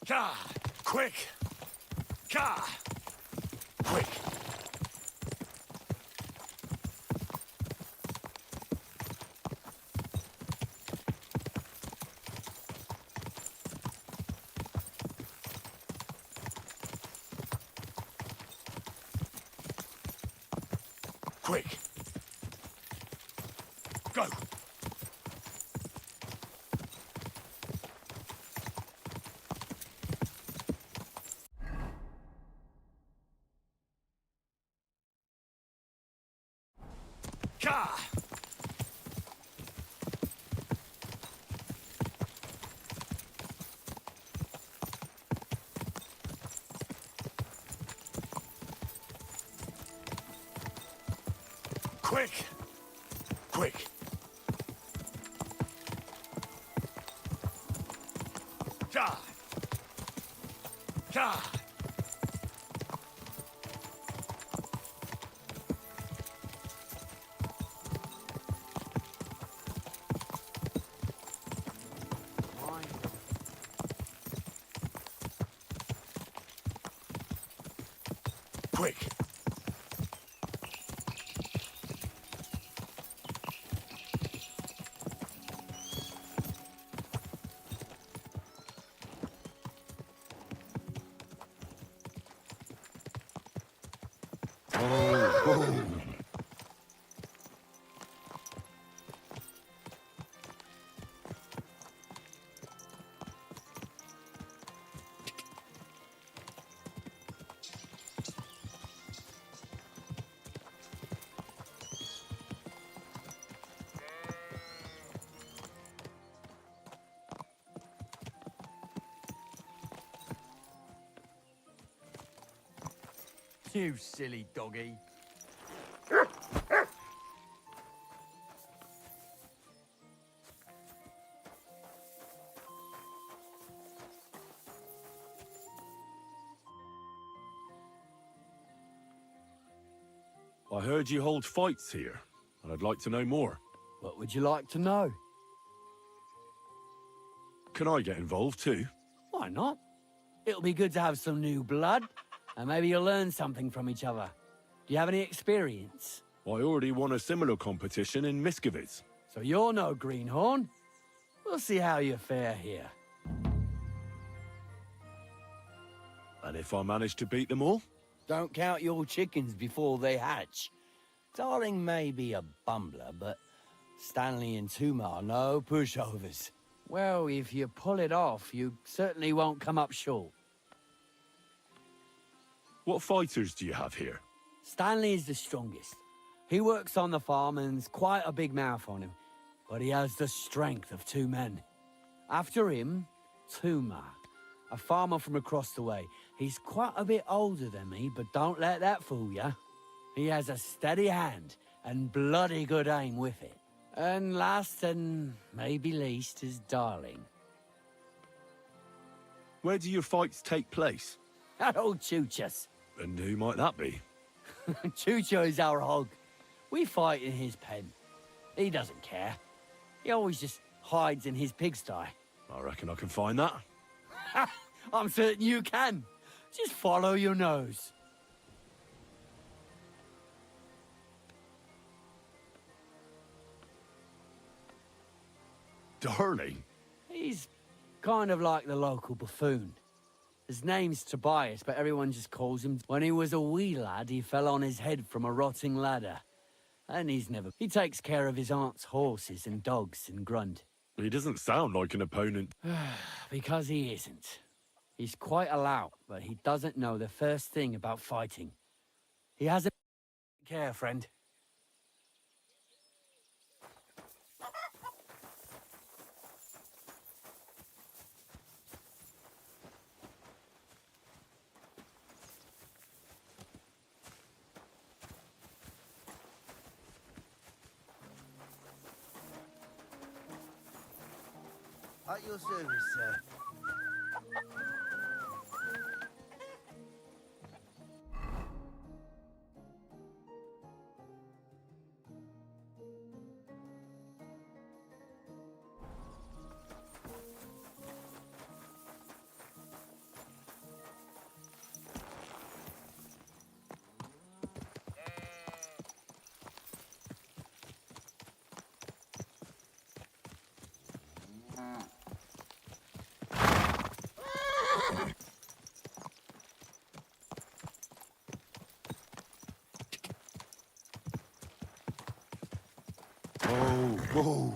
Quick! Quick! Quick! Go! Quick! Quick! Ja! Ja! Quick! You silly doggy. I heard you hold fights here, and I'd like to know more. What would you like to know? Can I get involved too? Why not? It'll be good to have some new blood, and maybe you'll learn something from each other. Do you have any experience? I already won a similar competition in Miskovitz. So you're no greenhorn. We'll see how you fare here. And if I manage to beat them all? Don't count your chickens before they hatch. Darling may be a bumbler, but Stanley and Tuma are no pushovers. Well, if you pull it off, you certainly won't come up short. What fighters do you have here? Stanley is the strongest. He works on the farm and's quite a big mouth on him, but he has the strength of two men. After him, Tuma, a farmer from across the way. He's quite a bit older than me, but don't let that fool ya. He has a steady hand and bloody good aim with it. And last and maybe least is Darling. Where do your fights take place? That old Chuchas. And who might that be? Chucho is our hog. We fight in his pen. He doesn't care. He always just hides in his pigsty. I reckon I can find that. I'm certain you can. Just follow your nose. Darling? He's kind of like the local buffoon. His name's Tobias, but everyone just calls him. When he was a wee lad, he fell on his head from a rotting ladder. And he takes care of his aunt's horses and dogs in Grund. He doesn't sound like an opponent. Because he isn't. He's quite a lout, but he doesn't know the first thing about fighting. He has a care, friend. At your service, sir. Whoa.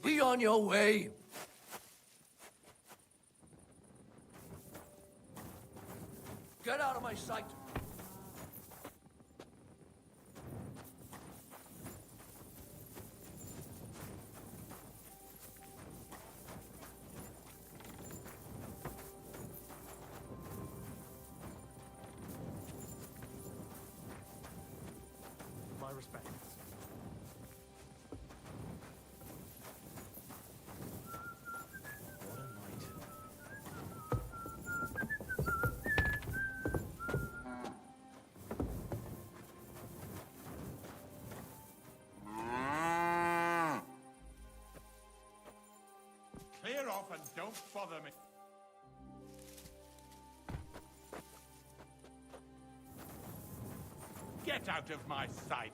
Be on your way. Get out of my sight. My respects. What a night. Clear off and don't bother me. Get out of my sight.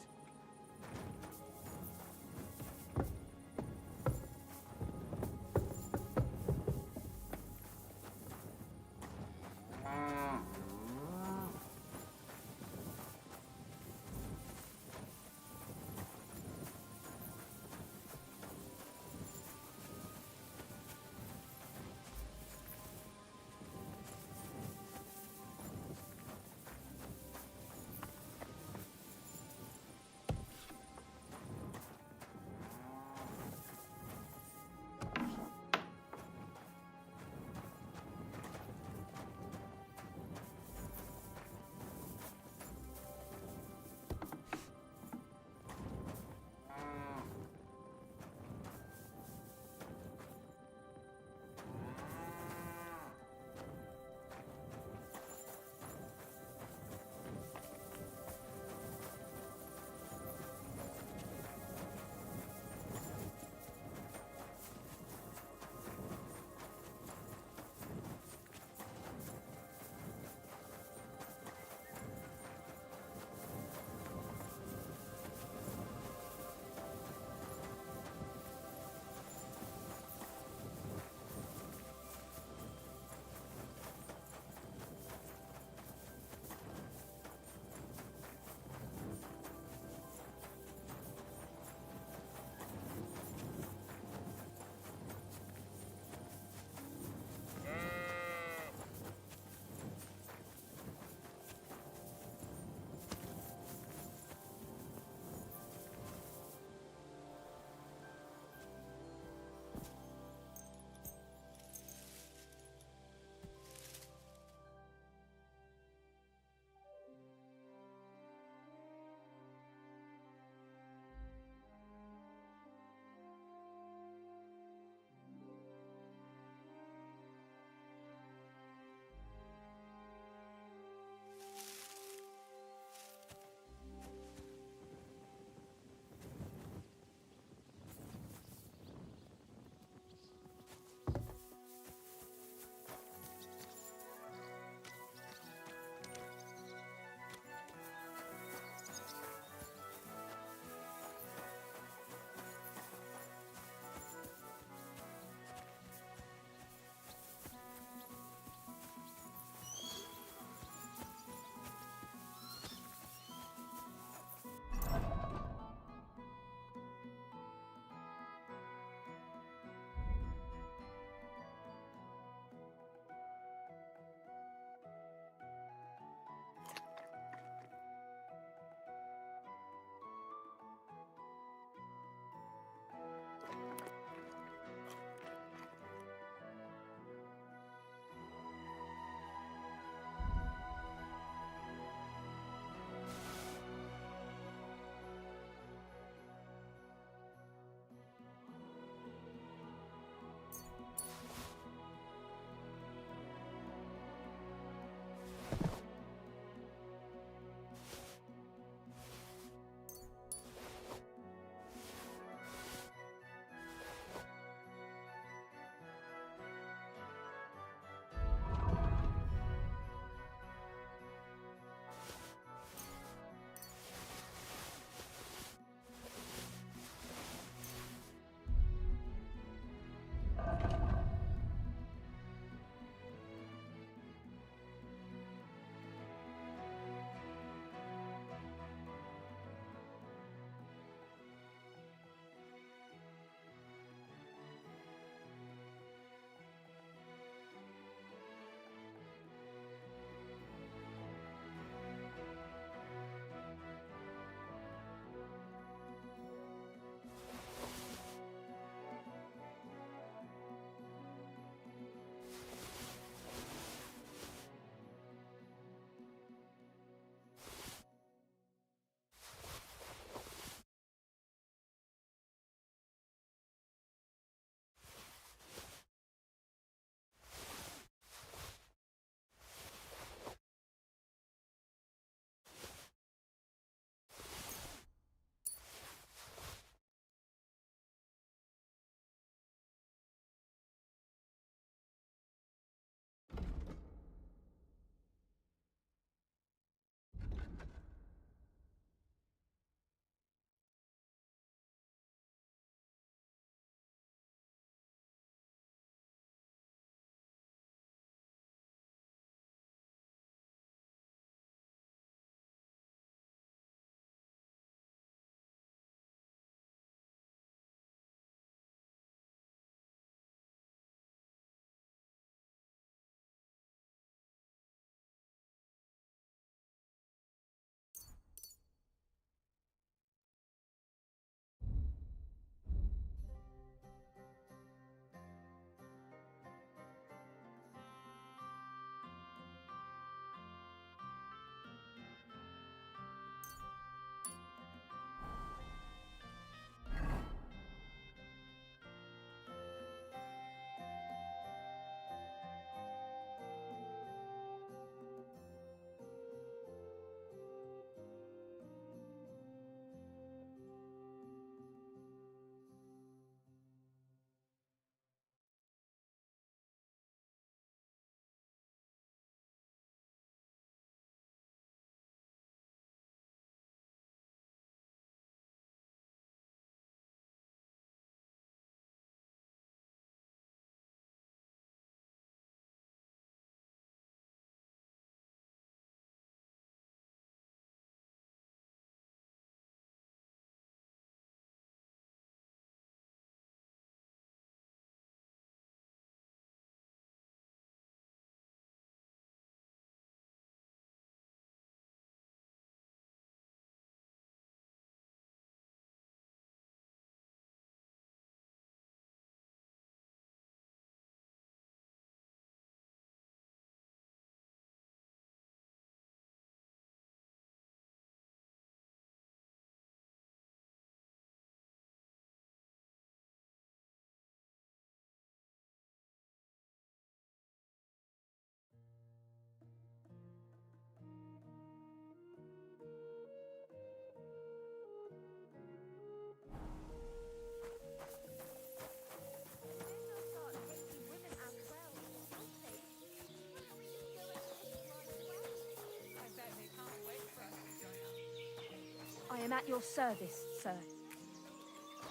at your service, sir.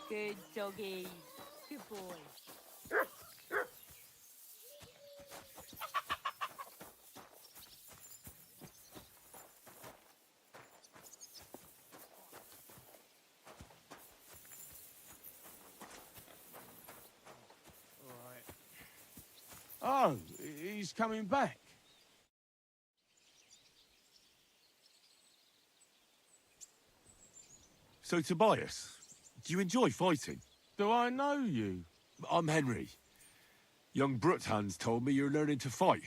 Good doggy. Good boy. Oh, he's coming back. So, Tobias, do you enjoy fighting? Do I know you? I'm Henry. Young Bruthans told me you're learning to fight.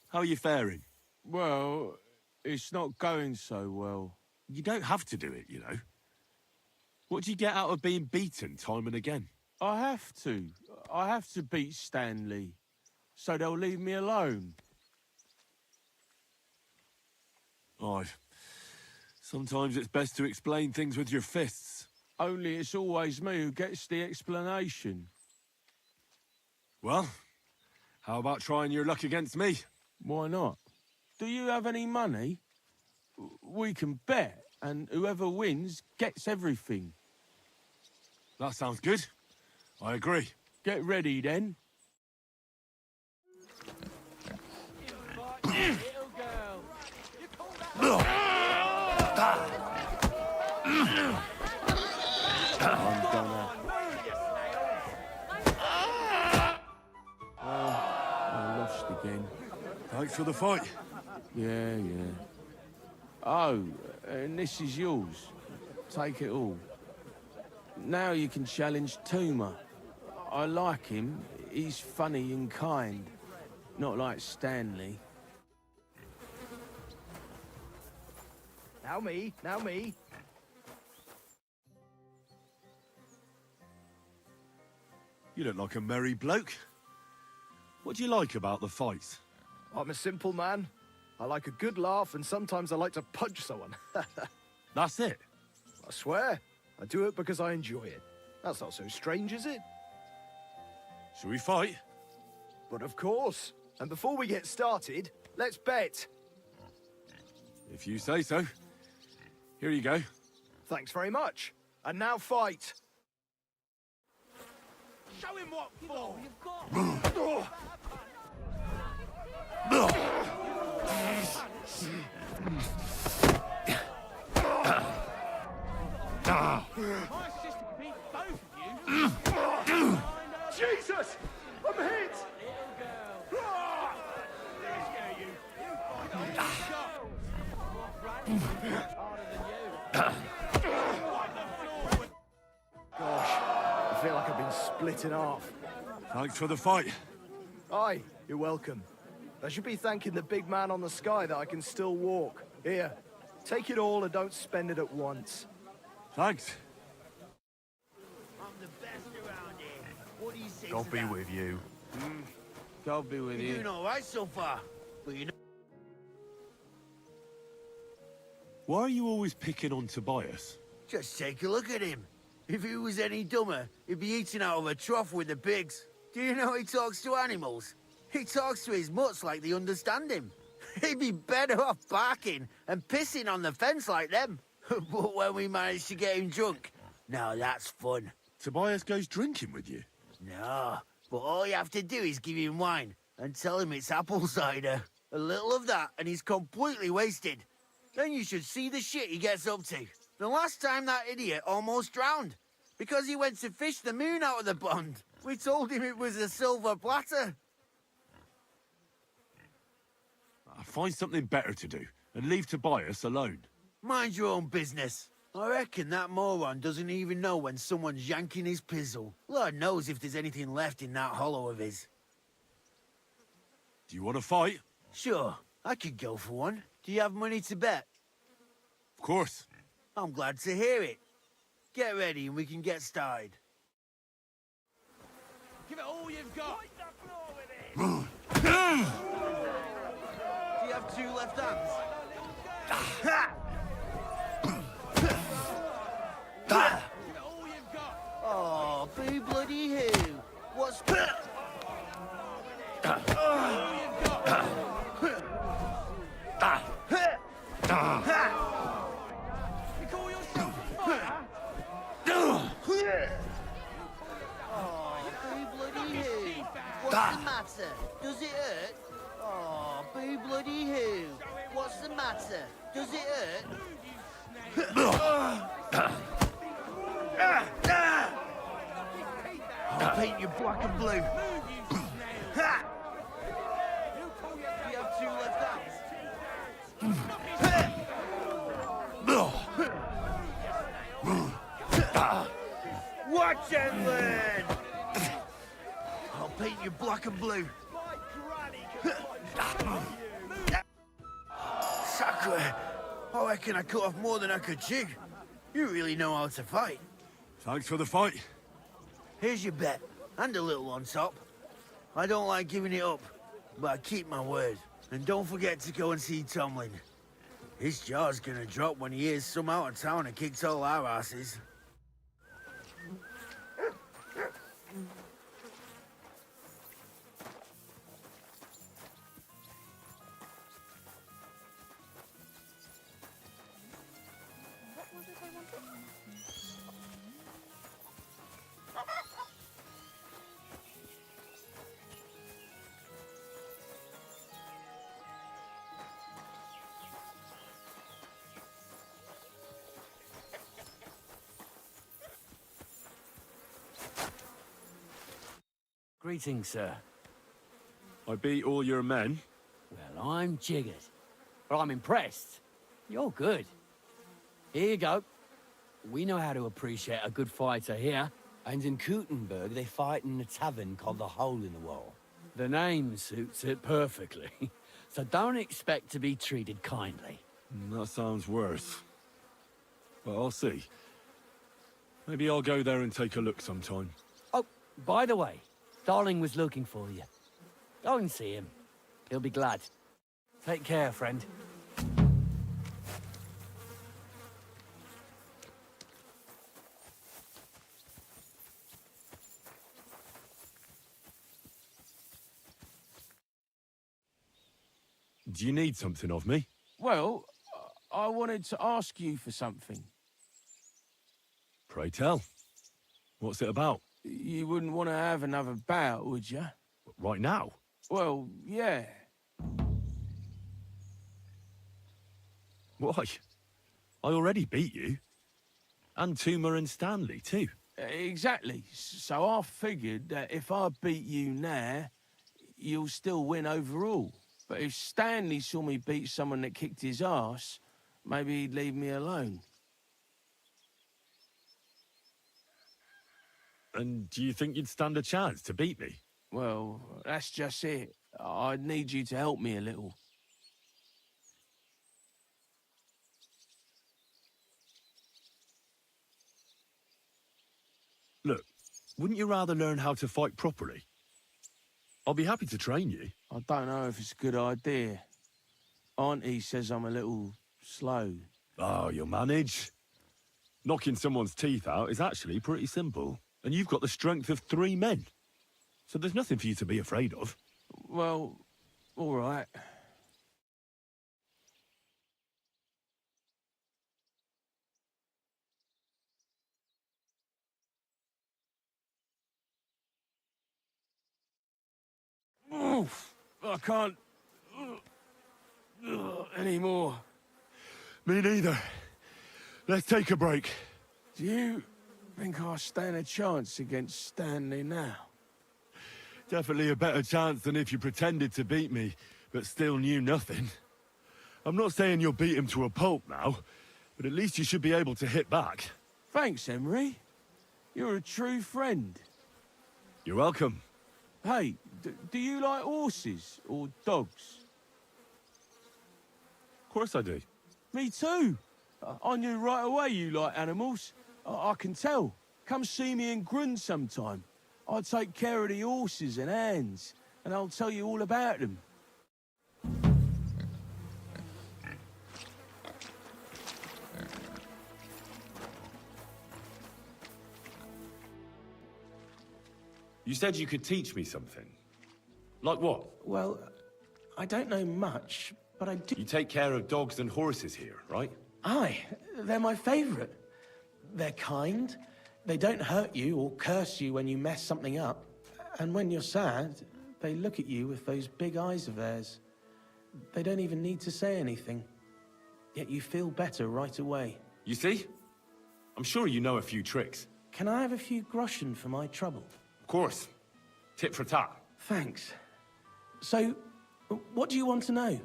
How are you faring? Well, it's not going so well. You don't have to do it, you know. What do you get out of being beaten time and again? I have to. I have to beat Stanley, so they'll leave me alone. Oh, sometimes it's best to explain things with your fists. Only it's always me who gets the explanation. Well, how about trying your luck against me? Why not? Do you have any money? We can bet, and whoever wins gets everything. That sounds good. I agree. Get ready, then. I'm gonna... I lost again. Thanks for the fight. Yeah. Oh, and this is yours. Take it all. Now you can challenge Tuma. I like him. He's funny and kind. Not like Stanley. Now me. You look like a merry bloke. What do you like about the fights? I'm a simple man. I like a good laugh, and sometimes I like to punch someone. That's it. I swear, I do it because I enjoy it. That's not so strange, is it? Shall we fight? But of course. And before we get started, let's bet. If you say so. Here you go. Thanks very much. And now fight. Show him what for! My sister could beat both of you. Jesus! I'm hit! Gosh, I feel like I've been split in half. Thanks for the fight. Aye, you're welcome. I should be thanking the big man on the sky that I can still walk. Here, take it all and don't spend it at once. Thanks. I'm the best around here. What do you say God to be that? with you. God be with You're you. doing all right so far, but you know... Why are you always picking on Tobias? Just take a look at him. If he was any dumber, he'd be eating out of a trough with the pigs. Do you know he talks to animals? He talks to his mutts like they understand him. He'd be better off barking and pissing on the fence like them. But when we manage to get him drunk, now that's fun. Tobias goes drinking with you? No, but all you have to do is give him wine and tell him it's apple cider. A little of that and he's completely wasted. Then you should see the shit he gets up to. The last time that idiot almost drowned because he went to fish the moon out of the pond. We told him it was a silver platter. Find something better to do and leave Tobias alone. Mind your own business. I reckon that moron doesn't even know when someone's yanking his pizzle. Lord knows if there's anything left in that hollow of his. Do you want to fight? Sure, I could go for one. Do you have money to bet? Of course. I'm glad to hear it. Get ready and we can get started. Give it all you've got. Do you have two left hands? Give it all you've got. Oh, boo bloody who? What's... All you've got. You call yourself What's the matter? Does it hurt? Oh, boo bloody who? What's the matter? Does it hurt? I'll paint you black and blue. Ha! We have 2 left hands. Watch and learn! I'll paint you black and blue. Sacre! I reckon I cut off more than I could chew. You really know how to fight. Thanks for the fight. Here's your bet, and a little on top. I don't like giving it up, but I keep my word. And don't forget to go and see Tomlin. His jaw's gonna drop when he hears some out of town and kicked all our asses. Greetings, sir. I beat all your men. Well, I'm jiggered. But I'm impressed. You're good. Here you go. We know how to appreciate a good fighter here. And in Kuttenberg, they fight in a tavern called the Hole in the Wall. The name suits it perfectly. So don't expect to be treated kindly. That sounds worse. But I'll see. Maybe I'll go there and take a look sometime. Oh, by the way, Darling was looking for you. Go and see him. He'll be glad. Take care, friend. Do you need something of me? Well, I wanted to ask you for something. Pray tell. What's it about? You wouldn't want to have another bout, would you? Right now? Well, yeah. Why? I already beat you. And Tuma and Stanley, too. Exactly. So I figured that if I beat you now, you'll still win overall. But if Stanley saw me beat someone that kicked his ass, maybe he'd leave me alone. And do you think you'd stand a chance to beat me? Well, that's just it. I'd need you to help me a little. Look, wouldn't you rather learn how to fight properly? I'll be happy to train you. I don't know if it's a good idea. Auntie says I'm a little slow. Oh, you'll manage. Knocking someone's teeth out is actually pretty simple. And you've got the strength of 3 men. So there's nothing for you to be afraid of. Well, all right. Oof, I can't anymore. Me neither. Let's take a break. Do you think I stand a chance against Stanley now? Definitely a better chance than if you pretended to beat me, but still knew nothing. I'm not saying you'll beat him to a pulp now, but at least you should be able to hit back. Thanks, Emery. You're a true friend. You're welcome. Hey, do you like horses or dogs? Of course I do. Me too. I knew right away you like animals. I can tell. Come see me in Grun sometime. I'll take care of the horses and hands, and I'll tell you all about them. You said you could teach me something. Like what? Well, I don't know much, but I do. You take care of dogs and horses here, right? Aye, they're my favourite. They're kind, they don't hurt you or curse you when you mess something up, and when you're sad, They look at you with those big eyes of theirs. They don't even need to say anything. Yet you feel better right away. You see? I'm sure you know a few tricks. Can I have a few groschen for my trouble? Of course. Tit for tat. Thanks. So, what do you want to know?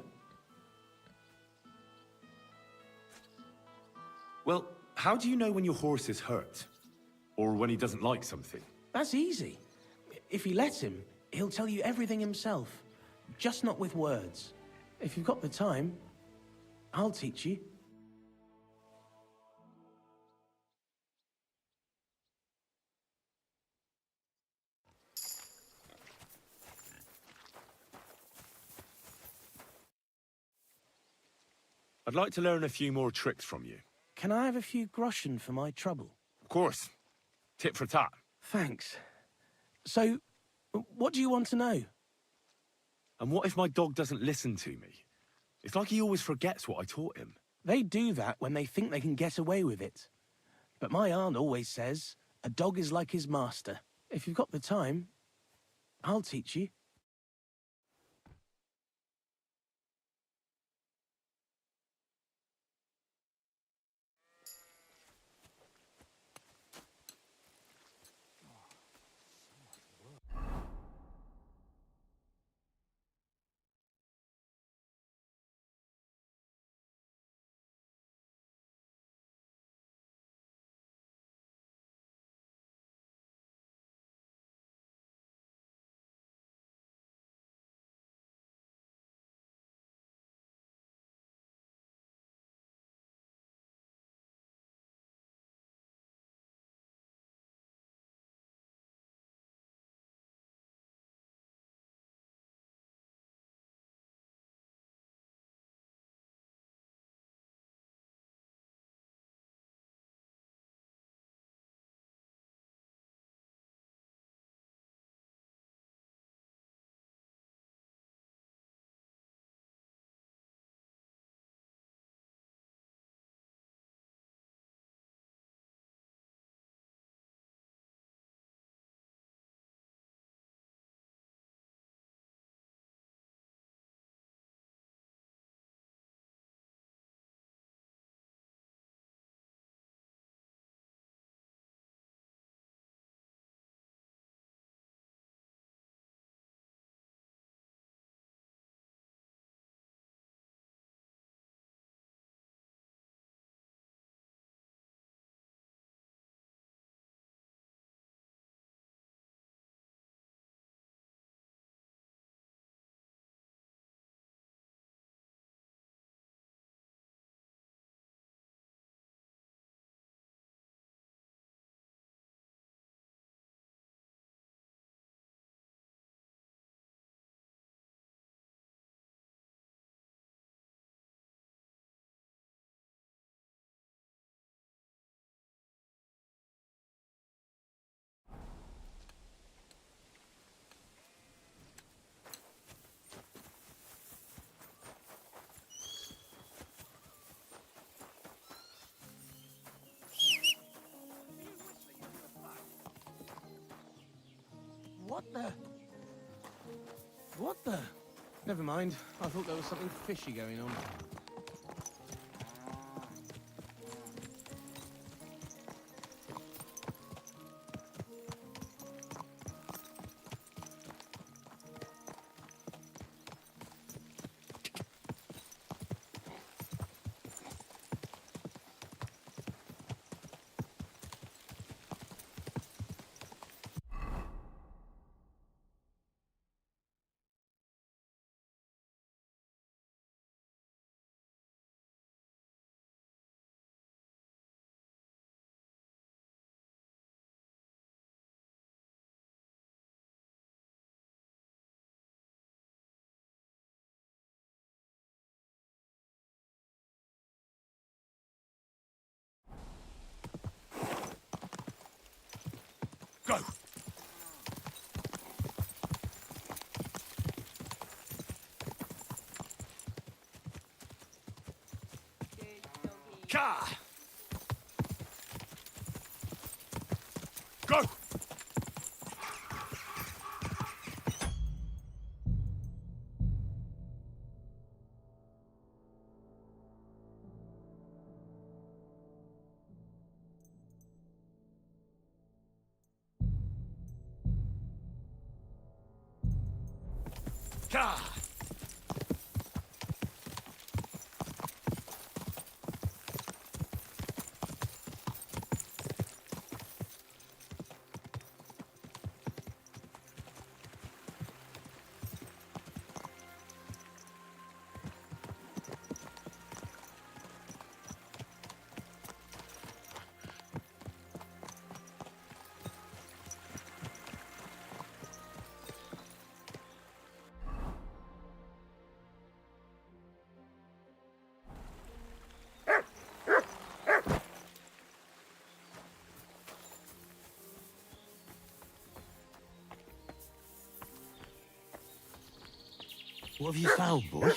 Well, how do you know when your horse is hurt? Or when he doesn't like something? That's easy. If you let him, he'll tell you everything himself. Just not with words. If you've got the time, I'll teach you. I'd like to learn a few more tricks from you. Can I have a few groschen for my trouble? Of course. Tit for tat. Thanks. So, what do you want to know? And what if my dog doesn't listen to me? It's like he always forgets what I taught him. They do that when they think they can get away with it. But my aunt always says, a dog is like his master. If you've got the time, I'll teach you. What the? Never mind. I thought there was something fishy going on. Go! Ka! Go! What have you found, boy?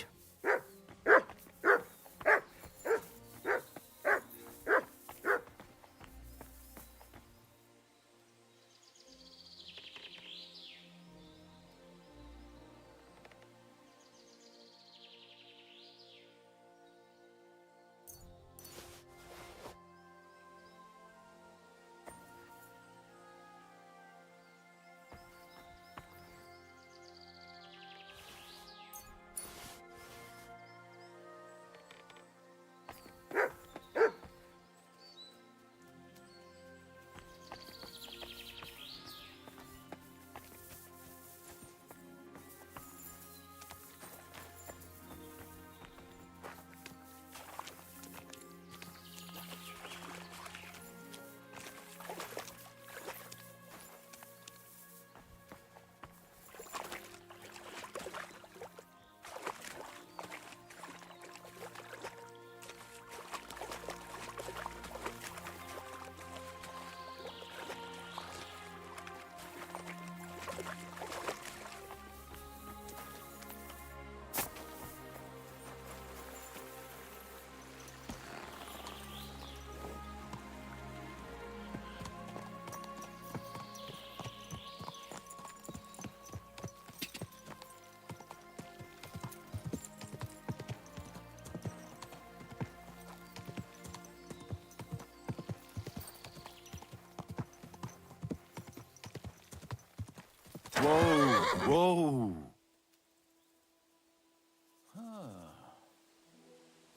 Whoa, whoa.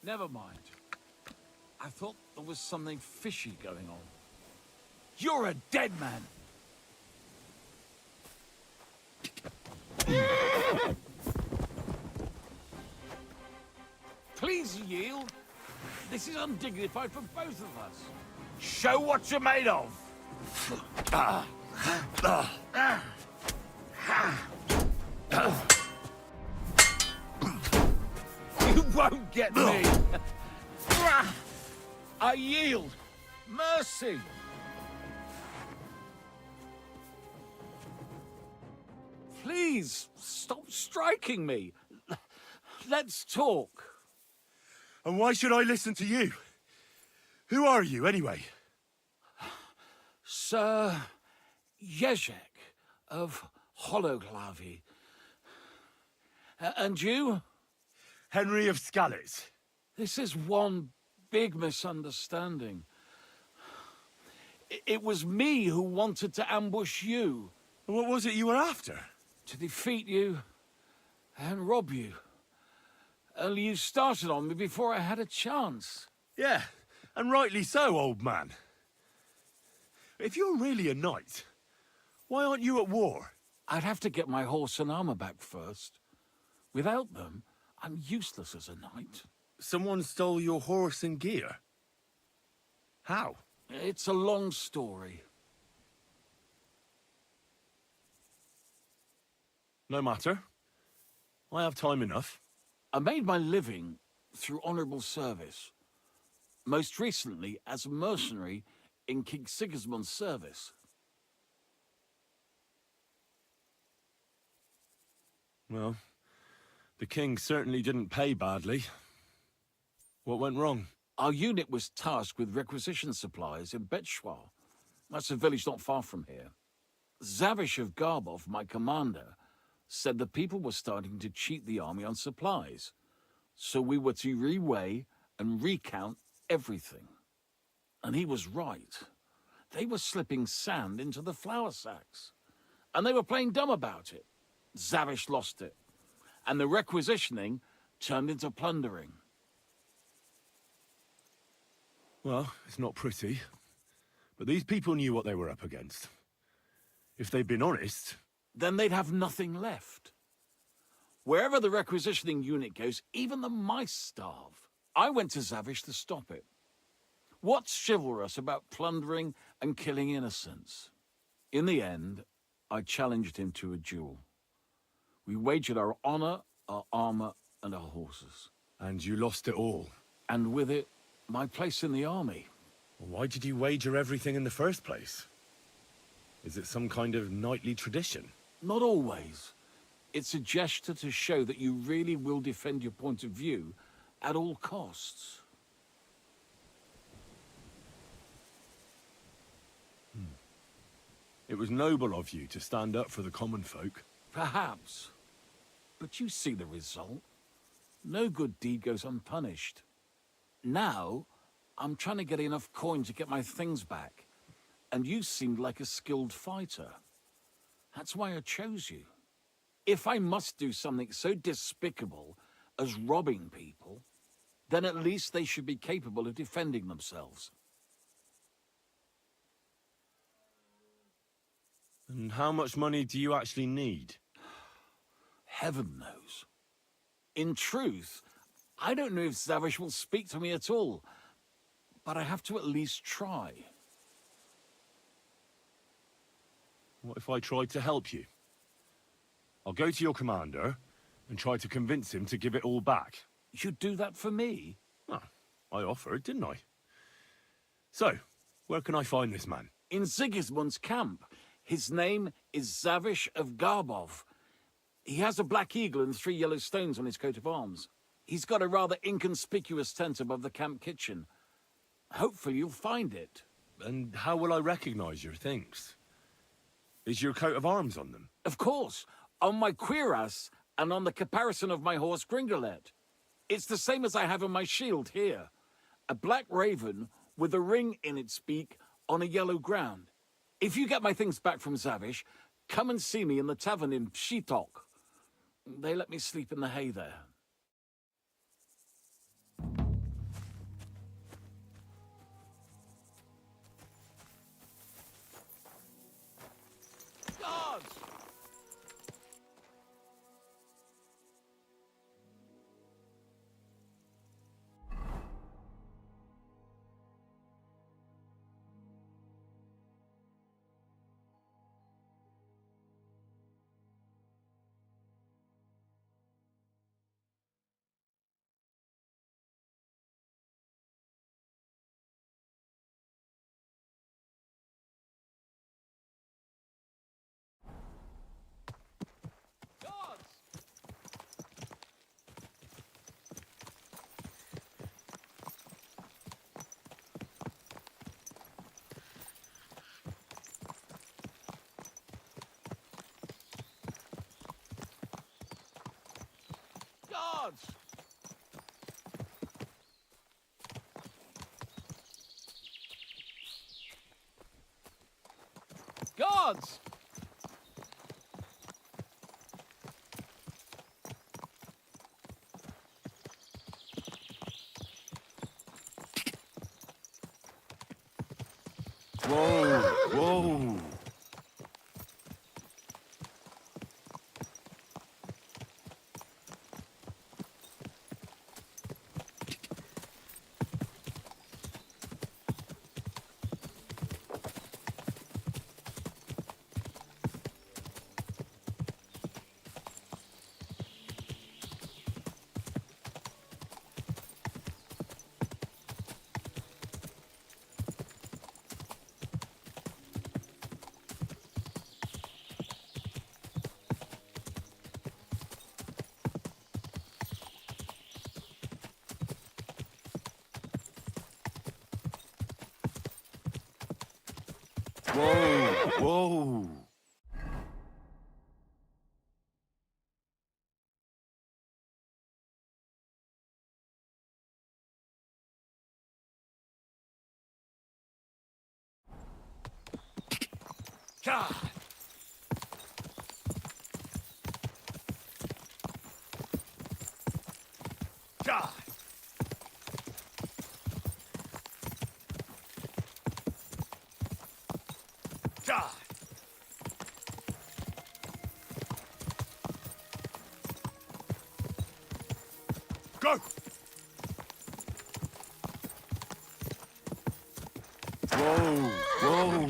Never mind. I thought there was something fishy going on. You're a dead man! Please yield. This is undignified for both of us. Show what you're made of! You won't get me! I yield! Mercy! Please, stop striking me. Let's talk. And why should I listen to you? Who are you, anyway? Sir Ježek of Hologlavy. And you? Henry of Skalitz. This is one big misunderstanding. It was me who wanted to ambush you. What was it you were after? To defeat you and rob you. Only you started on me before I had a chance. Yeah, and rightly so, old man. If you're really a knight, why aren't you at war? I'd have to get my horse and armor back first. Without them, I'm useless as a knight. Someone stole your horse and gear? How? It's a long story. No matter. I have time enough. I made my living through honourable service. Most recently as a mercenary in King Sigismund's service. Well, the king certainly didn't pay badly. What went wrong? Our unit was tasked with requisition supplies in Betshwar. That's a village not far from here. Zavish of Garbov, my commander, said the people were starting to cheat the army on supplies. So we were to reweigh and recount everything. And he was right. They were slipping sand into the flour sacks. And they were playing dumb about it. Zavish lost it. and the requisitioning turned into plundering. Well, it's not pretty. But these people knew what they were up against. If they'd been honest... Then they'd have nothing left. Wherever the requisitioning unit goes, even the mice starve. I went to Zavish to stop it. What's chivalrous about plundering and killing innocents? In the end, I challenged him to a duel. We wagered our honor, our armor, and our horses. And you lost it all? And with it, my place in the army. Why did you wager everything in the first place? Is it some kind of knightly tradition? Not always. It's a gesture to show that you really will defend your point of view at all costs. It was noble of you to stand up for the common folk. Perhaps. But you see the result. No good deed goes unpunished. Now, I'm trying to get enough coin to get my things back. And you seemed like a skilled fighter. That's why I chose you. If I must do something so despicable as robbing people, then at least they should be capable of defending themselves. And how much money do you actually need? Heaven knows. In truth, I don't know if Zavish will speak to me at all, but I have to at least try. What if I tried to help you? I'll go to your commander and try to convince him to give it all back. You'd do that for me? Well, I offered, didn't I? So, where can I find this man? In Sigismund's camp. His name is Zavish of Garbov. He has a black eagle and 3 yellow stones on his coat of arms. He's got a rather inconspicuous tent above the camp kitchen. Hopefully you'll find it. And how will I recognize your things? Is your coat of arms on them? Of course, on my cuirass and on the caparison of my horse Gringolet. It's the same as I have on my shield here. A black raven with a ring in its beak on a yellow ground. If you get my things back from Zavish, come and see me in the tavern in Pshitok. They let me sleep in the hay there. Guards! Guards! Guards! Whoa, whoa. Whoa, whoa. God! Die! Die! Go! Whoa! Whoa!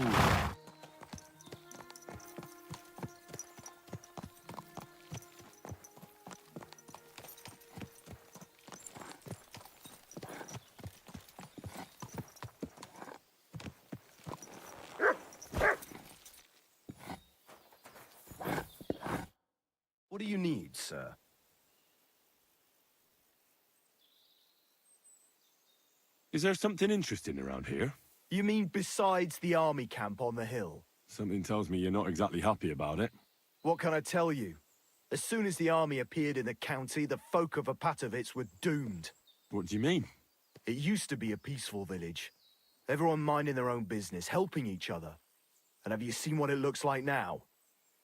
What do you need, sir? Is there something interesting around here? You mean besides the army camp on the hill? Something tells me you're not exactly happy about it. What can I tell you? As soon as the army appeared in the county, the folk of Apatovitz were doomed. What do you mean? It used to be a peaceful village. Everyone minding their own business, helping each other. And have you seen what it looks like now?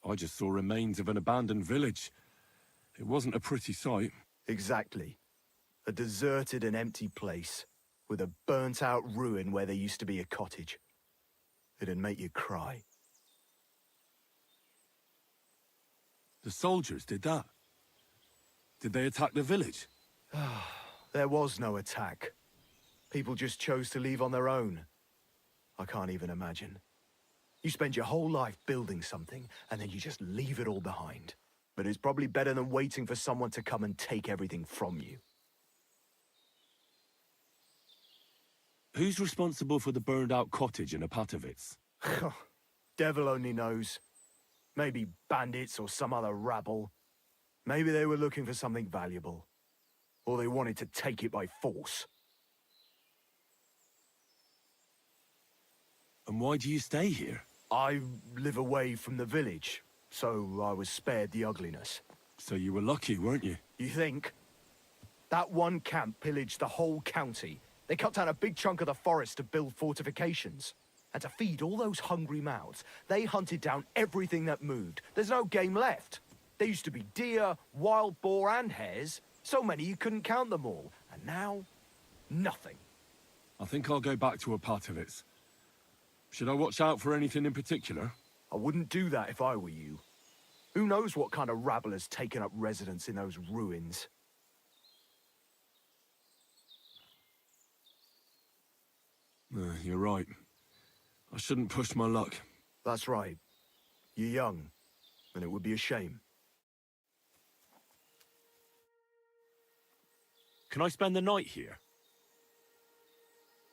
I just saw remains of an abandoned village. It wasn't a pretty sight. Exactly. A deserted and empty place, with a burnt-out ruin where there used to be a cottage. It'd make you cry. The soldiers did that? Did they attack the village? There was no attack. People just chose to leave on their own. I can't even imagine. You spend your whole life building something, and then you just leave it all behind. But it's probably better than waiting for someone to come and take everything from you. Who's responsible for the burned-out cottage in Apatovitz? Devil only knows. Maybe bandits or some other rabble. Maybe they were looking for something valuable. Or they wanted to take it by force. And why do you stay here? I live away from the village, so I was spared the ugliness. So you were lucky, weren't you? You think? That one camp pillaged the whole county. They cut down a big chunk of the forest to build fortifications. And to feed all those hungry mouths, they hunted down everything that moved. There's no game left. There used to be deer, wild boar, and hares. So many you couldn't count them all. And now, nothing. I think I'll go back to Apatovitz. Should I watch out for anything in particular? I wouldn't do that if I were you. Who knows what kind of rabble has taken up residence in those ruins? You're right. I shouldn't push my luck. That's right. You're young, and it would be a shame. Can I spend the night here?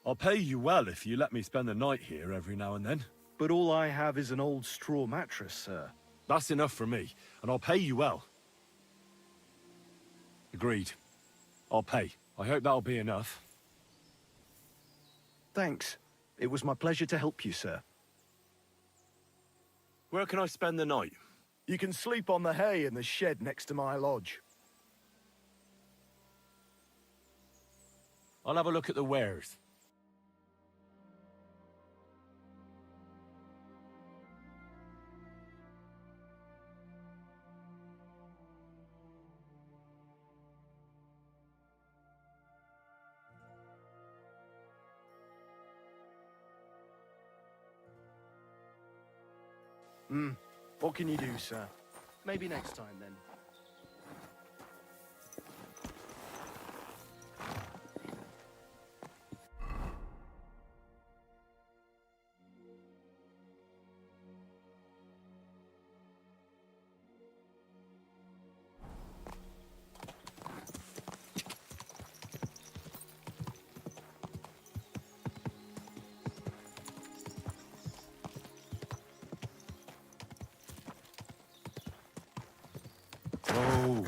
I'll pay you well if you let me spend the night here every now and then. But all I have is an old straw mattress, sir. That's enough for me, and I'll pay you well. Agreed. I'll pay. I hope that'll be enough. Thanks. It was my pleasure to help you, sir. Where can I spend the night? You can sleep on the hay in the shed next to my lodge. I'll have a look at the wares. What can you do, sir? Maybe next time, then.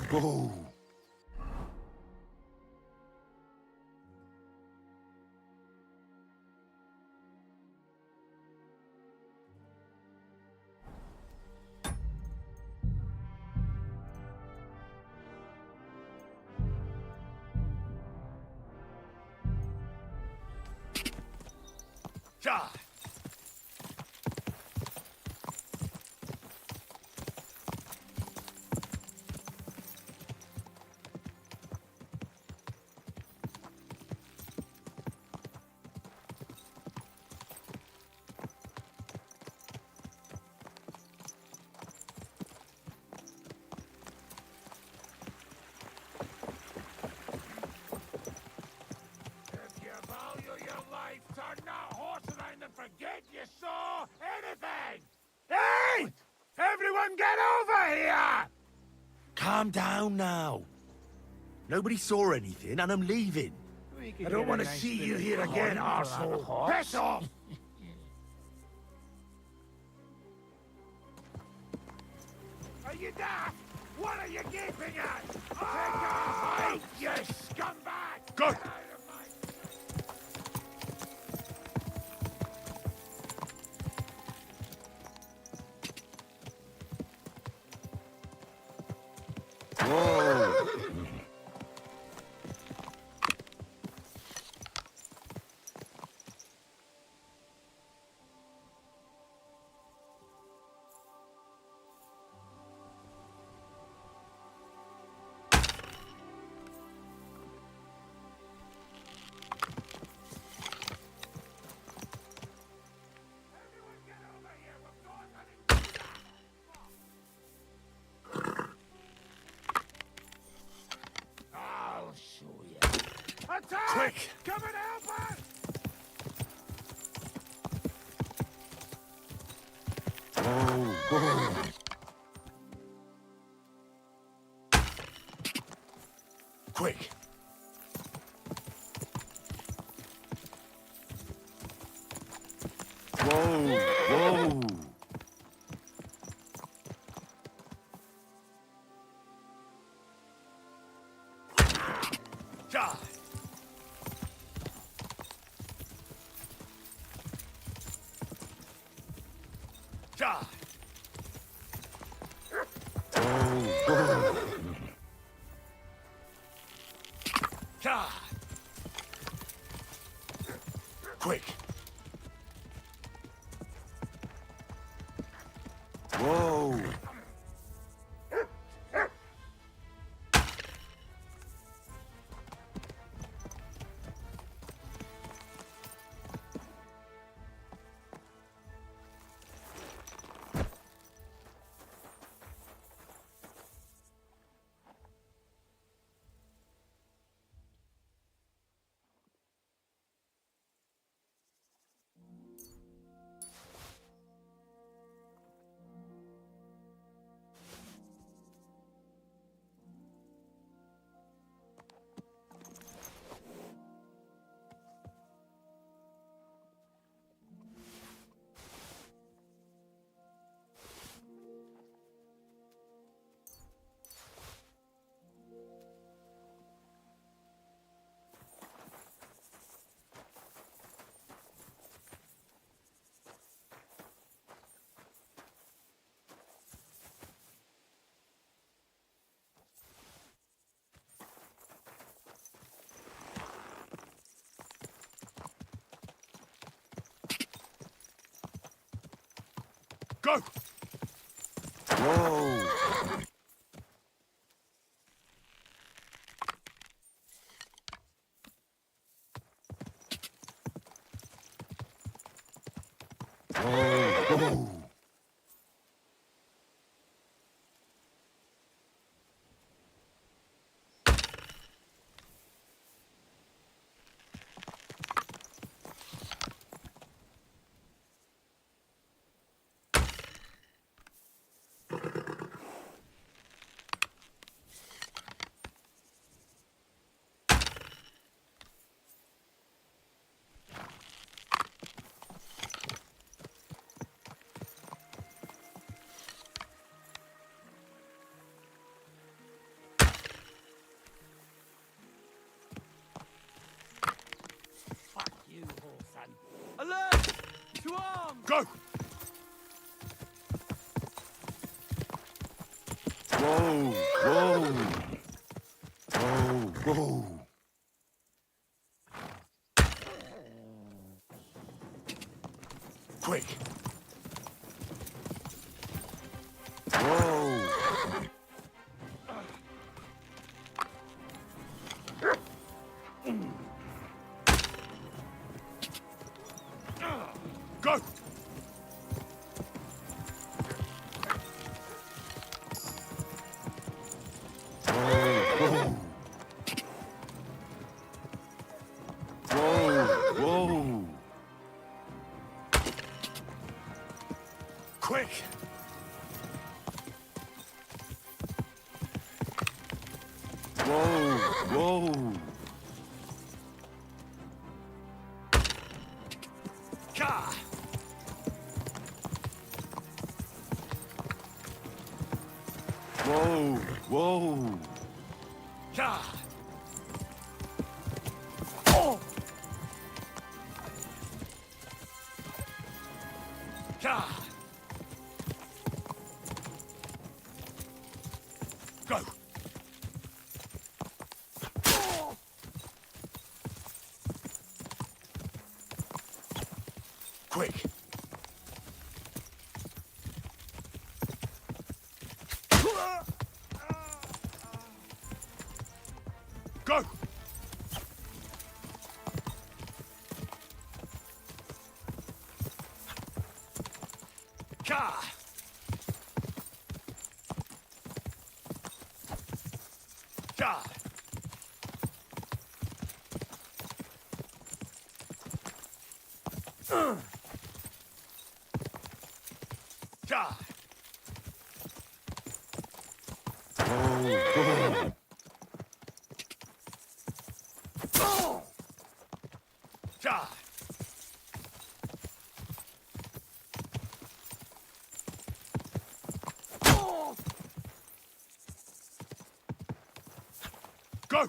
Whoa! Ja! here! Calm down now. Nobody saw anything, and I'm leaving. I don't want to see you here again, arsehole. Piss off! Are you daft? What are you gaping at? Take off, you scumbag! Go! I'll show you. Attack! Quick! Come and help us! Quick! Whoa! Whoa! God! God! God! Quick! Whoa! Go! Whoa! Whoa! Fuck you, whoreson. Alert! To arms! Go! Whoa! Whoa! Whoa! Whoa! Quick! Whoa! Go! Whoa! Whoa. Ka! Whoa, whoa. Ka! Oh! Ka! Go! Quick! Go! Ka! Ka! Ka! Ka! Go!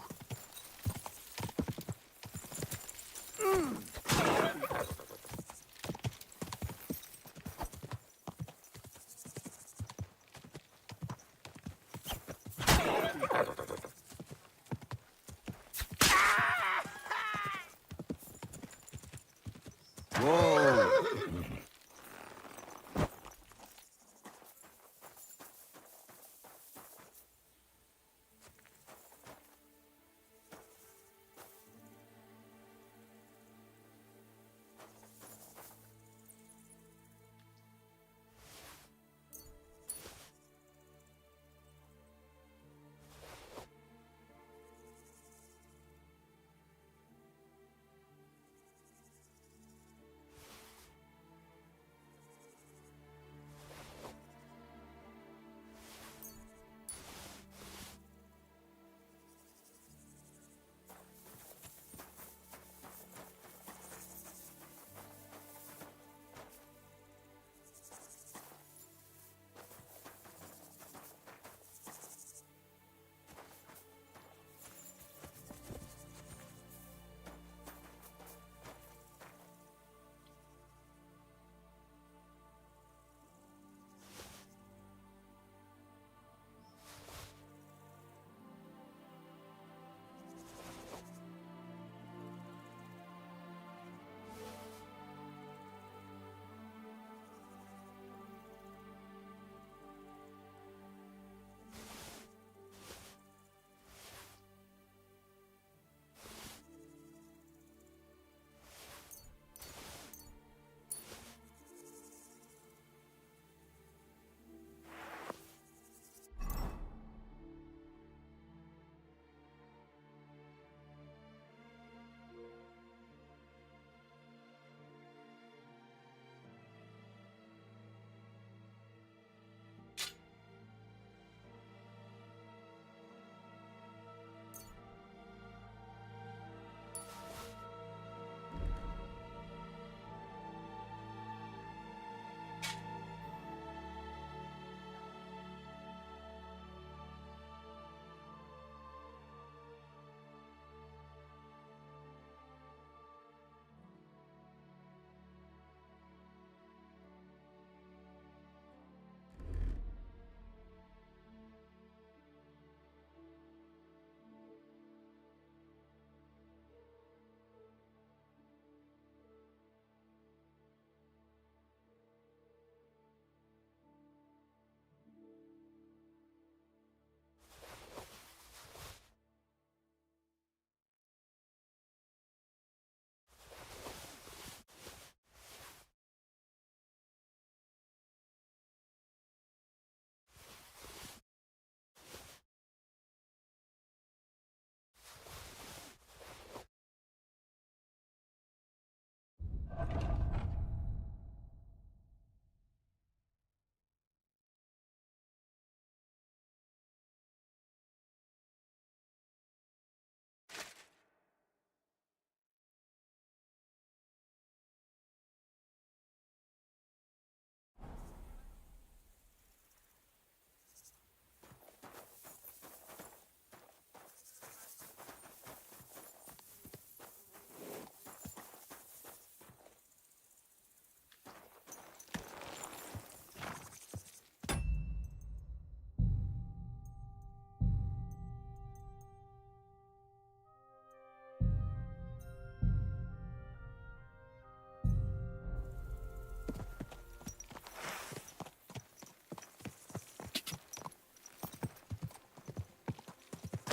Whoa!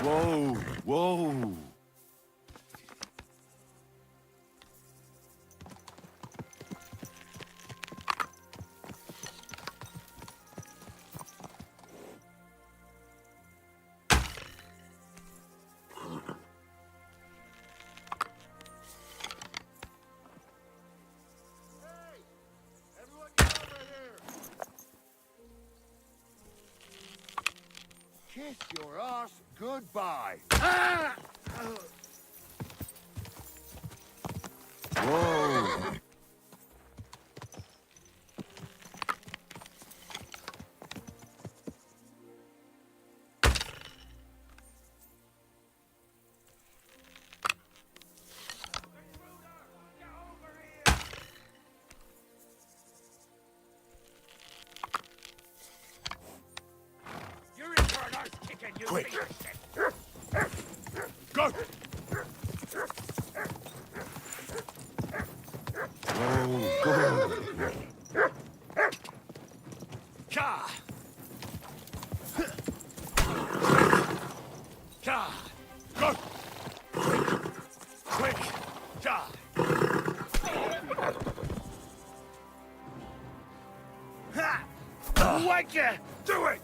Whoa, whoa. Everyone get over here! Kiss your ass goodbye. Whoa. You're in for an arse kicking, you Quick. piece of shit. Go! Whoa, go. Cha! Cha! Go! Quick! Cha! Ha! Wanker! Do it!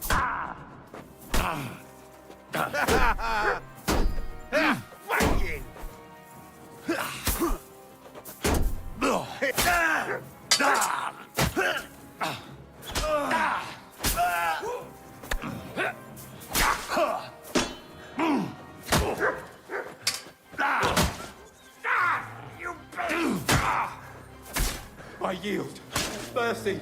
Fucking! You bitch! I yield. Mercy.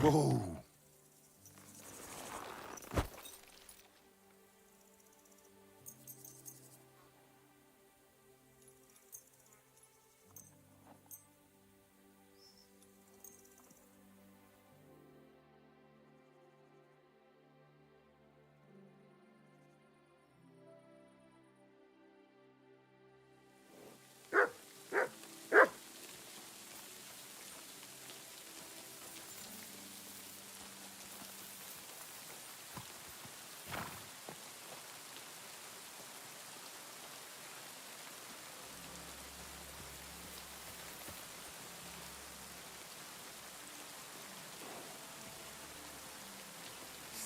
Whoa.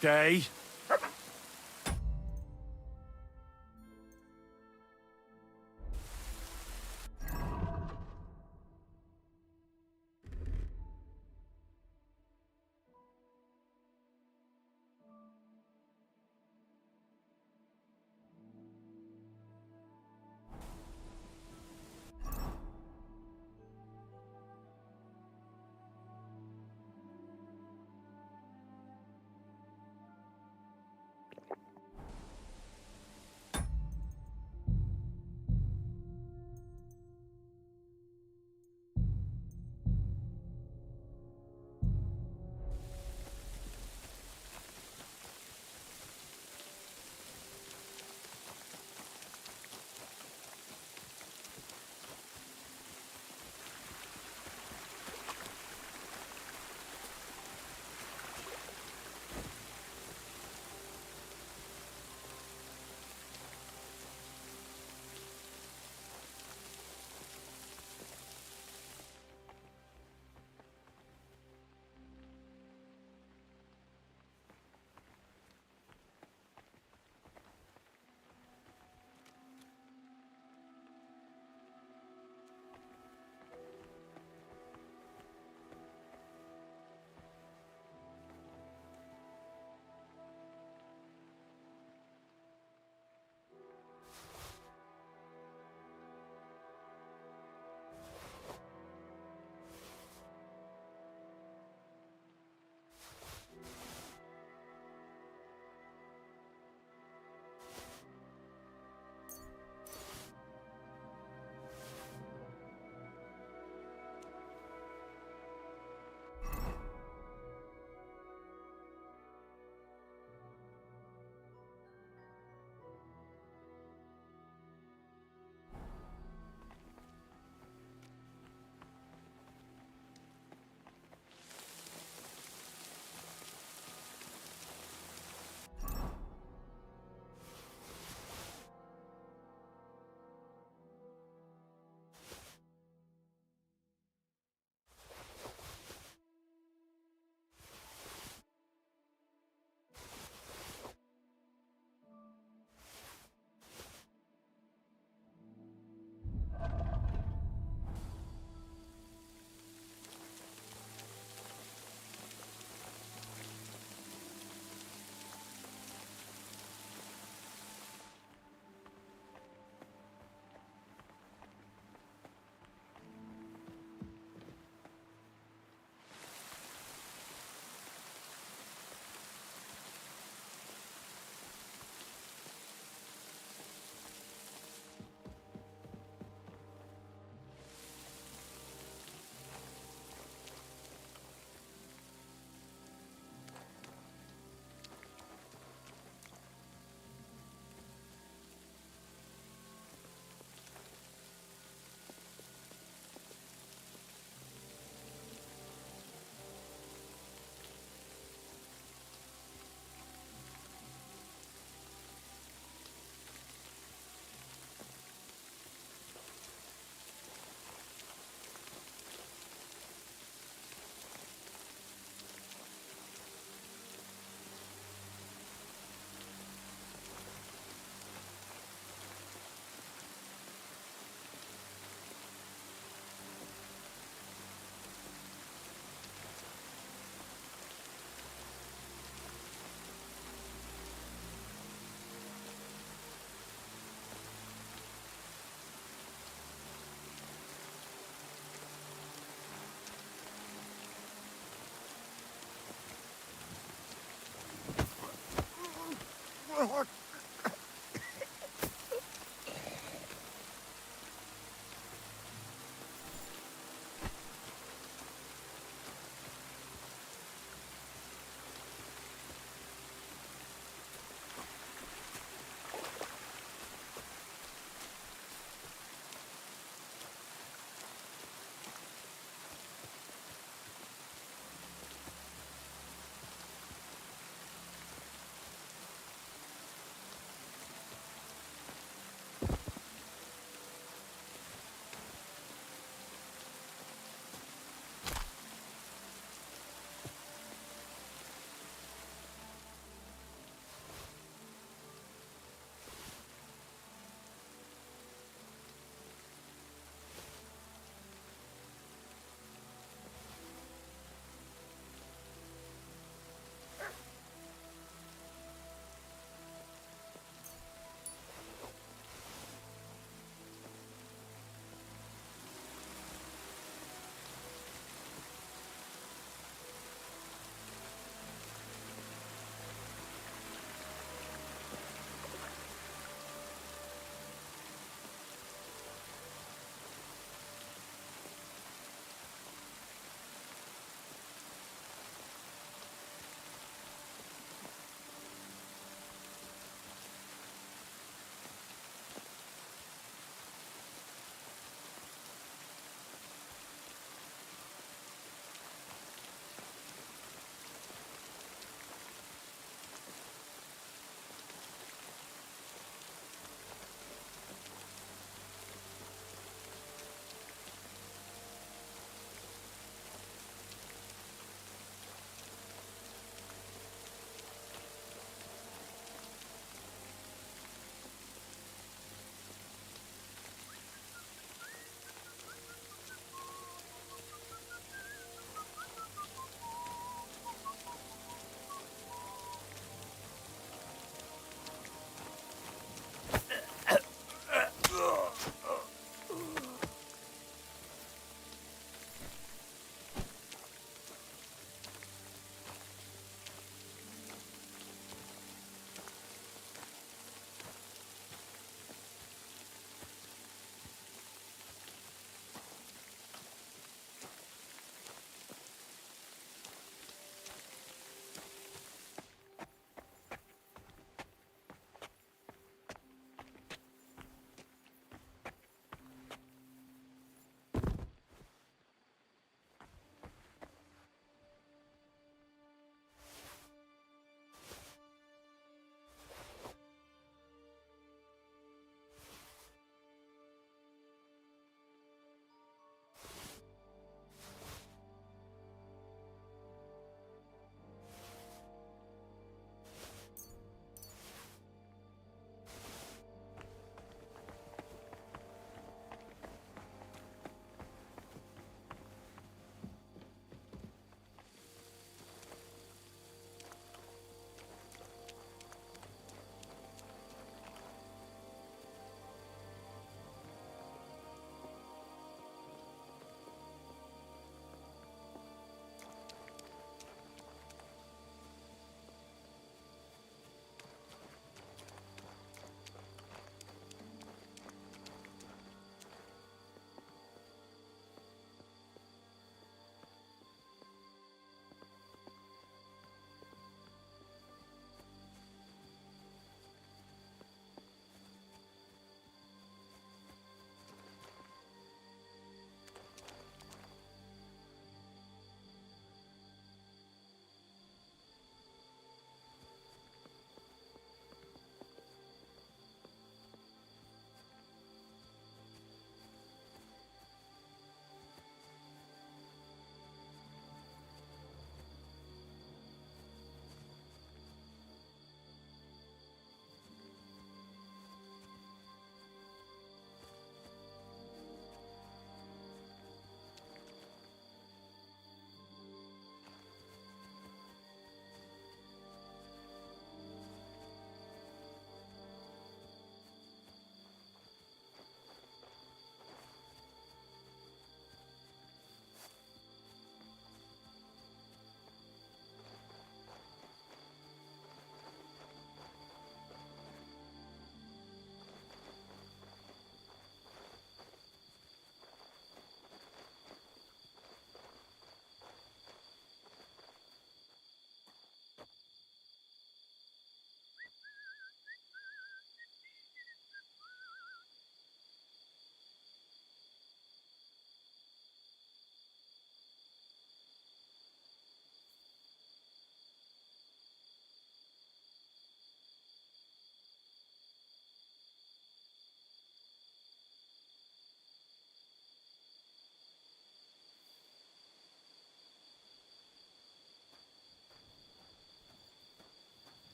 Stay.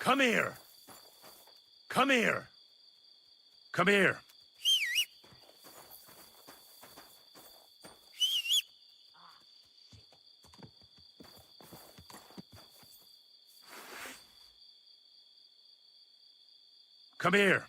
Come here. Come here. Come here. Come here.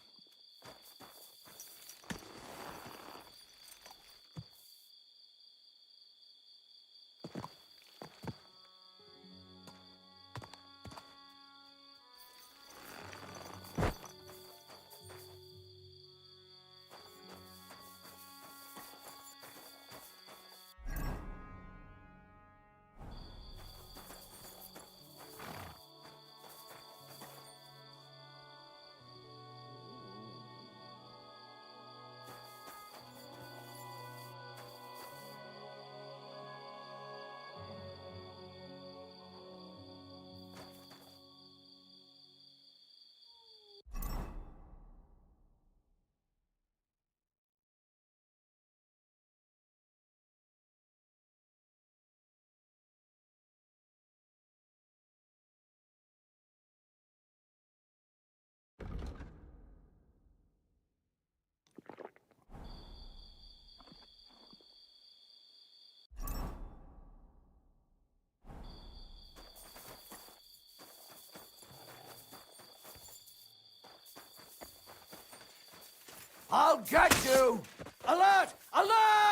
I'll get you! Alert! Alert!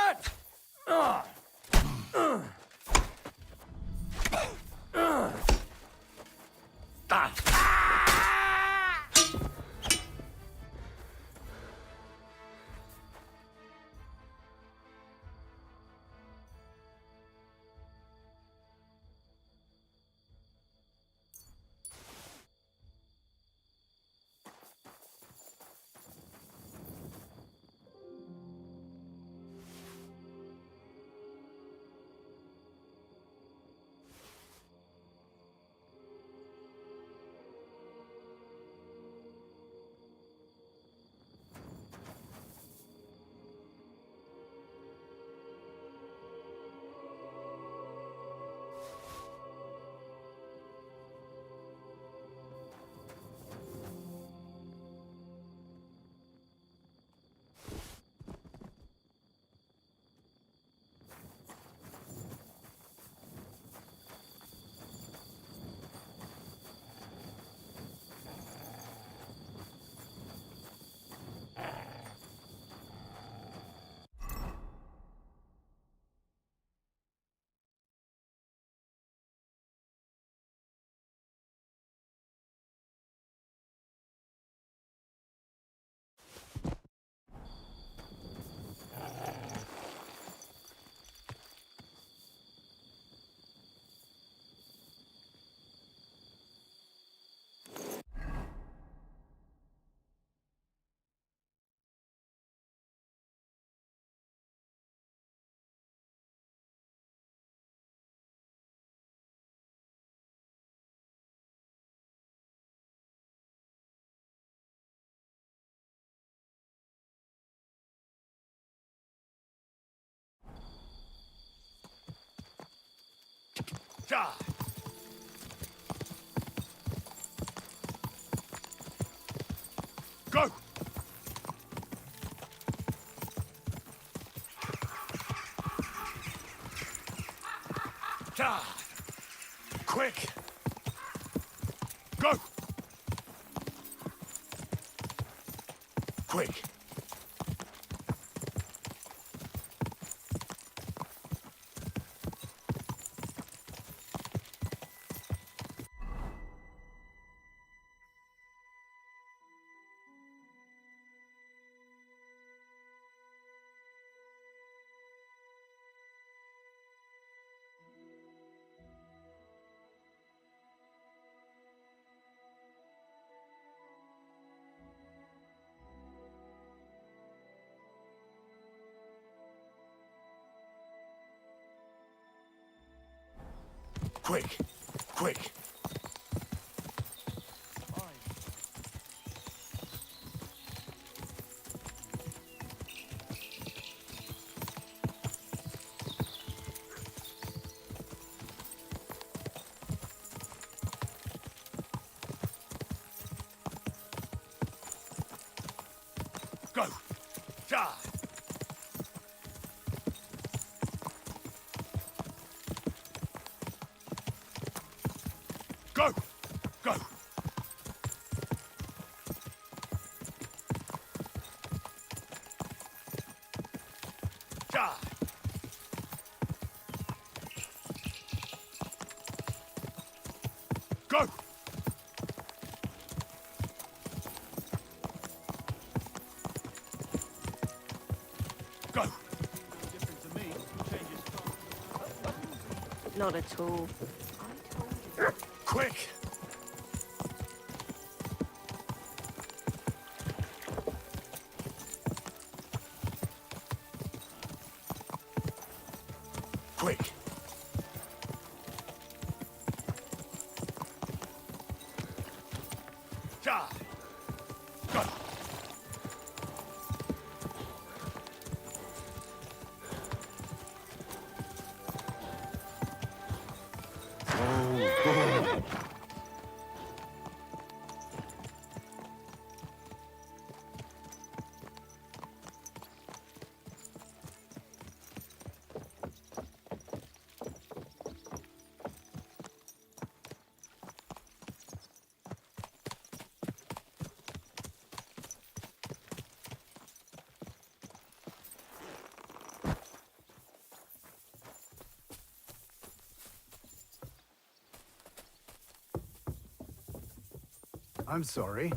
Die! Go! Die! Quick! Go! Quick! Quick! Quick! Go! Die! Go! Go! Die! Go! Go! Not at all. Quick! Quick! Die! Go! I'm sorry.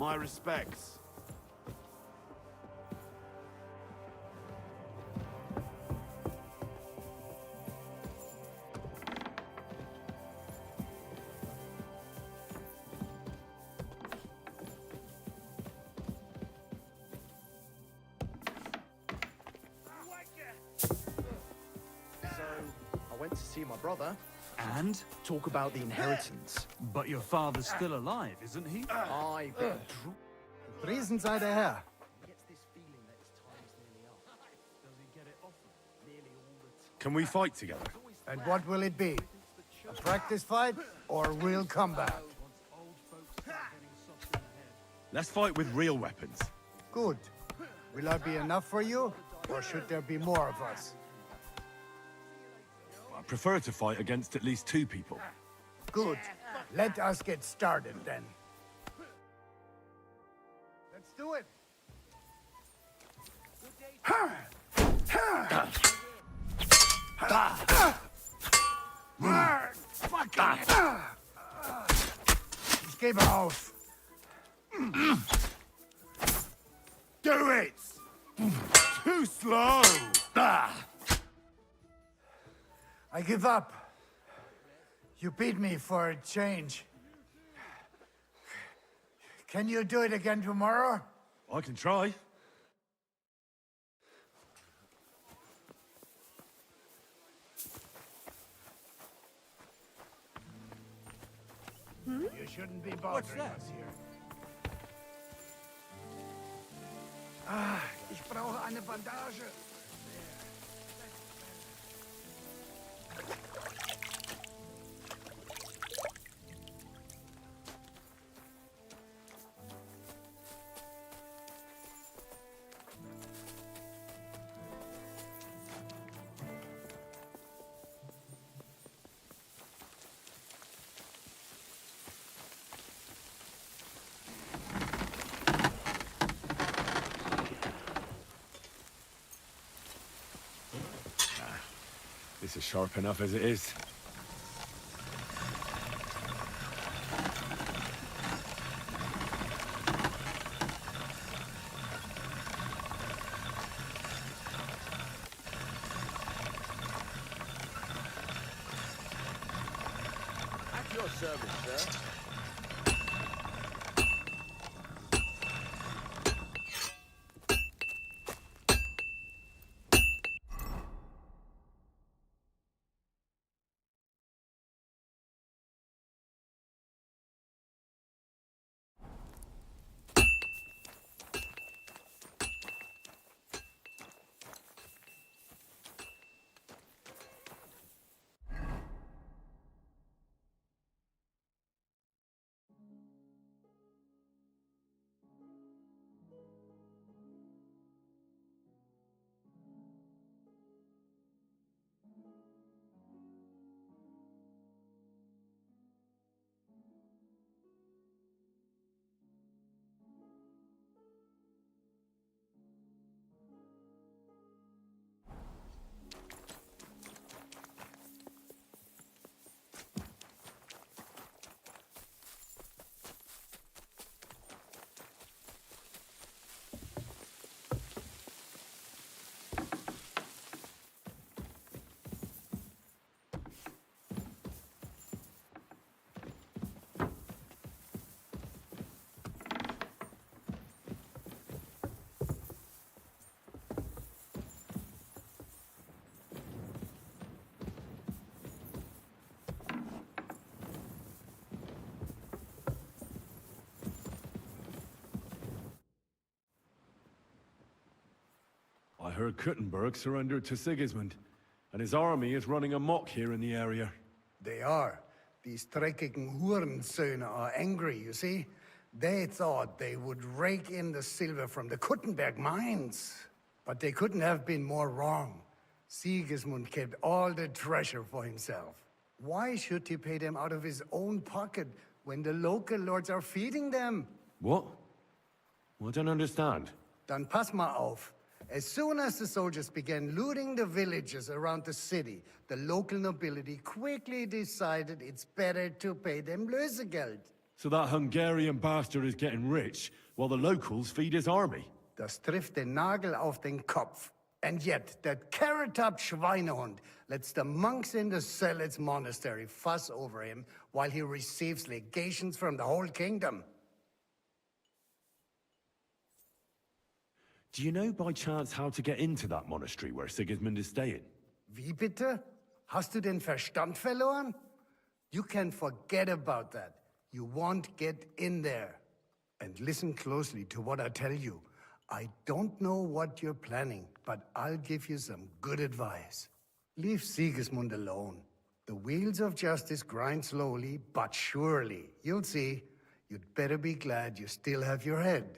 My respects. I went to see my brother. And? Talk about the inheritance. But your father's still alive, isn't he? I Reason sei der Herr. Can we fight together? And what will it be? A practice fight or real combat? Let's fight with real weapons. Good. Will I be enough for you? Or should there be more of us? I prefer to fight against at least 2 people. Good. Let us get started then. Let's do it. Ich gebe auf. Do it! Too slow! I give up. You beat me for a change. Can you do it again tomorrow? I can try. You shouldn't be bothering us here. Ich brauche eine Bandage. This is sharp enough as it is. At your service, sir. I heard Kuttenberg surrendered to Sigismund, and his army is running amok here in the area. They are. These dreckigen Hurensöhne are angry, you see? They thought they would rake in the silver from the Kuttenberg mines. But they couldn't have been more wrong. Sigismund kept all the treasure for himself. Why should he pay them out of his own pocket when the local lords are feeding them? What? I don't understand. Dann pass mal auf. As soon as the soldiers began looting the villages around the city, the local nobility quickly decided it's better to pay them Lösegeld. So that Hungarian bastard is getting rich, while the locals feed his army. Das trifft den Nagel auf den Kopf. And yet, that carrot-top Schweinehund lets the monks in the Zealots monastery fuss over him while he receives legations from the whole kingdom. Do you know by chance how to get into that monastery where Sigismund is staying? Wie bitte? Hast du den Verstand verloren? You can forget about that. You won't get in there. And listen closely to what I tell you. I don't know what you're planning, but I'll give you some good advice. Leave Sigismund alone. The wheels of justice grind slowly, but surely. You'll see. You'd better be glad you still have your head.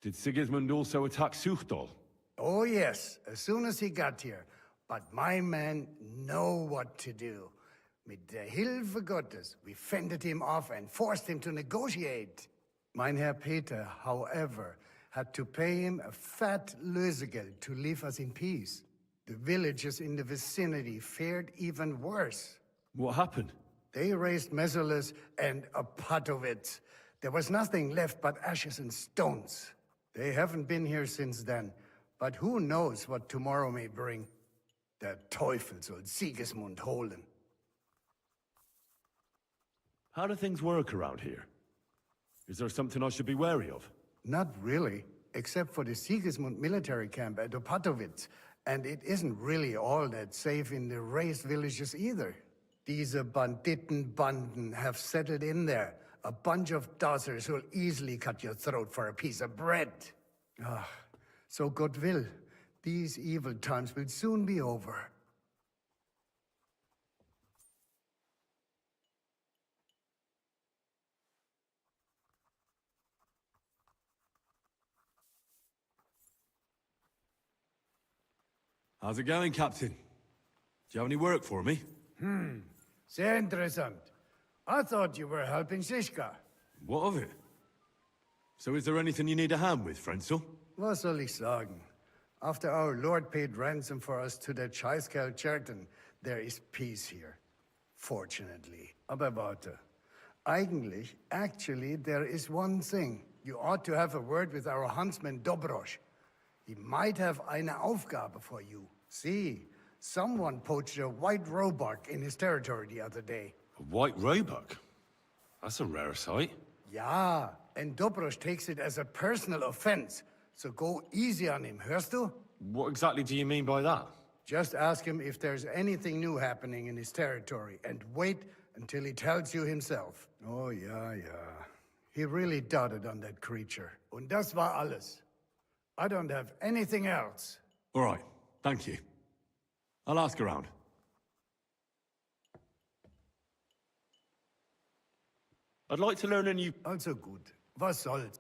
Did Sigismund also attack Suchdol? Oh, yes, as soon as he got here. But my men know what to do. Mit der Hilfe Gottes, we fended him off and forced him to negotiate. Mein Herr Peter, however, had to pay him a fat Lösegeld to leave us in peace. The villagers in the vicinity fared even worse. What happened? They raised Mesolis and Opatowitz. There was nothing left but ashes and stones. They haven't been here since then, but who knows what tomorrow may bring. Der Teufel soll Sigismund holen. How do things work around here? Is there something I should be wary of? Not really, except for the Sigismund military camp at Opatowitz. And it isn't really all that safe in the raised villages either. Diese Banditenbanden have settled in there. A bunch of dossers who'll easily cut your throat for a piece of bread. Ah, so God will. These evil times will soon be over. How's it going, Captain? Do you have any work for me? Sehr interessant. I thought you were helping Shishka. What of it? So is there anything you need a hand with, Frenzel? Was soll ich sagen? After our Lord paid ransom for us to the Chaiskel Cherton, there is peace here. Fortunately. Aber warte. Actually, there is one thing. You ought to have a word with our huntsman Dobrosch. He might have eine Aufgabe for you. See, someone poached a white roebuck in his territory the other day. A white roebuck? That's a rare sight. Ja, and Dobrosch takes it as a personal offense. So go easy on him, hörst du? What exactly do you mean by that? Just ask him if there's anything new happening in his territory, and wait until he tells you himself. Oh, ja. He really doted on that creature. Und das war alles. I don't have anything else. All right, thank you. I'll ask around. I'd like to learn a new... Also gut. Was soll's?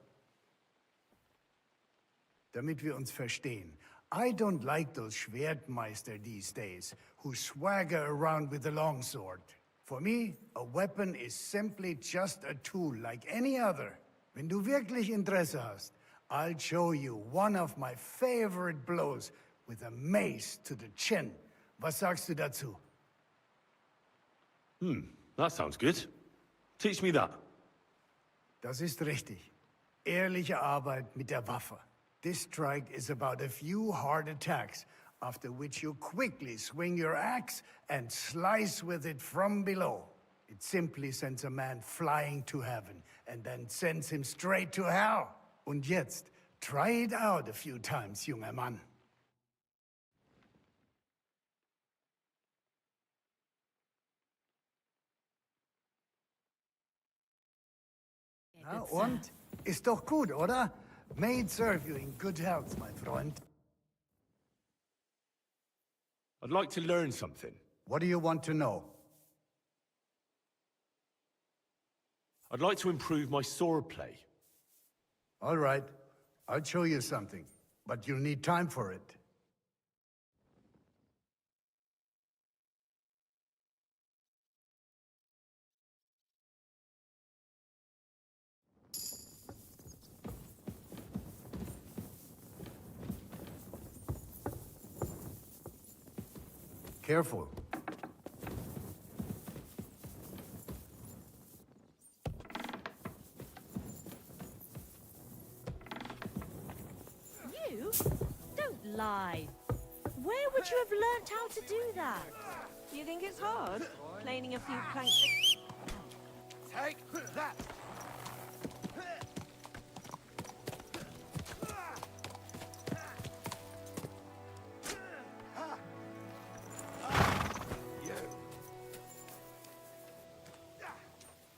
Damit wir uns verstehen. I don't like those Schwertmeister these days, who swagger around with a longsword. For me, a weapon is simply just a tool like any other. Wenn du wirklich Interesse hast, I'll show you one of my favorite blows with a mace to the chin. Was sagst du dazu? That sounds good. Teach me that. Das ist richtig. Ehrliche Arbeit mit der Waffe. This strike is about a few hard attacks, after which you quickly swing your axe and slice with it from below. It simply sends a man flying to heaven, and then sends him straight to hell. Und jetzt, try it out a few times, junger Mann. Na, und? Ist doch gut, oder? May it serve you in good health, my friend. I'd like to learn something. What do you want to know? I'd like to improve my sword play. All right, I'll show you something, but you'll need time for it. Careful. would you have learnt how to do that? You think it's hard? Planing a few planks. Take that!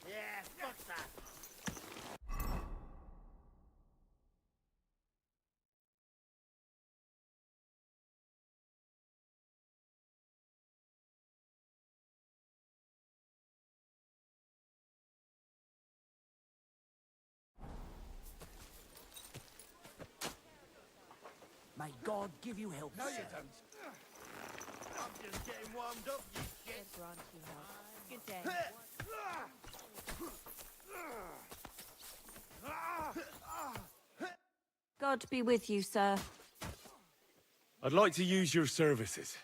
Yeah, fuck that. May God give you help, No, you sir. don't. I'm just getting warmed up, you shit. Grant you help. Good day. God be with you, sir. I'd like to use your services.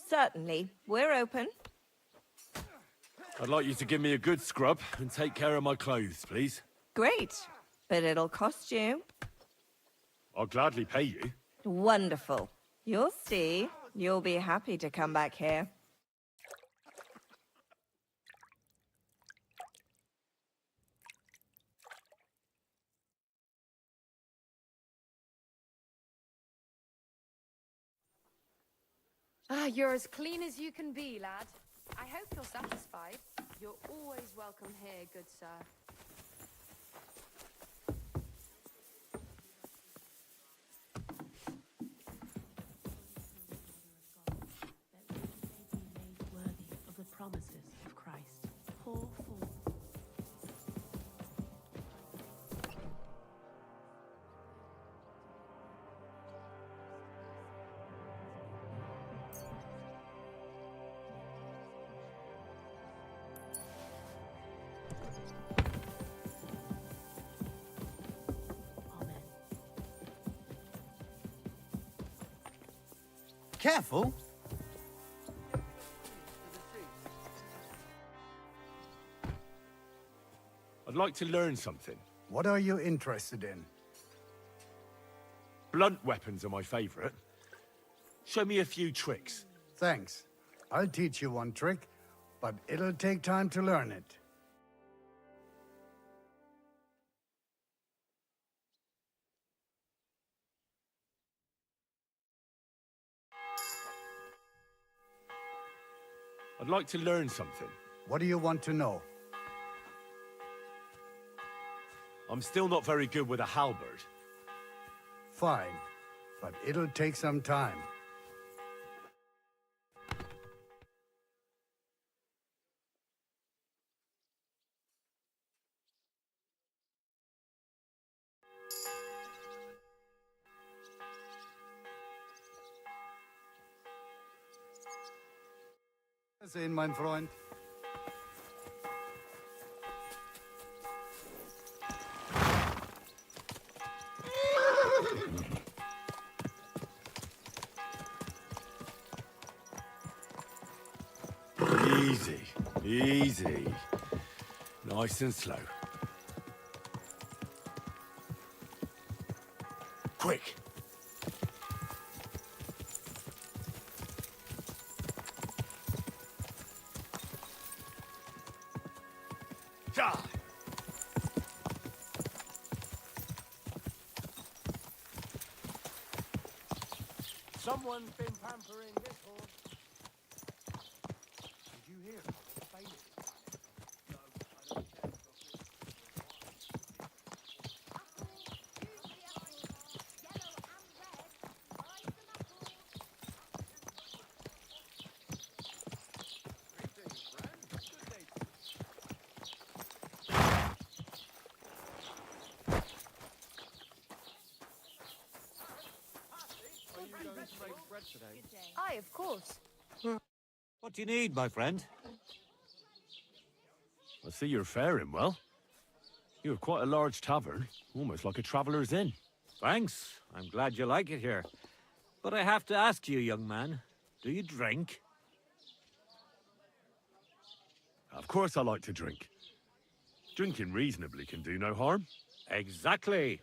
Certainly. We're open. I'd like you to give me a good scrub and take care of my clothes, please. Great. But it'll cost you. I'll gladly pay you. Wonderful. You'll see. You'll be happy to come back here. You're as clean as you can be, lad. I hope you're satisfied. You're always welcome here, good sir. Worthy of the promises of Christ. Pour forth. Careful. I'd like to learn something. What are you interested in? Blunt weapons are my favorite. Show me a few tricks. Thanks. I'll teach you one trick, but it'll take time to learn it. I'd like to learn something. What do you want to know? I'm still not very good with a halberd. Fine, but it'll take some time. Sehen, mein Freund. Easy, easy. Nice and slow. Quick. Someone's been pampering this horse. Did you hear about what the bailiff is? No, I don't care. Aye, of course. What do you need, my friend? I see you're faring well. You have quite a large tavern, almost like a traveller's inn. Thanks. I'm glad you like it here. But I have to ask you, young man, do you drink? Of course I like to drink. Drinking reasonably can do no harm. Exactly.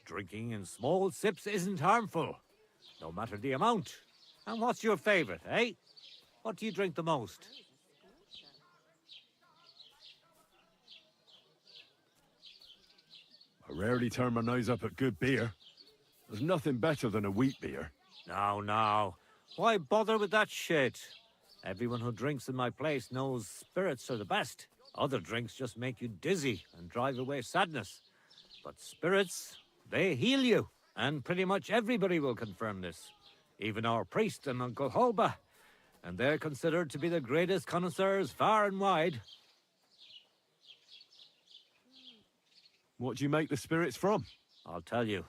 Drinking in small sips isn't harmful, no matter the amount. And what's your favorite, eh? What do you drink the most? I rarely turn my nose up at good beer. There's nothing better than a wheat beer. Now, now. Why bother with that shit? Everyone who drinks in my place knows spirits are the best. Other drinks just make you dizzy and drive away sadness. But spirits, they heal you. And pretty much everybody will confirm this. Even our priest and Uncle Holba. And they're considered to be the greatest connoisseurs far and wide. What do you make the spirits from? I'll tell you.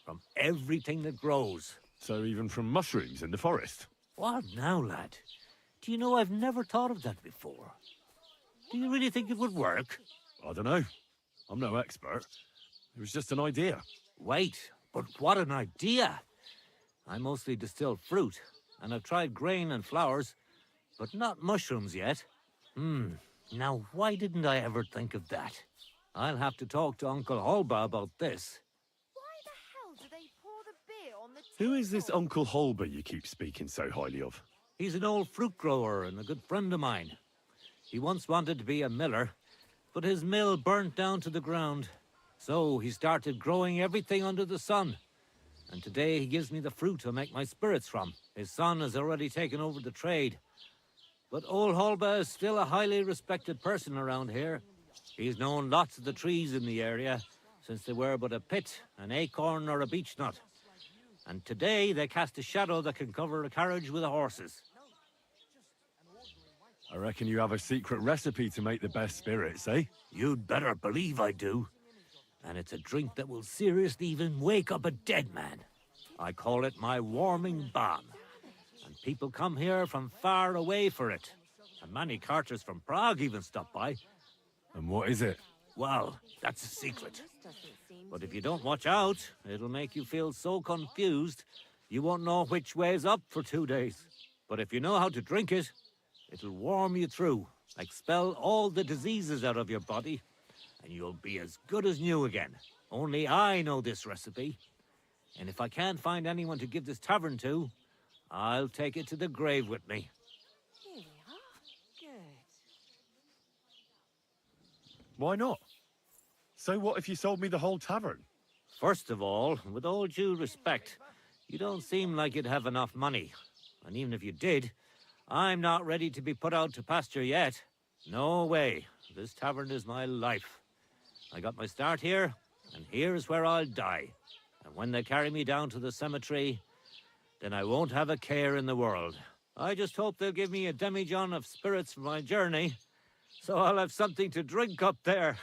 From everything that grows. So even from mushrooms in the forest? What now, lad? Do you know I've never thought of that before? Do you really think it would work? I don't know. I'm no expert. It was just an idea. Wait, but what an idea! I mostly distill fruit, and I've tried grain and flowers, but not mushrooms yet. Now why didn't I ever think of that? I'll have to talk to Uncle Holba about this. Why the hell do they pour the beer on the Who is this Uncle Holba you keep speaking so highly of? He's an old fruit grower and a good friend of mine. He once wanted to be a miller, but his mill burnt down to the ground. So he started growing everything under the sun. And today he gives me the fruit to make my spirits from. His son has already taken over the trade. But old Holba is still a highly respected person around here. He's known lots of the trees in the area since they were but a pit, an acorn or a beech nut. And today they cast a shadow that can cover a carriage with the horses. I reckon you have a secret recipe to make the best spirits, eh? You'd better believe I do. And it's a drink that will seriously even wake up a dead man. I call it my warming balm. And people come here from far away for it. And many carters from Prague even stop by. And what is it? Well, that's a secret. But if you don't watch out, it'll make you feel so confused, you won't know which way's up for 2 days. But if you know how to drink it, it'll warm you through, expel all the diseases out of your body, and you'll be as good as new again. Only I know this recipe. And if I can't find anyone to give this tavern to, I'll take it to the grave with me. Here we are. Good. Why not? So what if you sold me the whole tavern? First of all, with all due respect, you don't seem like you'd have enough money. And even if you did, I'm not ready to be put out to pasture yet. No way. This tavern is my life. I got my start here, and here's where I'll die. And when they carry me down to the cemetery, then I won't have a care in the world. I just hope they'll give me a demijohn of spirits for my journey, so I'll have something to drink up there.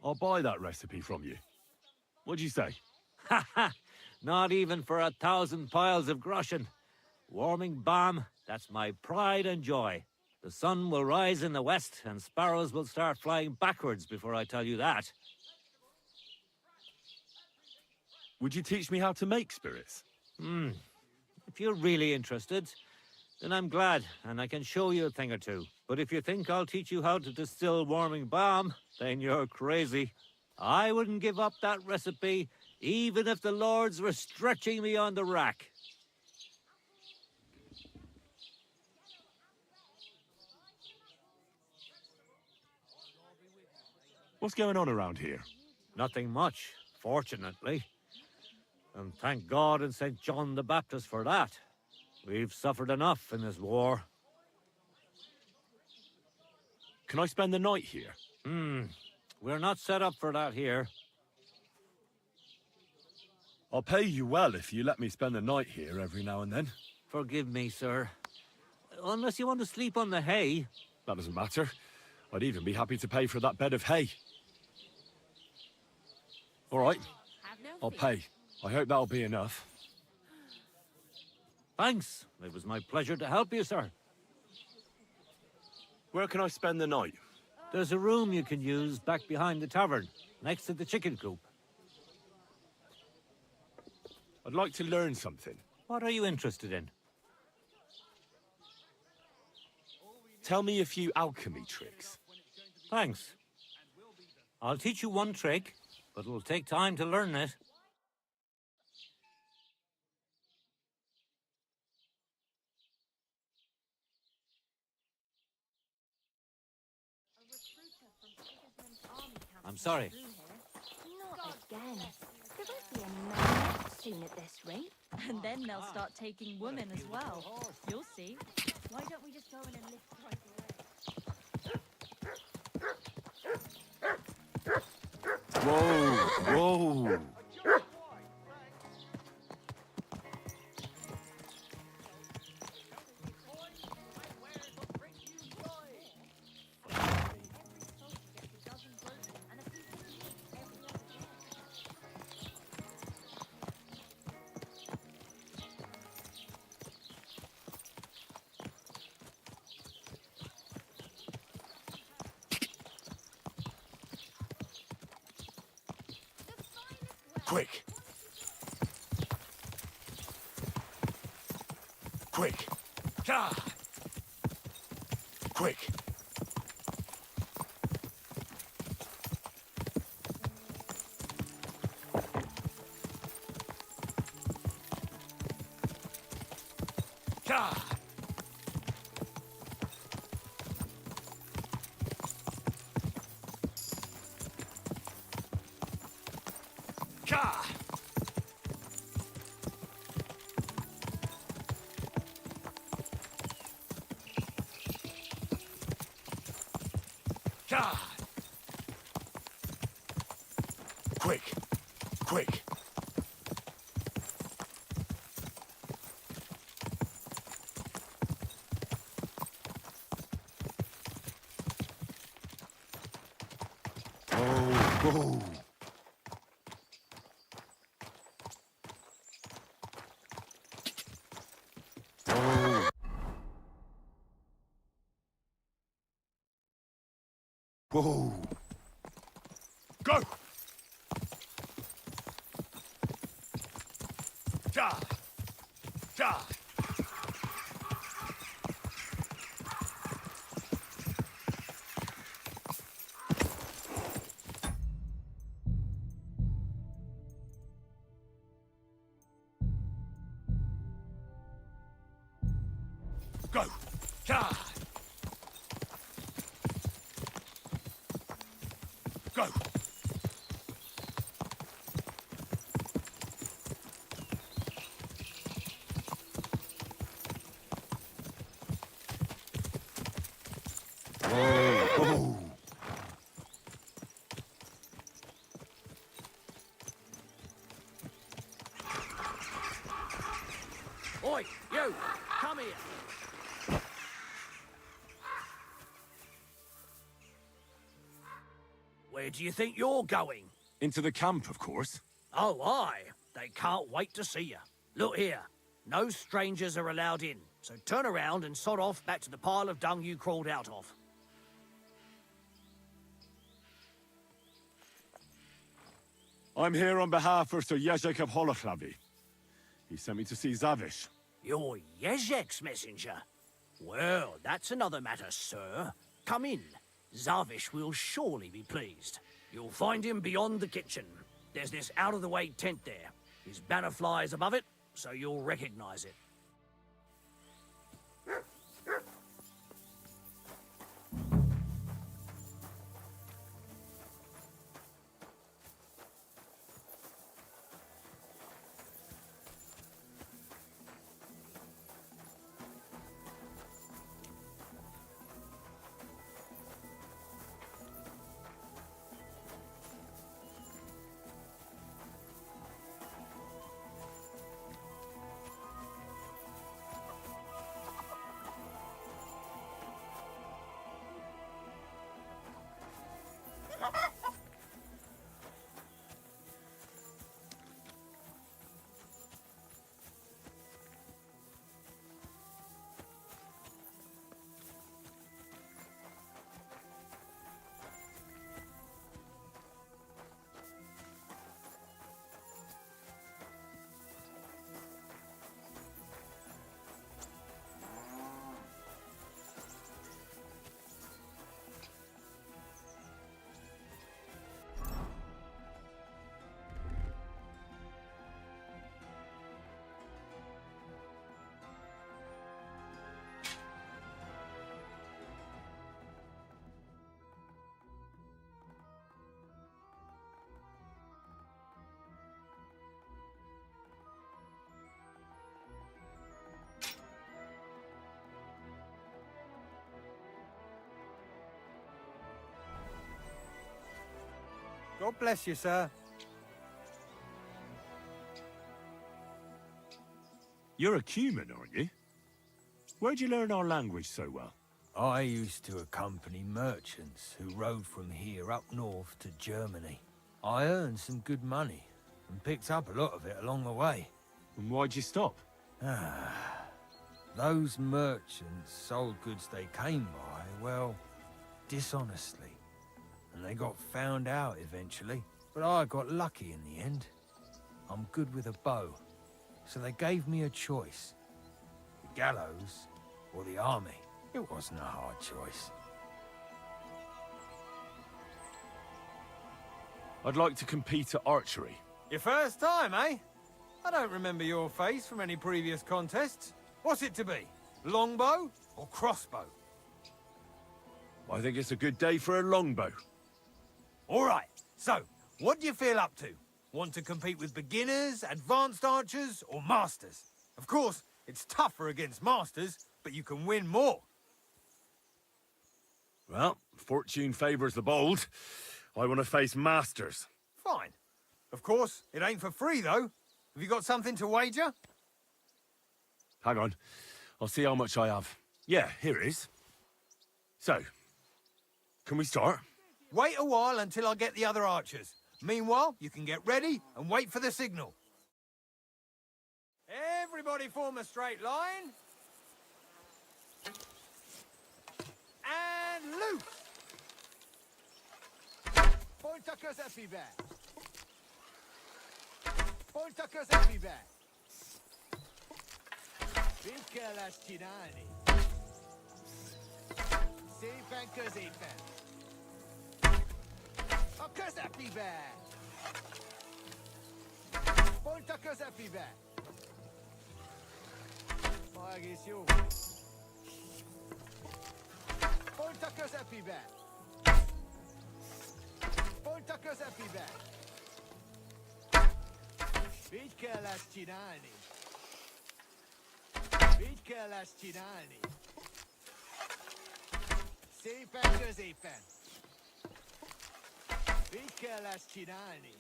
I'll buy that recipe from you. What'd you say? Ha ha! Not even for 1,000 piles of groschen. Warming balm, that's my pride and joy. The sun will rise in the west and sparrows will start flying backwards before I tell you that. Would you teach me how to make spirits? If you're really interested, then I'm glad, and I can show you a thing or two. But if you think I'll teach you how to distill warming balm, then you're crazy. I wouldn't give up that recipe, even if the lords were stretching me on the rack. What's going on around here? Nothing much, fortunately. And thank God and St. John the Baptist for that. We've suffered enough in this war. Can I spend the night here? We're not set up for that here. I'll pay you well if you let me spend the night here every now and then. Forgive me, sir. Unless you want to sleep on the hay. That doesn't matter. I'd even be happy to pay for that bed of hay. All right, I'll pay. I hope that'll be enough. Thanks. It was my pleasure to help you, sir. Where can I spend the night? There's a room you can use back behind the tavern, next to the chicken coop. I'd like to learn something. What are you interested in? Tell me a few alchemy tricks. Thanks. I'll teach you one trick, but it'll take time to learn it. I'm sorry. Not again. There won't be any men left soon at this rate. And then they'll start taking women as well. You'll see. Why don't we just go in and lift right away? Whoa, whoa. Quick. Quick. Ah. Quick. Ah. Ah. Ah. Quick. Quick. Oh, oh. Whoa. Go! Ja! Ja! Go! Ja! Go! Oh. Oi, you! Come here! Where do you think you're going? Into the camp, of course. Oh, aye. They can't wait to see you. Look here. No strangers are allowed in, so turn around and sod off back to the pile of dung you crawled out of. I'm here on behalf of Sir Jezek of Holoclavi. He sent me to see Zavish. You're Jezek's messenger? Well, that's another matter, sir. Come in. Zavish will surely be pleased. You'll find him beyond the kitchen. There's this out-of-the-way tent there. His banner flies above it, so you'll recognize it. God bless you, sir. You're a Cuman, aren't you? Where'd you learn our language so well? I used to accompany merchants who rode from here up north to Germany. I earned some good money and picked up a lot of it along the way. And why'd you stop? Those merchants sold goods they came by, well, dishonestly. And they got found out eventually, but I got lucky in the end. I'm good with a bow, so they gave me a choice. The gallows or the army. It wasn't a hard choice. I'd like to compete at archery. Your first time, eh? I don't remember your face from any previous contests. What's it to be? Longbow or crossbow? I think it's a good day for a longbow. All right, so, what do you feel up to? Want to compete with beginners, advanced archers, or masters? Of course, it's tougher against masters, but you can win more. Well, fortune favours the bold. I want to face masters. Fine. Of course, it ain't for free, though. Have you got something to wager? Hang on. I'll see how much I have. Yeah, here it is. So, can we start? Wait a while until I get the other archers. Meanwhile, you can get ready and wait for the signal. Everybody form a straight line. And loose! Polta cosa pibe. Polta cosa pibe. Vinca las cinani. Sepan così pen. Oh, cosa pibe. Polta cosa pibe. Magisiu. Polta cosa pibe. Polta cosa pibe. Vinca las cinani. Vinca las cinani. Sepan così pen. Vinca las cinani.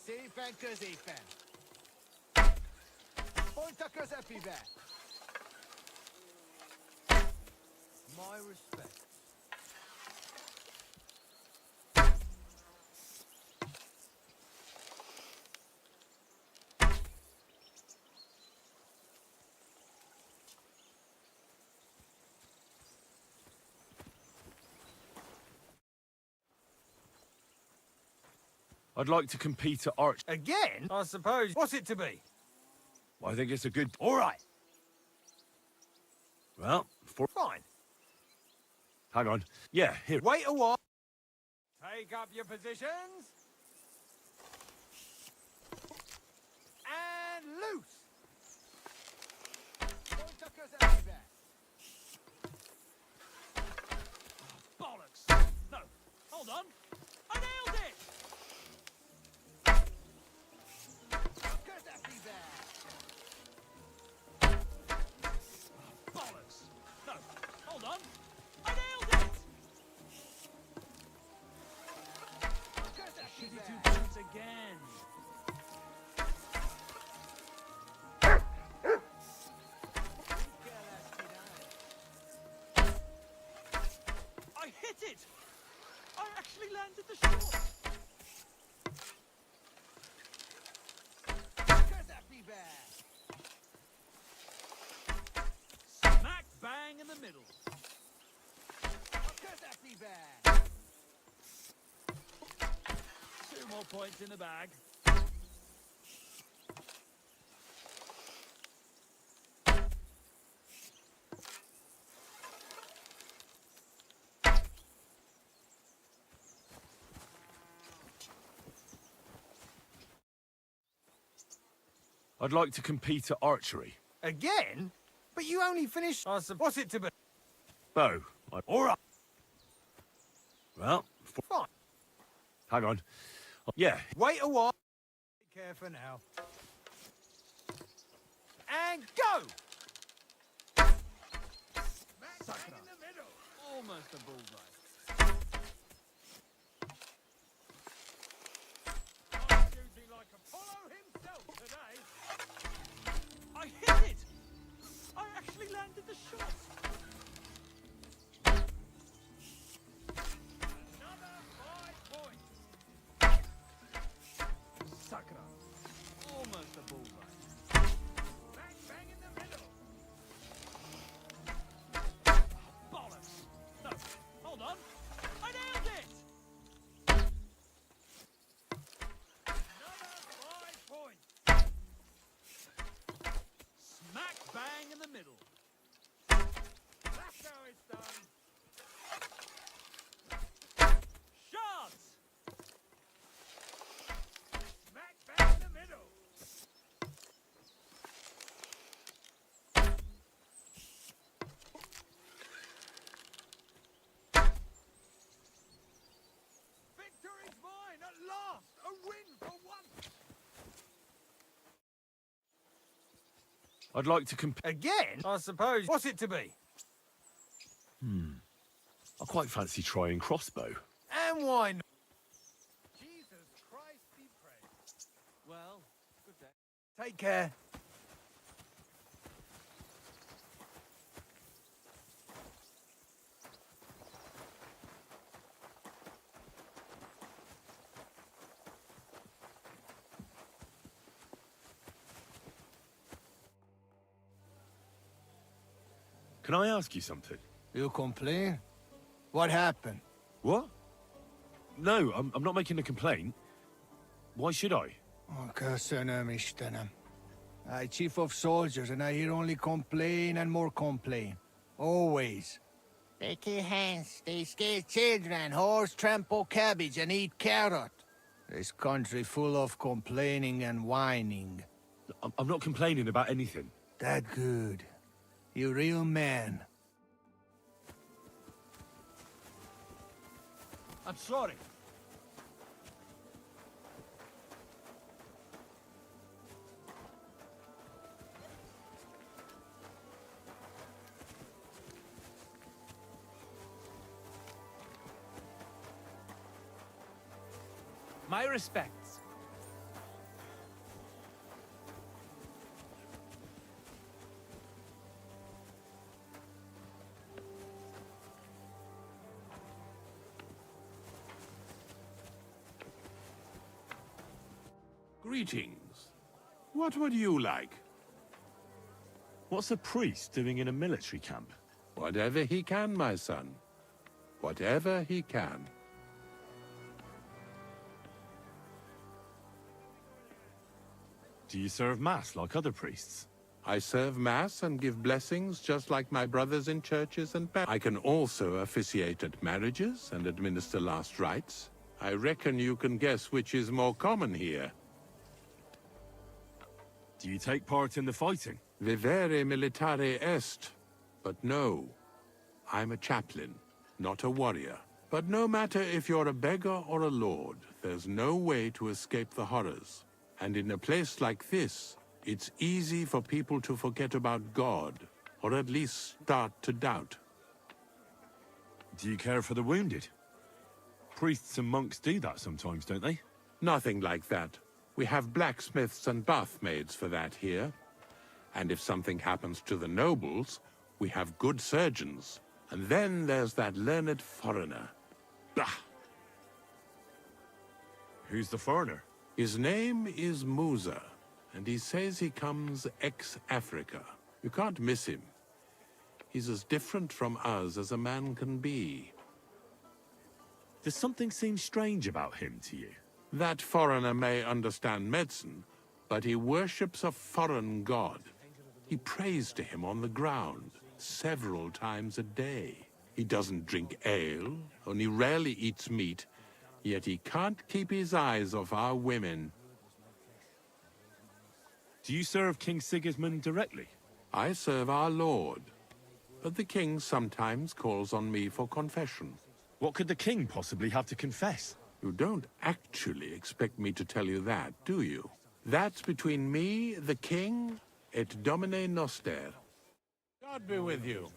Sepan così pen. Polta cosa pibe. My respect. I'd like to compete at archery. Again? I suppose. What's it to be? I think it's a good... All right. Well, Fine. Hang on. Yeah, here. Wait a while. Take up your positions. And loose. Polta cosa pibe. Bollocks! No, hold on. I nailed it! Cosa pibe. Bollocks! No, hold on. I nailed it! Cosa Shitty pibe. 2 points again. Vinca las cinani. I hit it! I actually landed the shot! Cosa pibe. Smack bang in the middle. Cosa pibe. 2 more points in the bag. I'd like to compete at archery. Again? But you only finished... What's it to be? Bow. All right. Well, Fine. hang on. Yeah, Wait a while. Be careful now. And go! Almost a bullseye. I'd like to Again? I suppose. What's it to be? I quite fancy trying crossbow. And why not? Jesus Christ be praised. Well, good day. Take care. Can I ask you something? You complain? What happened? What? No, I'm not making a complaint. Why should I? I chief of soldiers, and I hear only complain and more complain. Always. They kill hands, they scare children, horse trample cabbage and eat carrot. This country full of complaining and whining. I'm not complaining about anything. That good. You real man. I'm sorry. My respects. Greetings. What would you like? What's a priest doing in a military camp? Whatever he can, my son. Whatever he can. Do you serve mass like other priests? I serve mass and give blessings just like my brothers in churches and I can also officiate at marriages and administer last rites. I reckon you can guess which is more common here. Do you take part in the fighting? Vivere militare est. But no, I'm a chaplain, not a warrior. But no matter if you're a beggar or a lord, there's no way to escape the horrors. And in a place like this, it's easy for people to forget about God, or at least start to doubt. Do you care for the wounded? Priests and monks do that sometimes, don't they? Nothing like that. We have blacksmiths and bathmaids for that here. And if something happens to the nobles, we have good surgeons. And then there's that learned foreigner. Bah! Who's the foreigner? His name is Musa, and he says he comes ex-Africa. You can't miss him. He's as different from us as a man can be. Does something seem strange about him to you? That foreigner may understand medicine, but he worships a foreign god. He prays to him on the ground several times a day. He doesn't drink ale, only rarely eats meat, yet he can't keep his eyes off our women. Do you serve King Sigismund directly? I serve our Lord, but the king sometimes calls on me for confession. What could the king possibly have to confess? You don't actually expect me to tell you that, do you? That's between me, the king, et Domine Noster. God be with you.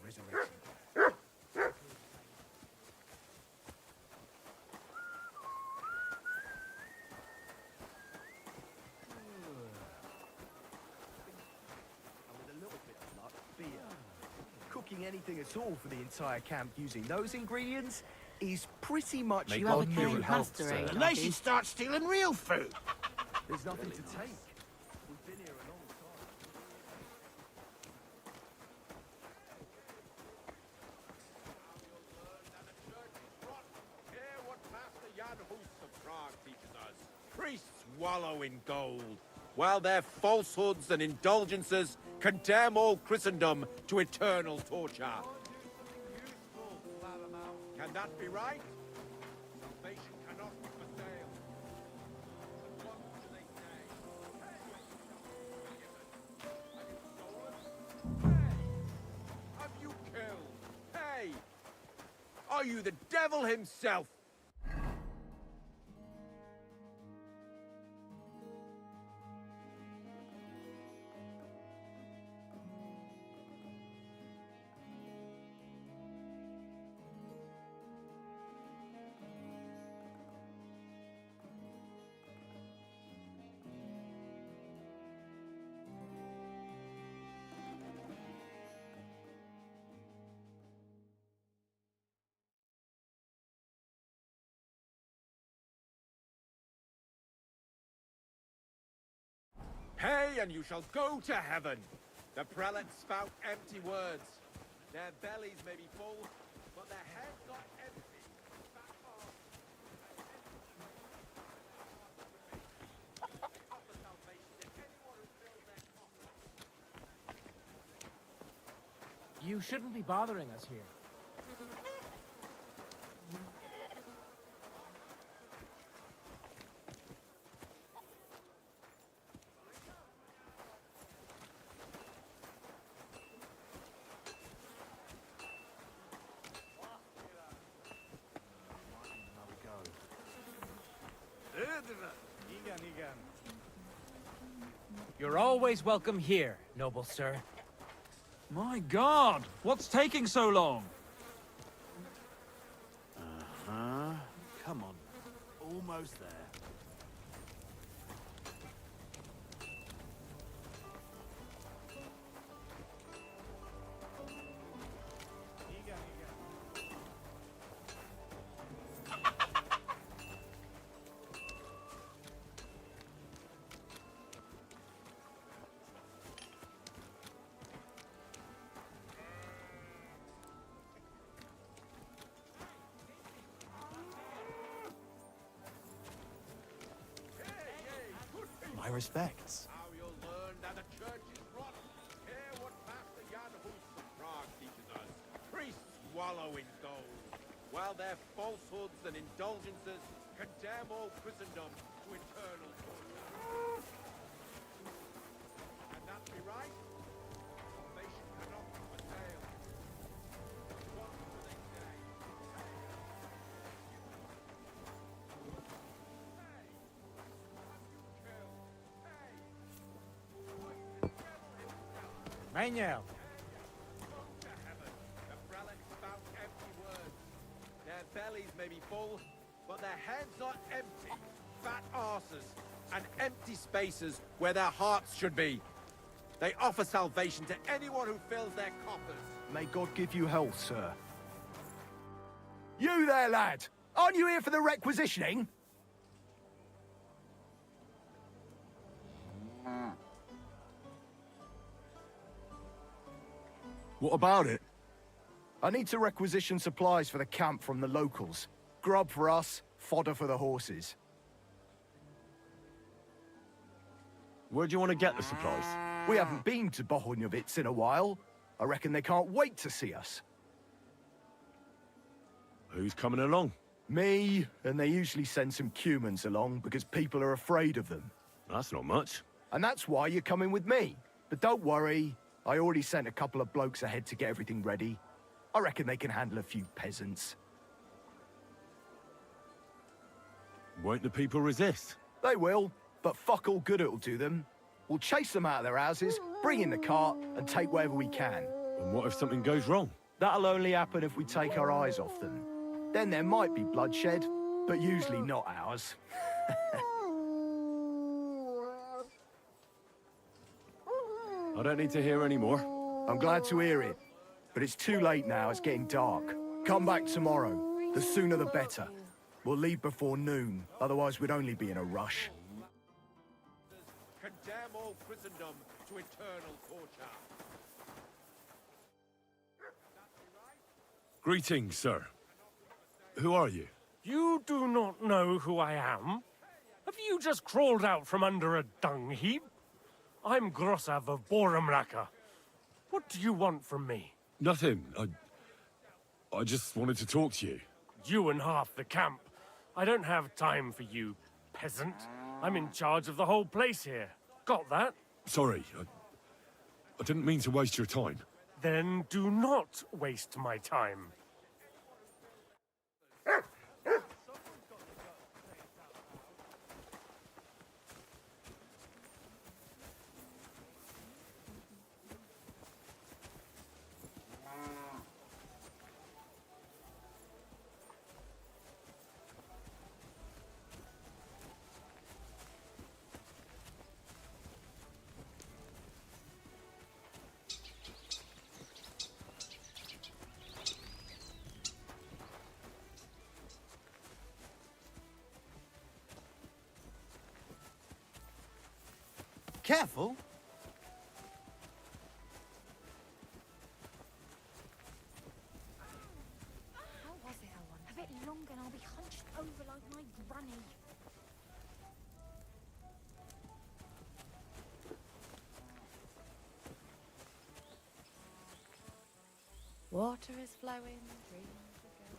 Cooking anything at all for the entire camp using those ingredients is pretty much You have a clean pasta, eh? And they should start stealing real food. There's nothing to take. We've been here a long Hear what Master Jan Hus of Prague teaches us. Priests wallow in gold, while their falsehoods and indulgences condemn all Christendom to eternal torture. Can that be right? Salvation cannot be for sale. But what do they say? Hey! Have you killed? Hey! Are you the devil himself? Pay and you shall go to heaven. The prelates spout empty words. Their bellies may be full, but their heads are empty. You shouldn't be bothering us here. You're always welcome here, noble sir. My God, what's taking so long? Uh-huh. Come on. Almost there. My respects. How you'll learn that the church is rotten. Hear what Master Jan Hus of Prague teaches us. Priests wallow in gold, while their falsehoods and indulgences condemn all Christendom to eternal torture. And that be right? Salvation cannot be for sale. What do they say? Manuel. The prelates spout empty words. Their bellies may be full, but their heads are empty. Fat arses and empty spaces where their hearts should be. They offer salvation to anyone who fills their coffers. May God give you health, sir. You there, lad! Aren't you here for the requisitioning? What about it? I need to requisition supplies for the camp from the locals. Grub for us, fodder for the horses. Where do you want to get the supplies? We haven't been to Bohunjovitz in a while. I reckon they can't wait to see us. Who's coming along? Me, and they usually send some humans along because people are afraid of them. That's not much. And that's why you're coming with me. But don't worry, I already sent a couple of blokes ahead to get everything ready. I reckon they can handle a few peasants. Won't the people resist? They will, but fuck all good it'll do them. We'll chase them out of their houses, bring in the cart, and take whatever we can. And what if something goes wrong? That'll only happen if we take our eyes off them. Then there might be bloodshed, but usually not ours. I don't need to hear any more. I'm glad to hear it. But it's too late now, it's getting dark. Come back tomorrow. The sooner the better. We'll leave before noon, otherwise we'd only be in a rush. Condemn all Christendom to eternal torture. Greetings, sir. Who are you? You do not know who I am? Have you just crawled out from under a dung heap? I'm Grossav of Borumraka. What do you want from me? Nothing. I just wanted to talk to you. You and half the camp. I don't have time for you, peasant. I'm in charge of the whole place here. Got that? Sorry, I didn't mean to waste your time. Then do not waste my time. Careful. How was it, I wonder? A bit longer and I'll be hunched over like my granny. Water is flowing, dreams are going.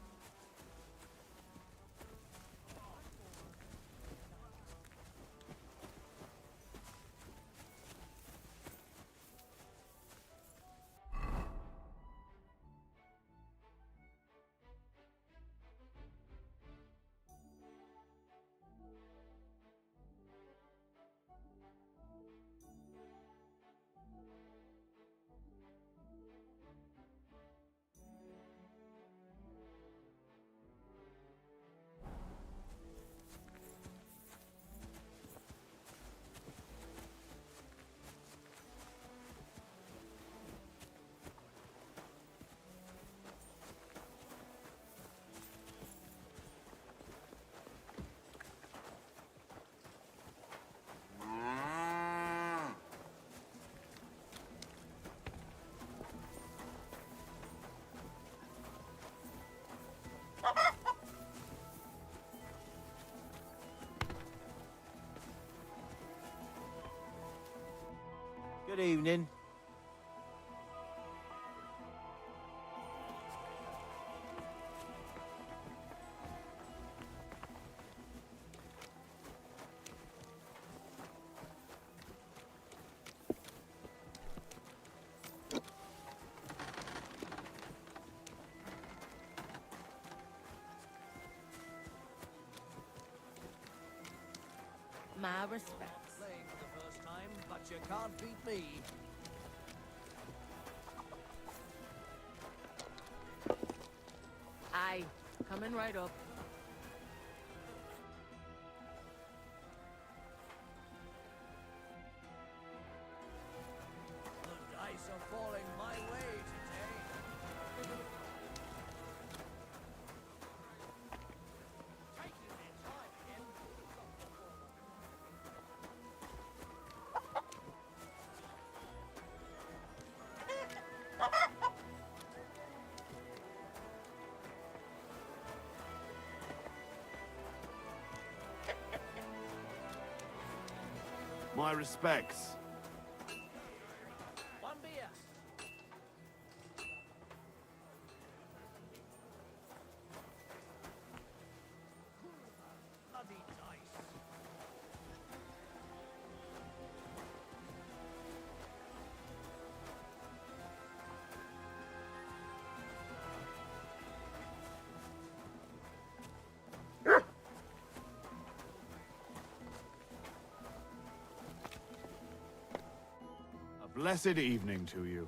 Good evening. My respects. Playing for the first time, but you can't beat me. Aye, coming right up. The dice are falling my way today. Taking their time again. My respects. One beer. Bloody dice. A blessed evening to you.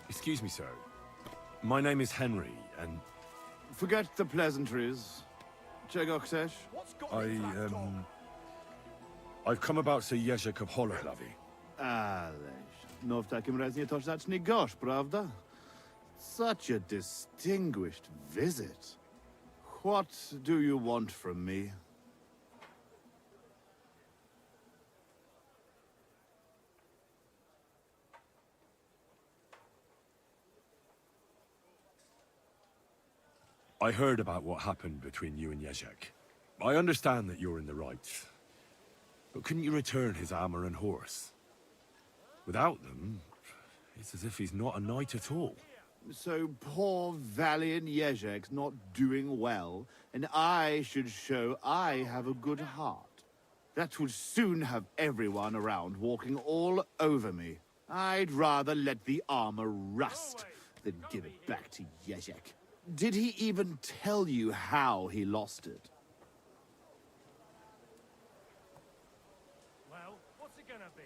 Excuse me, sir. My name is Henry, and... Forget the pleasantries. Czego chcesz? I've come about Sir Jerzy Kophololavi. Ależ, no w takim razie to zacznij gość, prawda? Such a distinguished visit. What do you want from me? I heard about what happened between you and Jezek. I understand that you're in the right. But couldn't you return his armor and horse? Without them, it's as if he's not a knight at all. So poor valiant Jezek's not doing well, and I should show I have a good heart. That would soon have everyone around walking all over me. I'd rather let the armor rust than give it back to Jezek. Did he even tell you how he lost it? Well, what's it gonna be?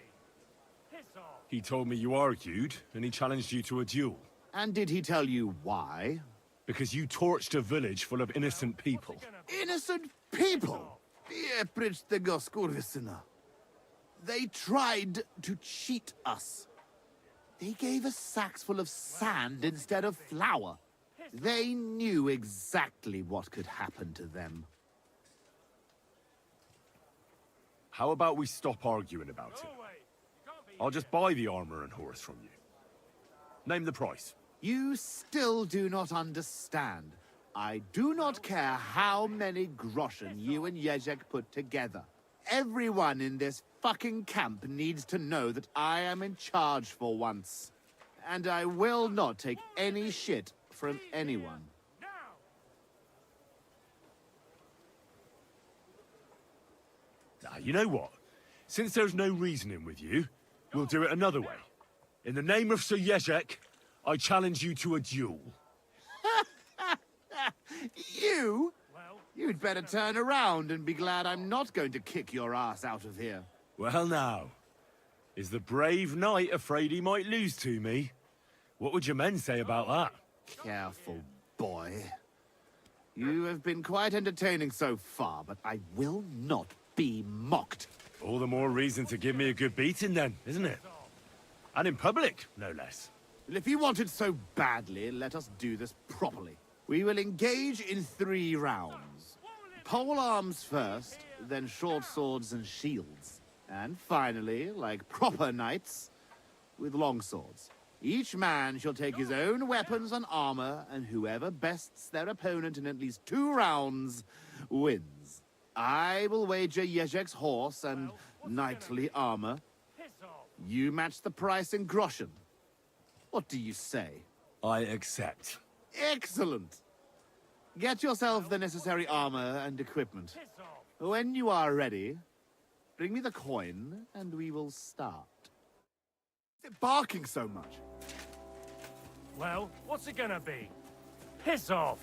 Piss off. He told me you argued, and he challenged you to a duel. And did he tell you why? Because you torched a village full of innocent people. Innocent people? Precz tego skurwysyna. They tried to cheat us. They gave us sacks full of sand instead of flour. They knew exactly what could happen to them. how about we stop arguing about it? I'll just buy the armor and horse from you. Name the price. You still do not understand. I do not care how many groschen you and Jezek put together. Everyone in this fucking camp needs to know that I am in charge for once. And I will not take any shit from anyone. Now, you know what? Since there's no reasoning with you, we'll do it another way. In the name of Sir Jezek, I challenge you to a duel. You? You'd better turn around and be glad I'm not going to kick your ass out of here. Well now, is the brave knight afraid he might lose to me? What would your men say about that? Careful, boy. You have been quite entertaining so far, but I will not be mocked. All the more reason to give me a good beating then, isn't it? And in public, no less. Well, if you want it so badly, let us do this properly. We will engage in 3 rounds. Pole arms first, then short swords and shields. And finally, like proper knights, with long swords. Each man shall take his own weapons and armor, and whoever bests their opponent in at least 2 rounds wins. I will wager Jezek's horse and knightly armor. You match the price in groschen. What do you say? I accept. Excellent! Get yourself the necessary armor and equipment. When you are ready, bring me the coin and we will start. Is it barking so much? Well, what's it gonna be? Piss off!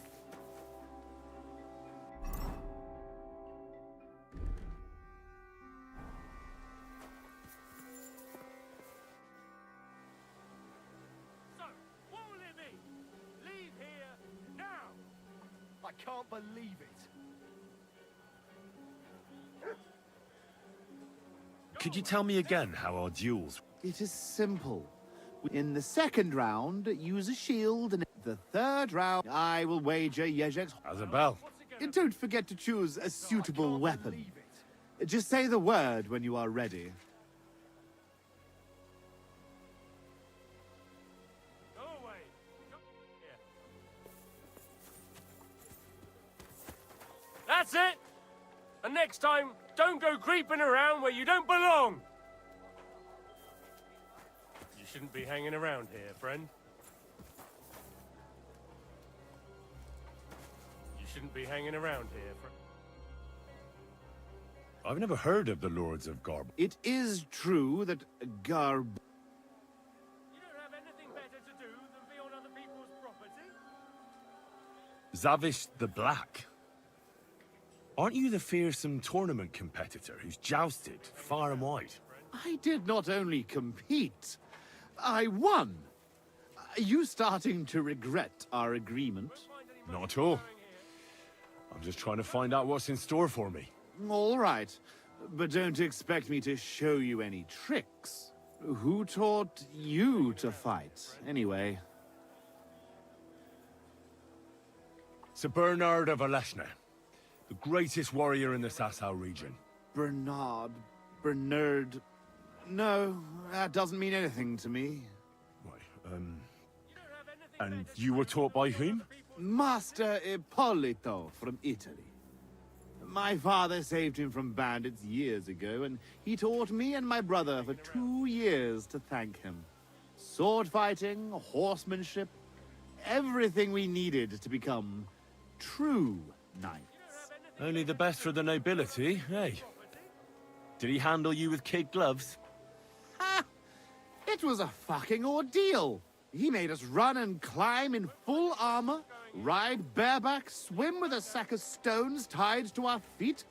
I can't believe it. Could you tell me again how our duels... It is simple. In the 2nd round, use a shield, and in the 3rd round, I will wager Jezek's... How's a bell? And don't forget to choose a suitable weapon. Just say the word when you are ready. That's it! And next time, don't go creeping around where you don't belong! You shouldn't be hanging around here, friend. You shouldn't be hanging around here, friend. I've never heard of the Lords of Garb. It is true that Garb... You don't have anything better to do than be on other people's property? Zavish the Black. Aren't you the fearsome tournament competitor who's jousted far and wide? I did not only compete, I won. Are you starting to regret our agreement? Not at all. I'm just trying to find out what's in store for me. All right, but don't expect me to show you any tricks. Who taught you to fight, anyway? Sir Bernard of Aleshna, the greatest warrior in the Sasau region. Bernard. No, that doesn't mean anything to me. And you were taught by whom? Master Ippolito from Italy. My father saved him from bandits years ago, and he taught me and my brother for 2 years to thank him. Sword fighting, horsemanship, everything we needed to become true knights. Only the best for the nobility, hey? Did he handle you with kid gloves? Ha! It was a fucking ordeal. He made us run and climb in full armor, ride bareback, swim with a sack of stones tied to our feet.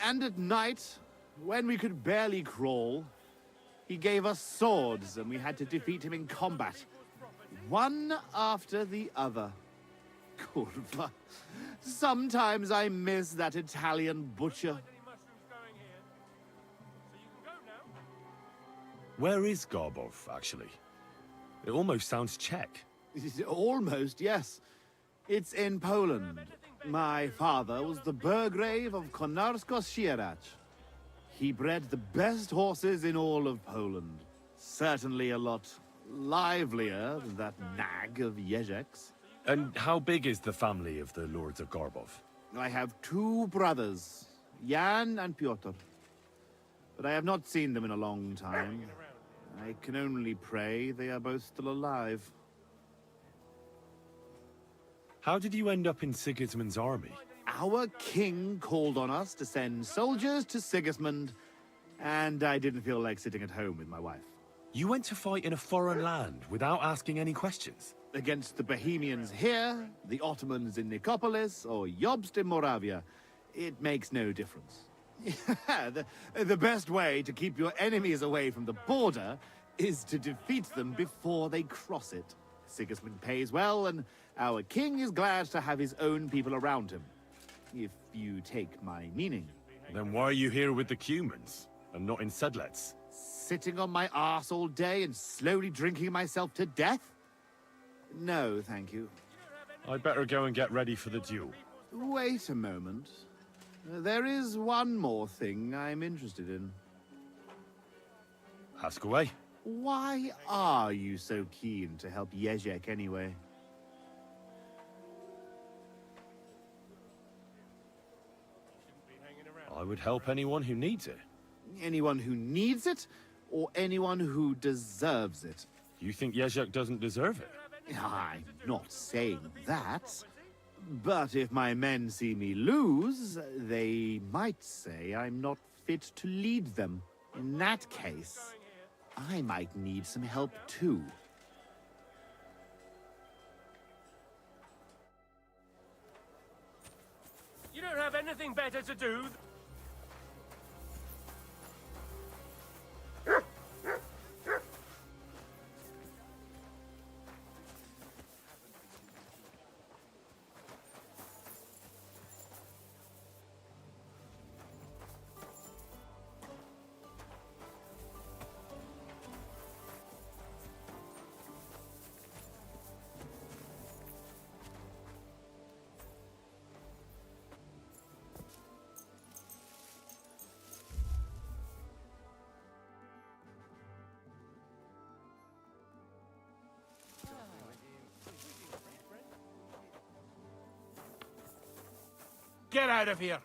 And at night, when we could barely crawl, he gave us swords and we had to defeat him in combat. One after the other. Curva. Sometimes I miss that Italian butcher. Where is Garbov, actually? It almost sounds Czech. Almost, yes. It's in Poland. My father was the Burgrave of Konarsko-Sierać. He bred the best horses in all of Poland. Certainly a lot livelier than that nag of Jezek's. And how big is the family of the Lords of Garbov? I have 2 brothers, Jan and Pyotr. But I have not seen them in a long time. I can only pray they are both still alive. How did you end up in Sigismund's army? Our king called on us to send soldiers to Sigismund, and I didn't feel like sitting at home with my wife. You went to fight in a foreign land without asking any questions? Against the Bohemians here, the Ottomans in Nicopolis, or Jobst in Moravia, it makes no difference. The best way to keep your enemies away from the border is to defeat them before they cross it. Sigismund pays well, and our king is glad to have his own people around him. If you take my meaning. Then why are you here with the Cumans, and not in Sedlets? Sitting on my arse all day and slowly drinking myself to death? No, thank you. I'd better go and get ready for the duel. Wait a moment. There is one more thing I'm interested in. Ask away. Why are you so keen to help Jezek anyway? I would help anyone who needs it. Anyone who needs it, or anyone who deserves it? You think Jezek doesn't deserve it? I'm not saying that. But if my men see me lose, they might say I'm not fit to lead them. In that case, I might need some help too. You don't have anything better to do? Get out of here!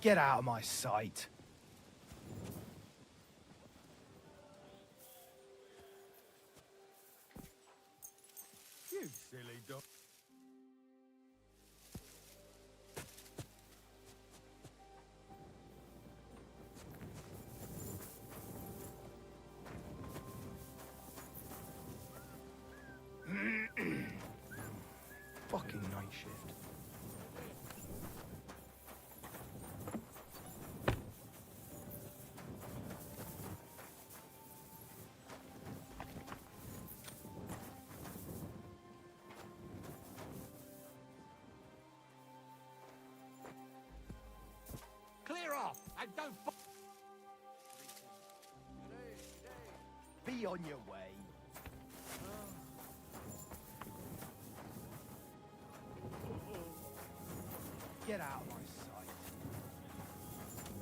Get out of my sight. You silly dog. Fucking night shift. Clear off and don't. Be on your way. Get out of my sight.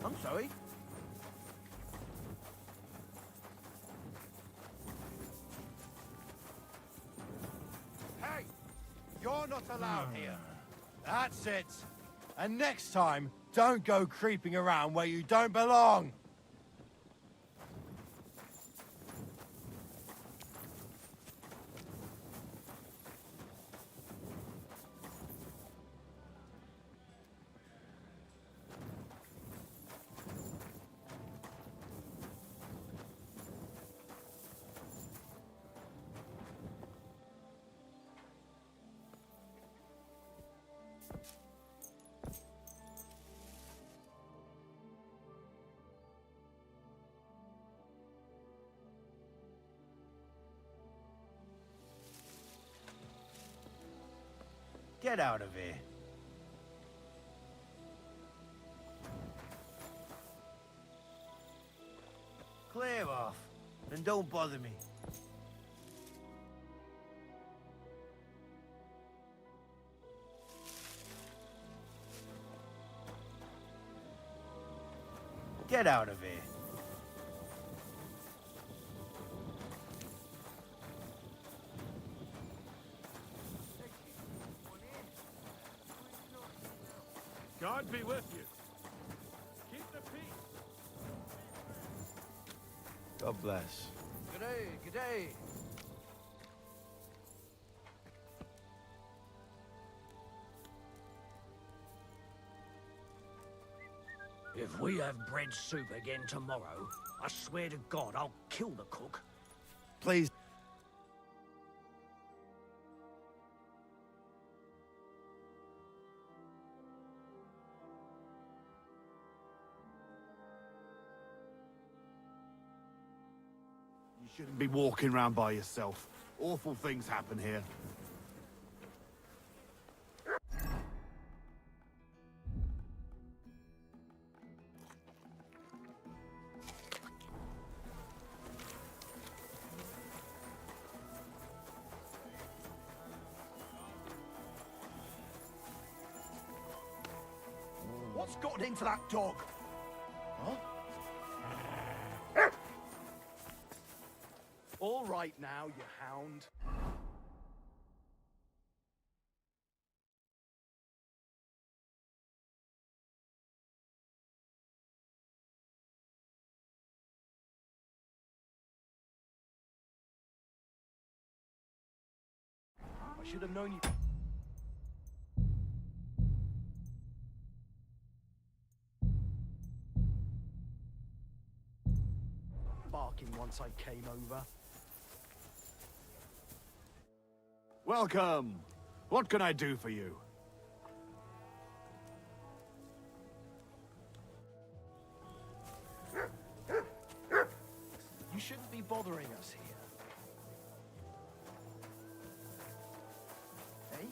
I'm sorry. Hey! You're not allowed here. That's it. And next time, don't go creeping around where you don't belong. Get out of here. Clear off, and don't bother me. Get out of here. God be with you. Keep the peace. God bless. Good day, good day. If we have bread soup again tomorrow, I swear to God I'll kill the cook. Please. You shouldn't be walking around by yourself. Awful things happen here. What's gotten into that dog? Huh? All right now, you hound. I should have known you. Barking once I came over. Welcome. What can I do for you? You shouldn't be bothering us here. Hey?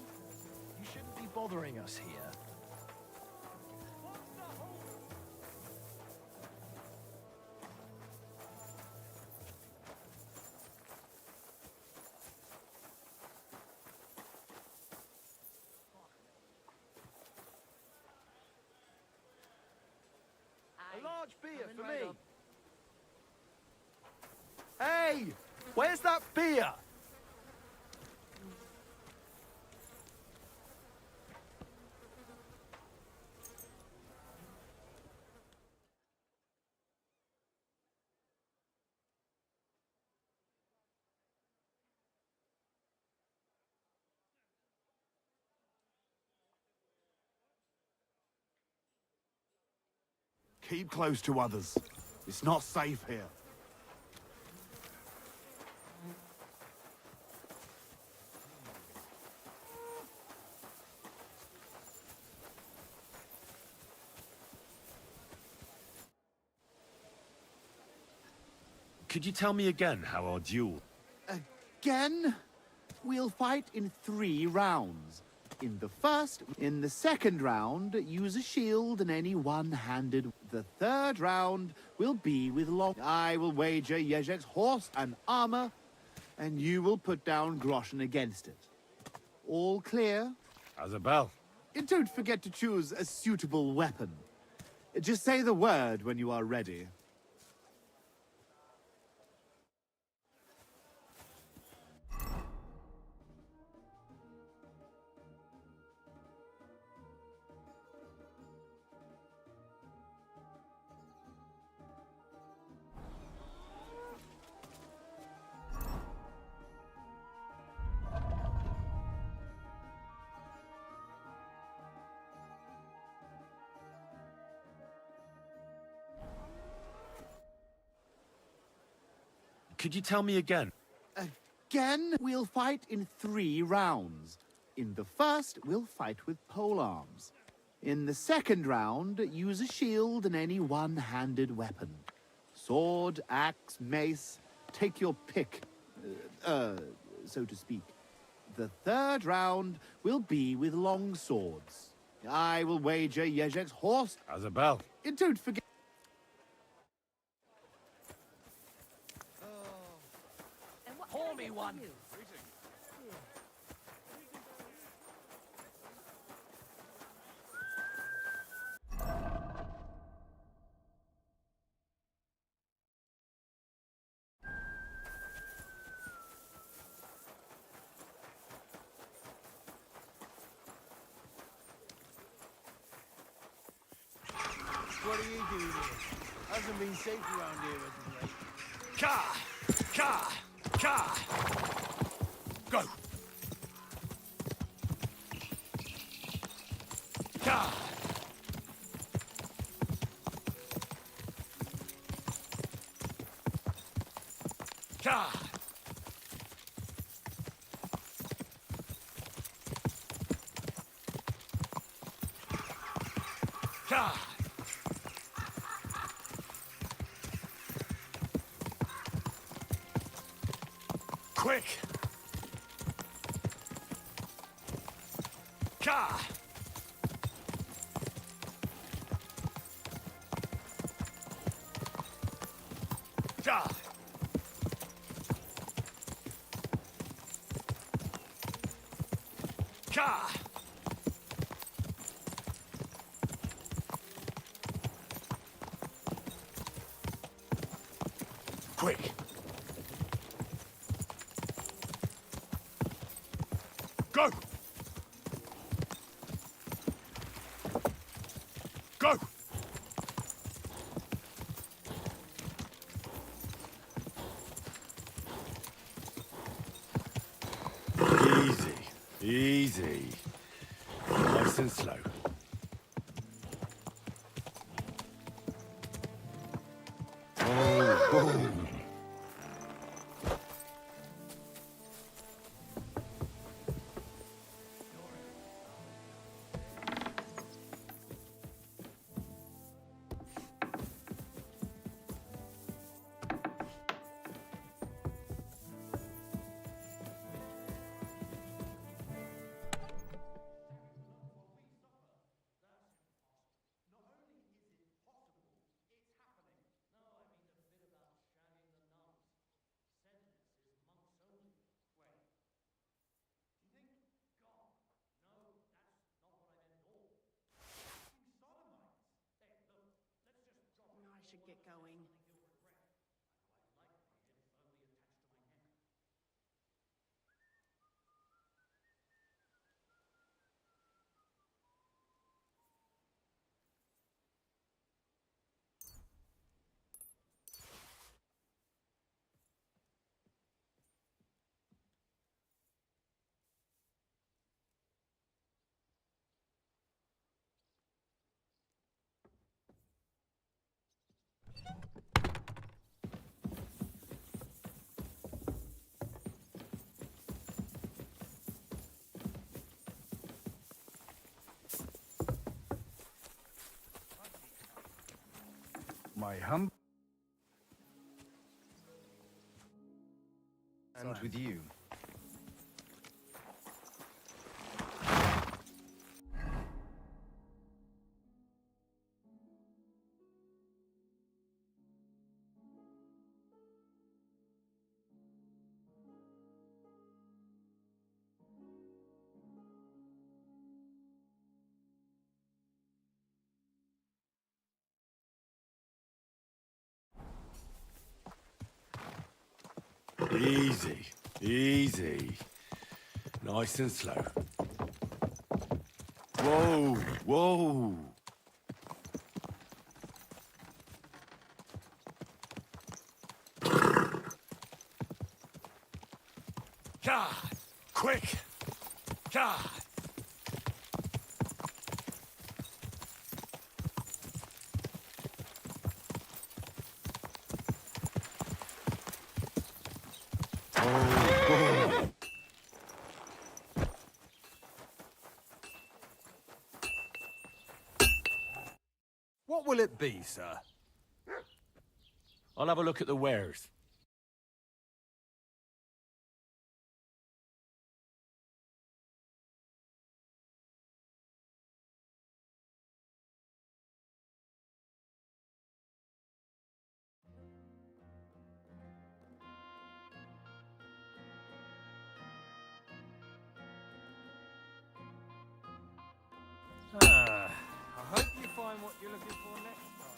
You shouldn't be bothering us here. A large beer for me. Hey! Where's that beer? Keep close to others. It's not safe here. Could you tell me again how our duel... Again? We'll fight in 3 rounds. In the second round, use a shield and any one-handed. The third round will be with long. I will wager Yezhek's horse and armor, and you will put down groschen against it. All clear? As a bell. And don't forget to choose a suitable weapon. Just say the word when you are ready. Could you tell me again? Again, we'll fight in 3 rounds. In the first, we'll fight with polearms. In the second round, use a shield and any one-handed weapon. Sword, axe, mace, take your pick, so to speak. the third round will be with long swords. I will wager Jezek's horse. Azabel. Don't forget. Pour me one. What are you doing here? Hasn't been safe around here as of late. Go! Ka! Ka! Ka! Quick! Ka! Ka! Ka! Quick! Go! Go! Easy, easy. Nice and slow. Oh, boom. I should get going. My hum. And with you. Easy, easy. Nice and slow. Whoa, whoa. God, quick. God. What will it be, sir? I'll have a look at the wares. I hope you find what you're looking for next time.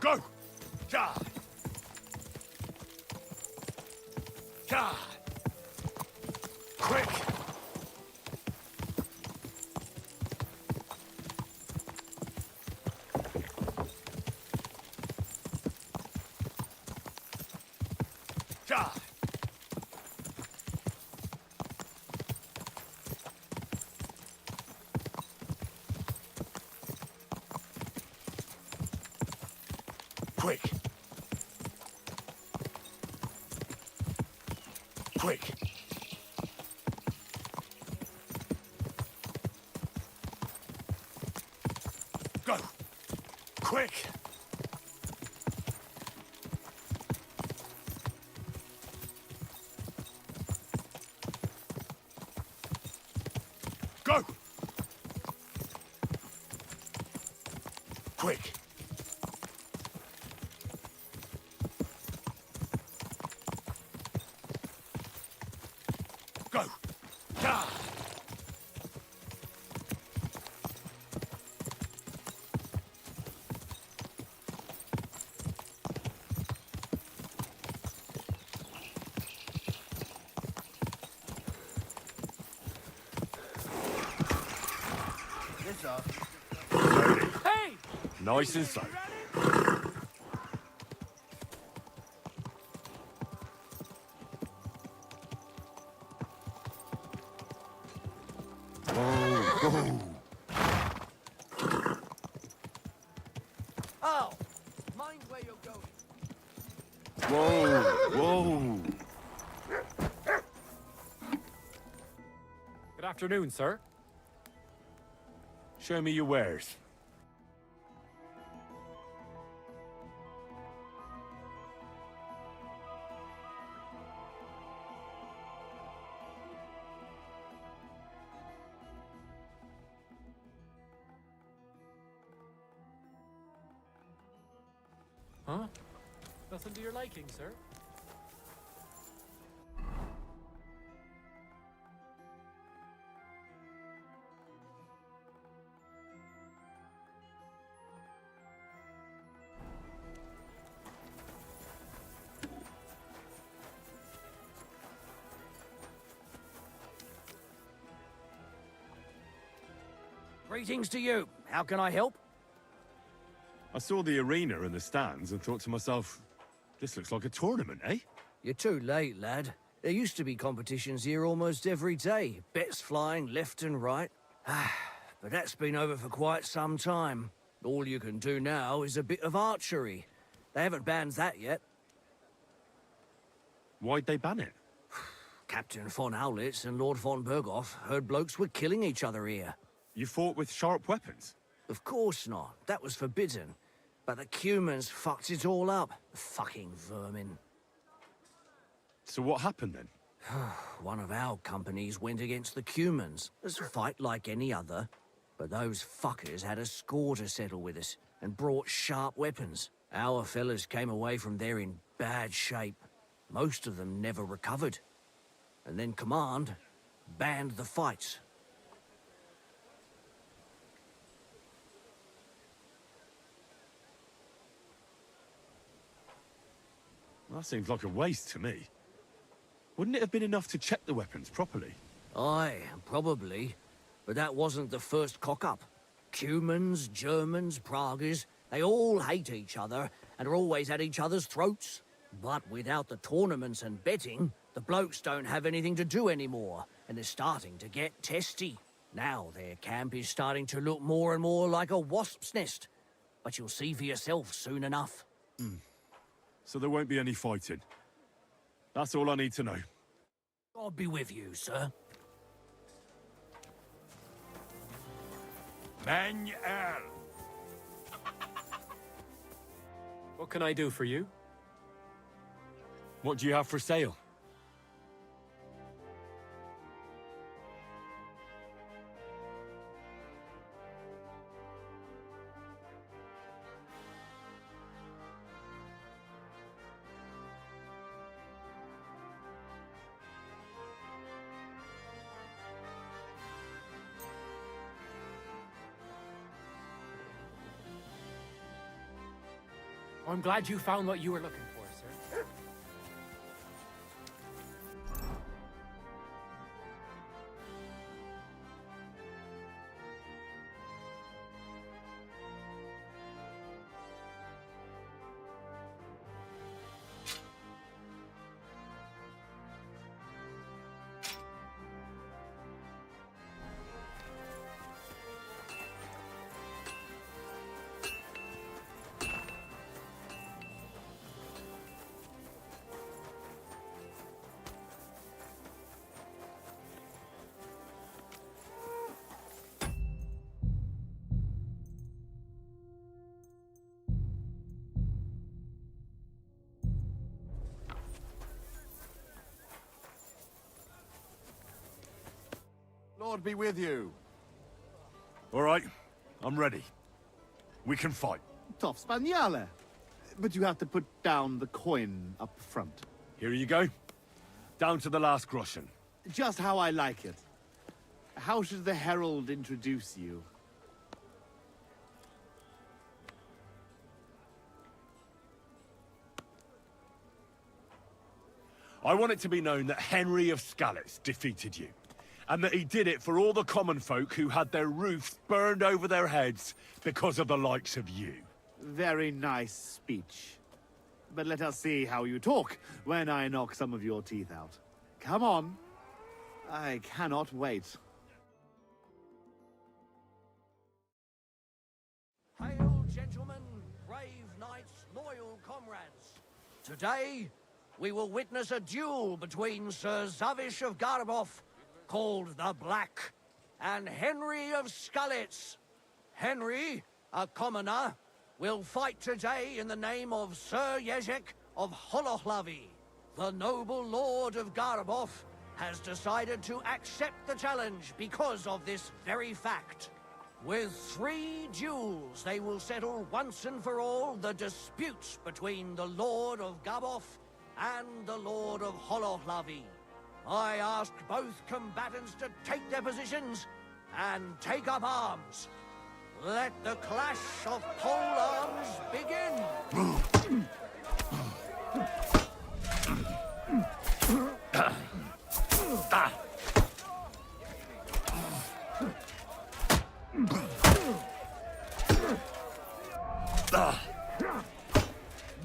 Go! God! God! Quick! God! Quick! Quick! Go! Quick! Go! Quick! Go! God! This off. Hey! Nice and slow. Oh! Mind where you're going. Whoa! Whoa! Good afternoon, sir. Show me your wares. Huh? Nothing to your liking, sir. Greetings to you. How can I help? I saw the arena and the stands and thought to myself, this looks like a tournament, eh? You're too late, lad. There used to be competitions here almost every day. Bets flying left and right. But that's been over for quite some time. All you can do now is a bit of archery. They haven't banned that yet. Why'd they ban it? Captain von Owlitz and Lord von Berghoff heard blokes were killing each other here. You fought with sharp weapons? Of course not. That was forbidden. But the Cumans fucked it all up. Fucking vermin. So what happened then? One of our companies went against the Cumans. It's a fight like any other. But those fuckers had a score to settle with us and brought sharp weapons. Our fellas came away from there in bad shape. Most of them never recovered. And then Command banned the fights. That seems like a waste to me. Wouldn't it have been enough to check the weapons properly? Aye, probably. But that wasn't the first cock-up. Cumans, Germans, Praguers, they all hate each other and are always at each other's throats. But without the tournaments and betting, the blokes don't have anything to do anymore, and they're starting to get testy. Now their camp is starting to look more and more like a wasp's nest. But you'll see for yourself soon enough. So there won't be any fighting. That's all I need to know. God be with you, sir. Manuel! What can I do for you? What do you have for sale? I'm glad you found what you were looking for, sir. Lord be with you. All right, I'm ready. We can fight. Tough Spaniale. But you have to put down the coin up front. Here you go. Down to the last groschen. Just how I like it. How should the herald introduce you? I want it to be known that Henry of Skalitz defeated you. And that he did it for all the common folk who had their roofs burned over their heads because of the likes of you. Very nice speech. But let us see how you talk when I knock some of your teeth out. Come on. I cannot wait. Hail, gentlemen, brave knights, loyal comrades. Today, we will witness a duel between Sir Zavish of Garbov, called the Black, and Henry of Skalitz. Henry, a commoner, will fight today in the name of Sir Jezek of Holohlavi. The noble lord of Garbov has decided to accept the challenge because of this very fact. With 3 duels, they will settle once and for all the disputes between the Lord of Garbov and the Lord of Holohlavi. I ask both combatants to take their positions and take up arms. Let the clash of pole arms begin.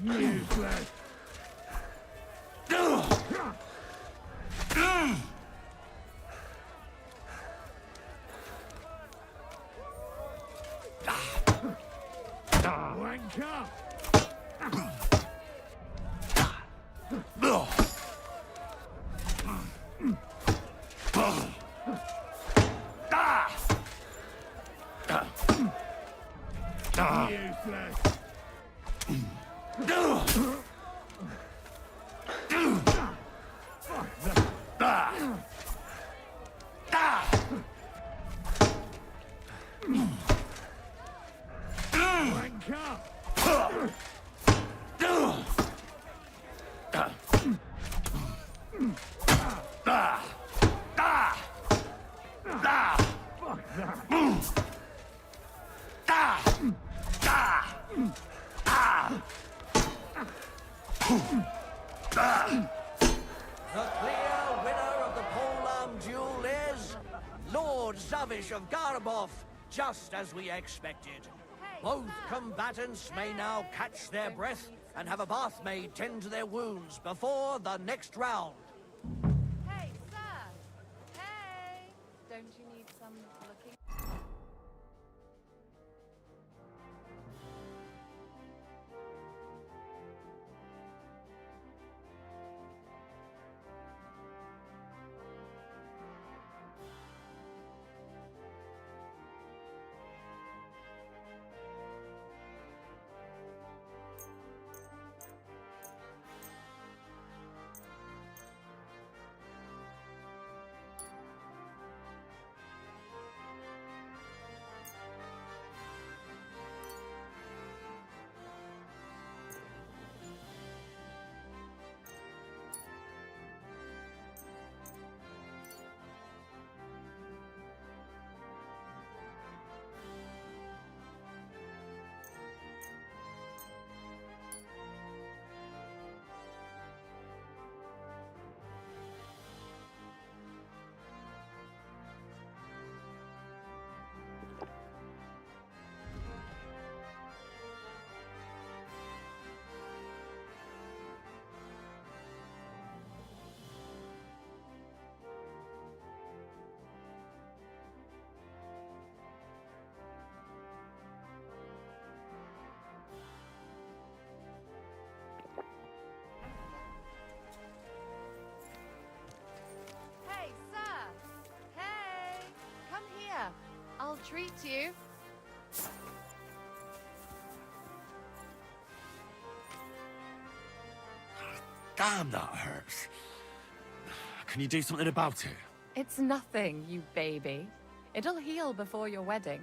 Useless. Wanker! Useless. The clear winner of the polearm duel is Lord Zavish of Garbov, just as we expected. Both combatants may now catch their breath and have a bath maid tend to their wounds before the next round. Hey, sir! Hey! Don't you need some looking? Hey, sir! Hey! Come here. I'll treat you. Damn, that hurts. Can you do something about it? It's nothing, you baby. It'll heal before your wedding.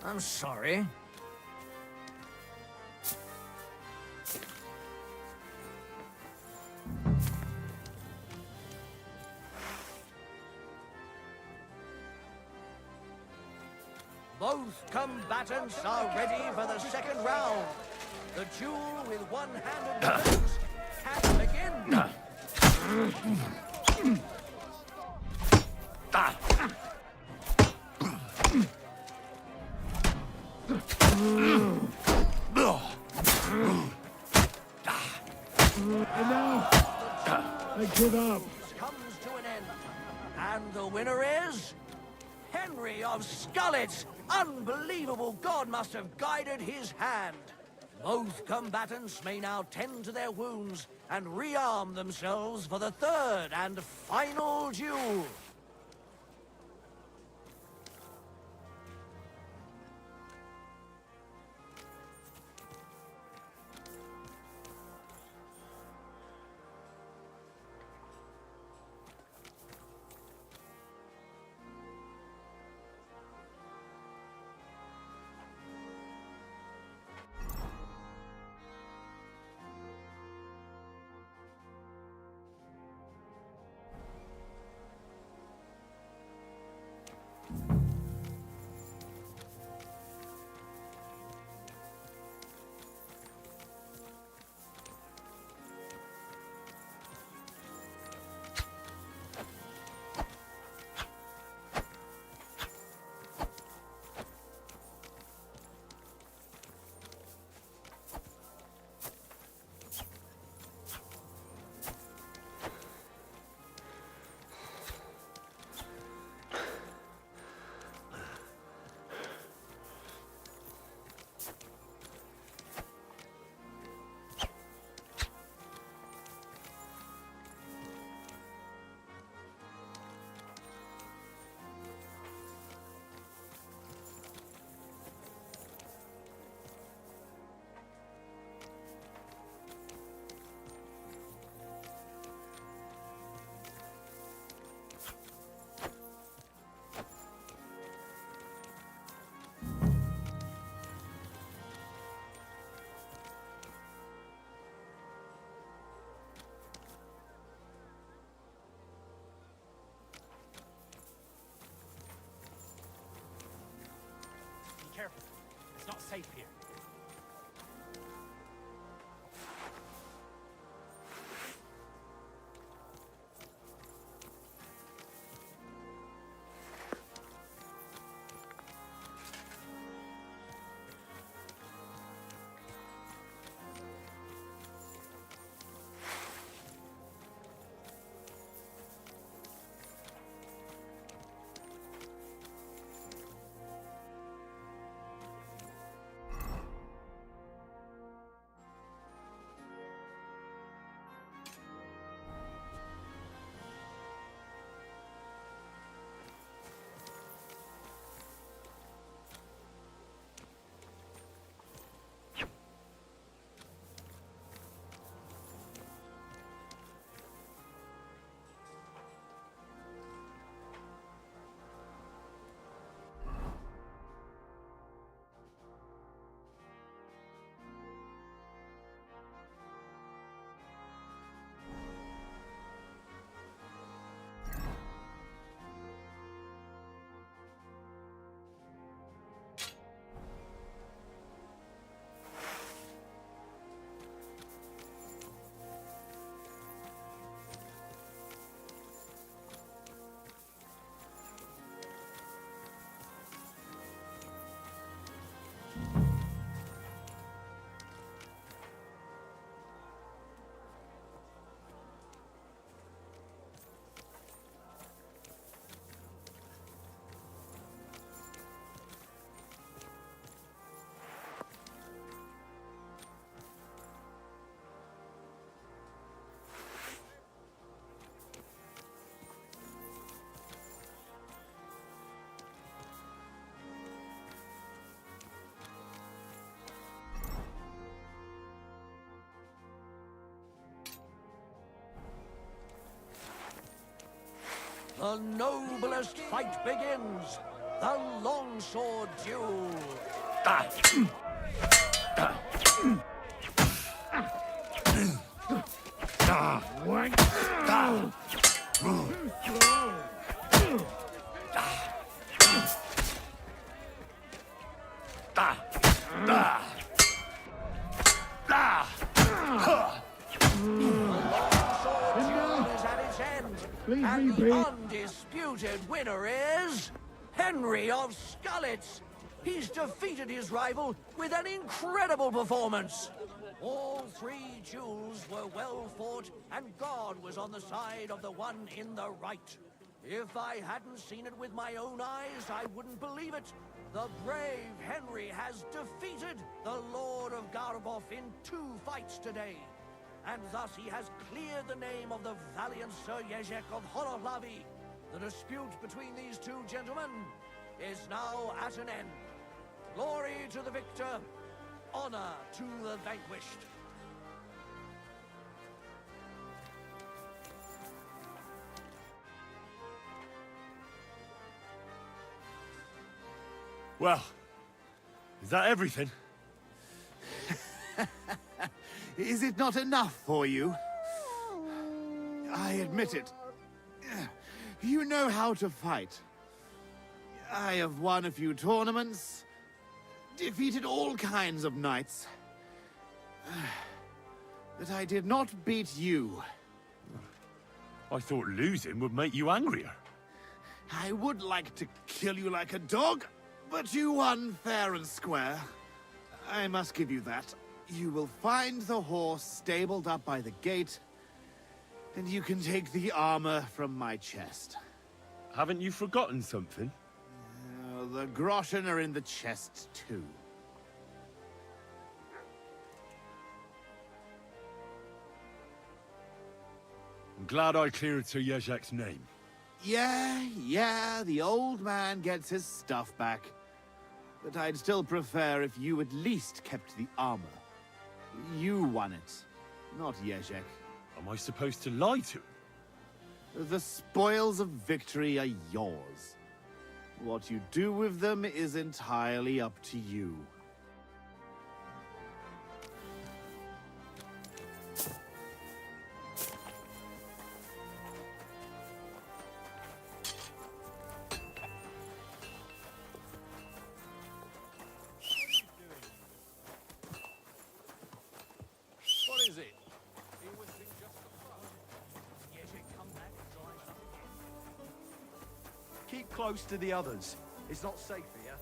I'm sorry. Both combatants are ready for the second round. The duel with one-handed weapons can begin. I give up. Comes to an end. And the winner is Henry of Skullet. Unbelievable, God must have guided his hand. Both combatants may now tend to their wounds and rearm themselves for the third and final duel. safe here. The noblest fight begins. The longsword duel. And the undisputed winner is Henry of Scullets. He's defeated his rival with an incredible performance. All three duels were well fought, and God was on the side of the one in the right. If I hadn't seen it with my own eyes, I wouldn't believe it. The brave Henry has defeated the Lord of Garbov in 2 fights today. And thus he has cleared the name of the valiant Sir Jezek of Horolavi. The dispute between these 2 gentlemen is now at an end. Glory to the victor, honor to the vanquished. Well, is that everything? Is it not enough for you? I admit it. You know how to fight. I have won a few tournaments, defeated all kinds of knights. But I did not beat you. I thought losing would make you angrier. I would like to kill you like a dog, but you won fair and square. I must give you that. You will find the horse stabled up by the gate, and you can take the armor from my chest. Haven't you forgotten something? The groschen are in the chest, too. I'm glad I cleared Sir Jezek's name. Yeah, the old man gets his stuff back. But I'd still prefer if you at least kept the armor. You won it, not Jezek. Am I supposed to lie to him? The spoils of victory are yours. What you do with them is entirely up to you. Keep close to the others. It's not safe here.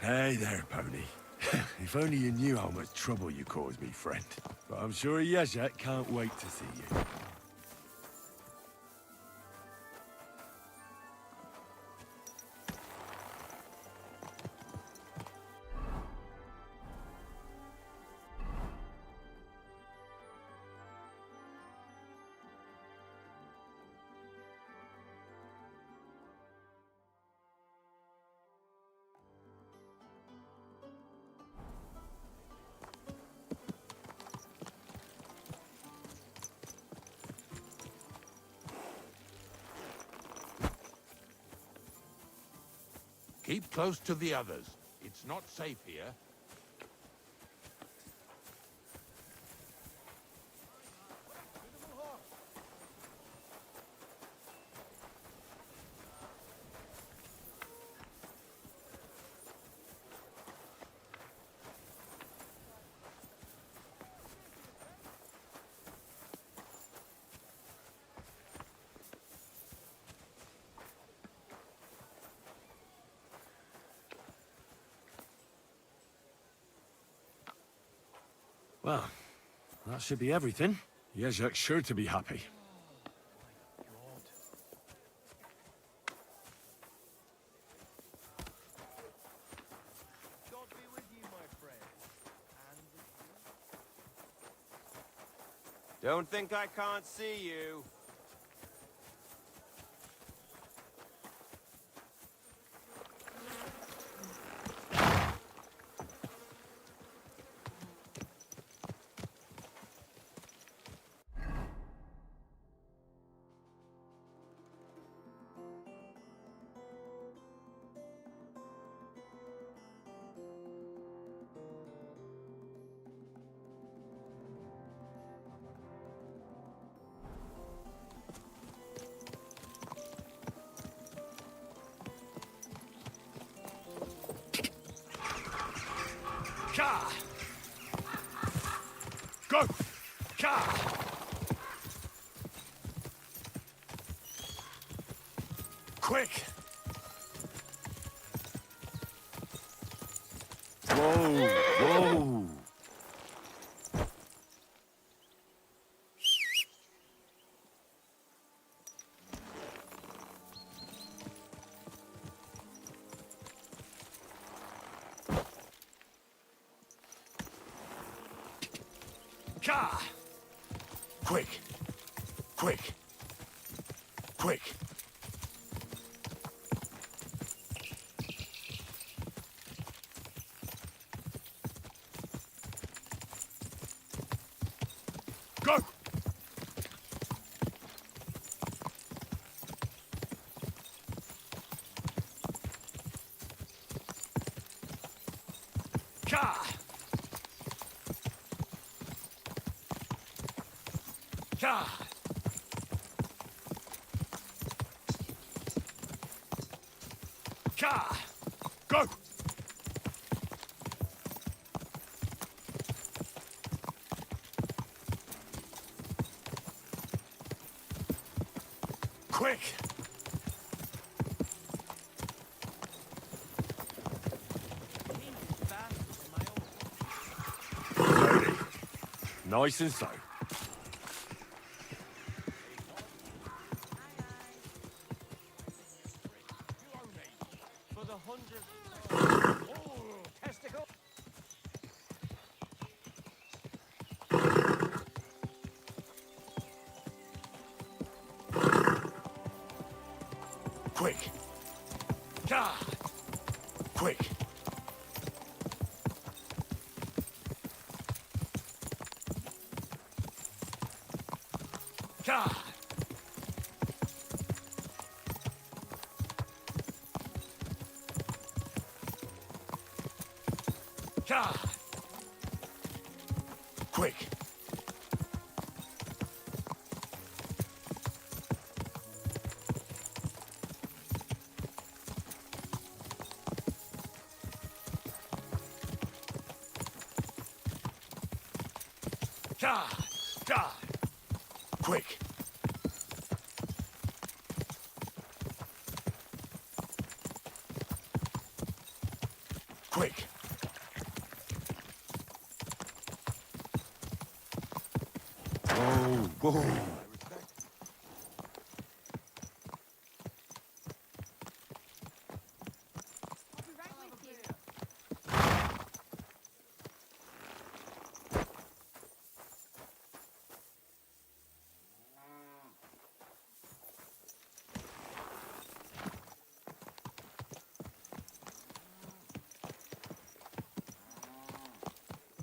Hey there, pony. If only you knew how much trouble you caused me, friend. But I'm sure Yazhet can't wait to see you. Keep close to the others. It's not safe here. Well, that should be everything. Yazhet's sure to be happy. God be with you, my friend. And Don't think I can't see you. Ka! Go! Ka! Quick! Whoa! Whoa! Ka! Quick! Quick! Quick! Go! Quick! Slowly. Nice and slow. For the 100th. Oh, testicle. Quick! Quick! Quick! Quick! Quick! Whoa!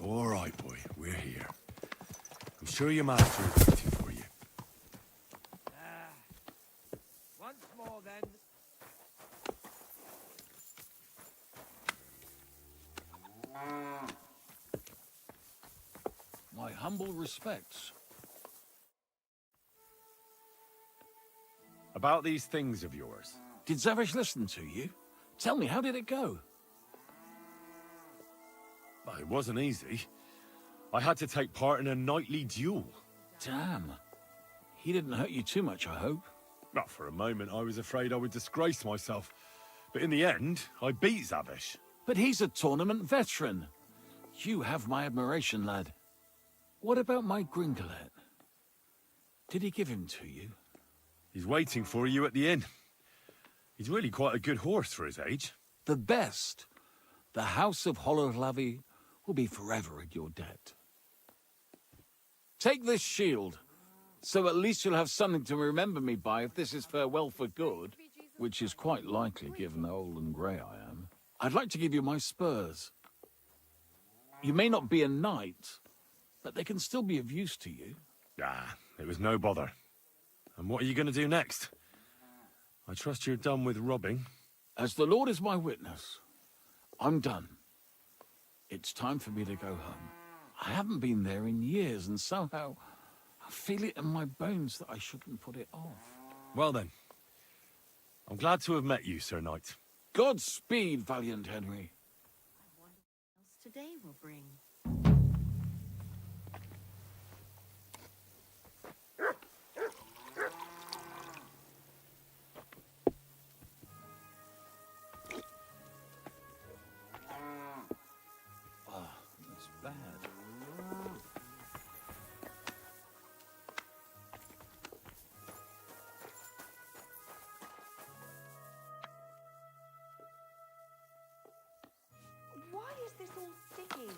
All right, boy, we're here. I'm sure your master is waiting for you. Once more, then. My humble respects. About these things of yours. Did Zavish listen to you? Tell me, how did it go? Well, it wasn't easy. I had to take part in a nightly duel. Damn. He didn't hurt you too much, I hope. Well, for a moment, I was afraid I would disgrace myself. But in the end, I beat Zavish. But he's a tournament veteran. You have my admiration, lad. What about my Gringolet? Did he give him to you? He's waiting for you at the inn. He's really quite a good horse for his age. The best. The House of Hololavi will be forever at your debt. Take this shield, so at least you'll have something to remember me by if this is farewell for good, which is quite likely given how old and grey I am. I'd like to give you my spurs. You may not be a knight, but they can still be of use to you. Ah, it was no bother. And what are you going to do next? I trust you're done with robbing. As the Lord is my witness, I'm done. It's time for me to go home. I haven't been there in years, and somehow I feel it in my bones that I shouldn't put it off. Well then, I'm glad to have met you, Sir Knight. Godspeed, valiant Henry. I wonder what else today will bring. That's bad. Why is this all sticky?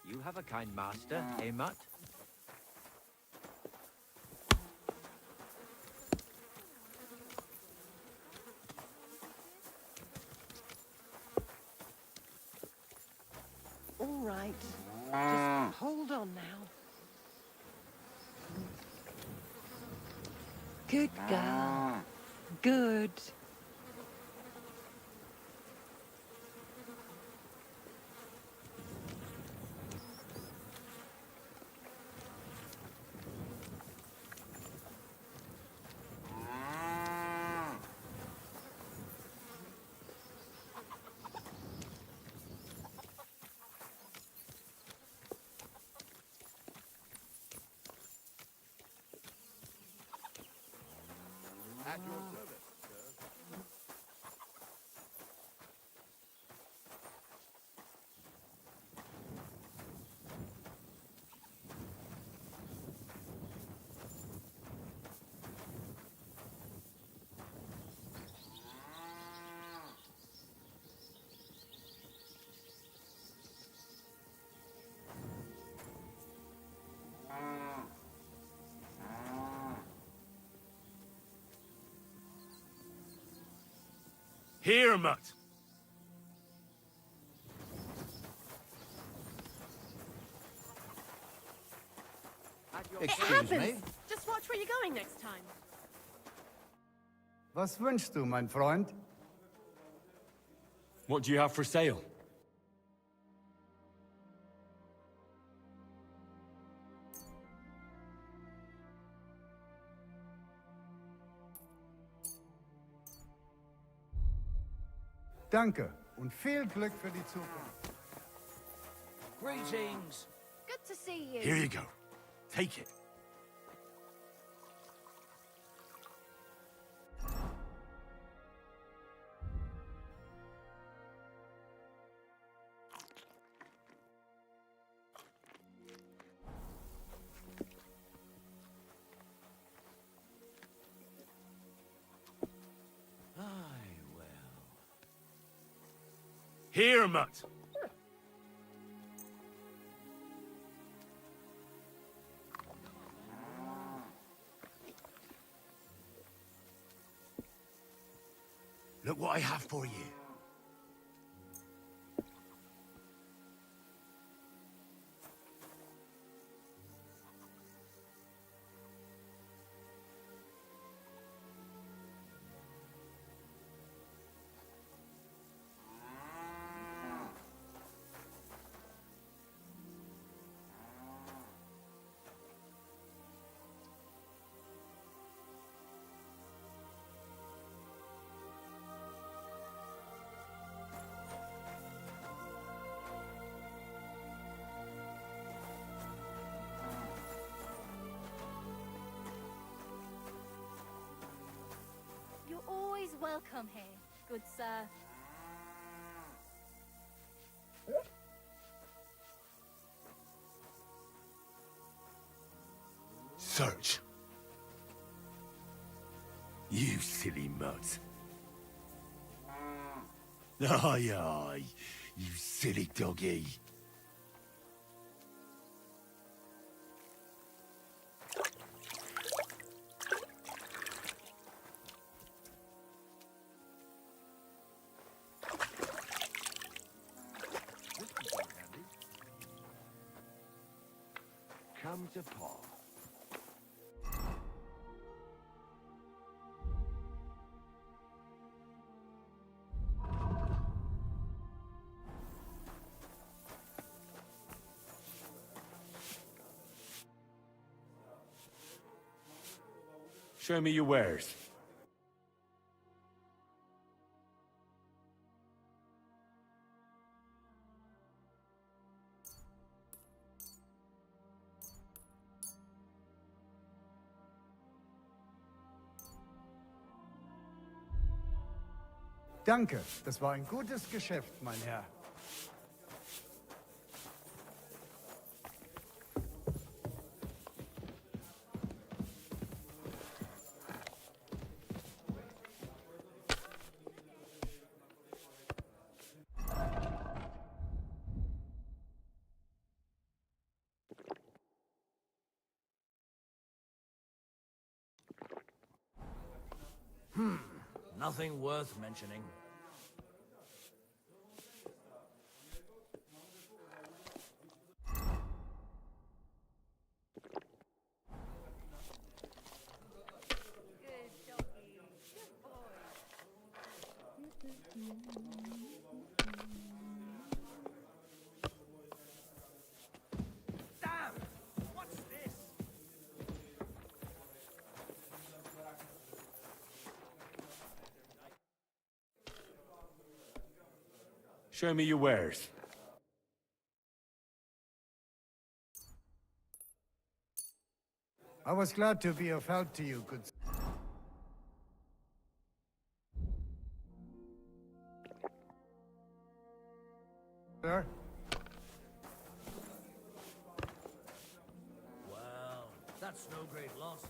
You have a kind master, eh, Mutt? All right. Just hold on now. Good girl. Good. At your service, sir. Here, mutt. It happens. Just watch where you're going next time. Was wünschst du, mein Freund? What do you have for sale? Danke und viel Glück für die Zukunft. Greetings. Good to see you. Here you go. Take it. Here, mutt. Look what I have for you. You're always welcome here, good sir. Search. You silly mutt. Aye, aye, you silly doggy. Come to paw. Show me your wares. Danke, das war ein gutes Geschäft, mein Herr. Nothing worth mentioning. Show me your wares. I was glad to be of help to you, good. Sir? Well, that's no great loss.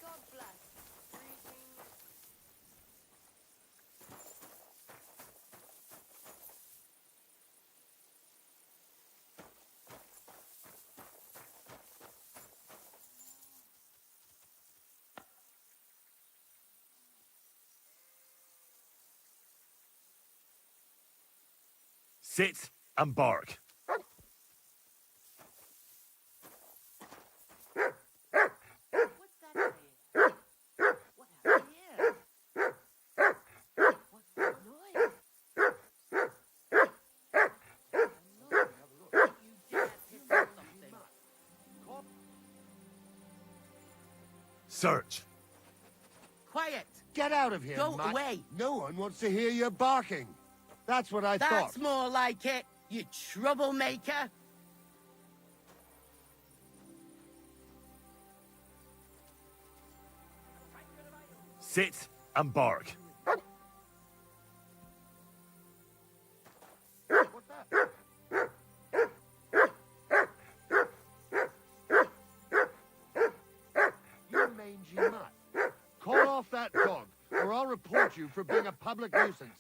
God bless. Greetings. Sit and bark. Search. Quiet! Get out of here, Go Mutt. away! No one wants to hear you barking. That's what I thought. That's more like it, you troublemaker! Sit and bark. You mangy mutt. Call off that dog, or I'll report you for being a public nuisance.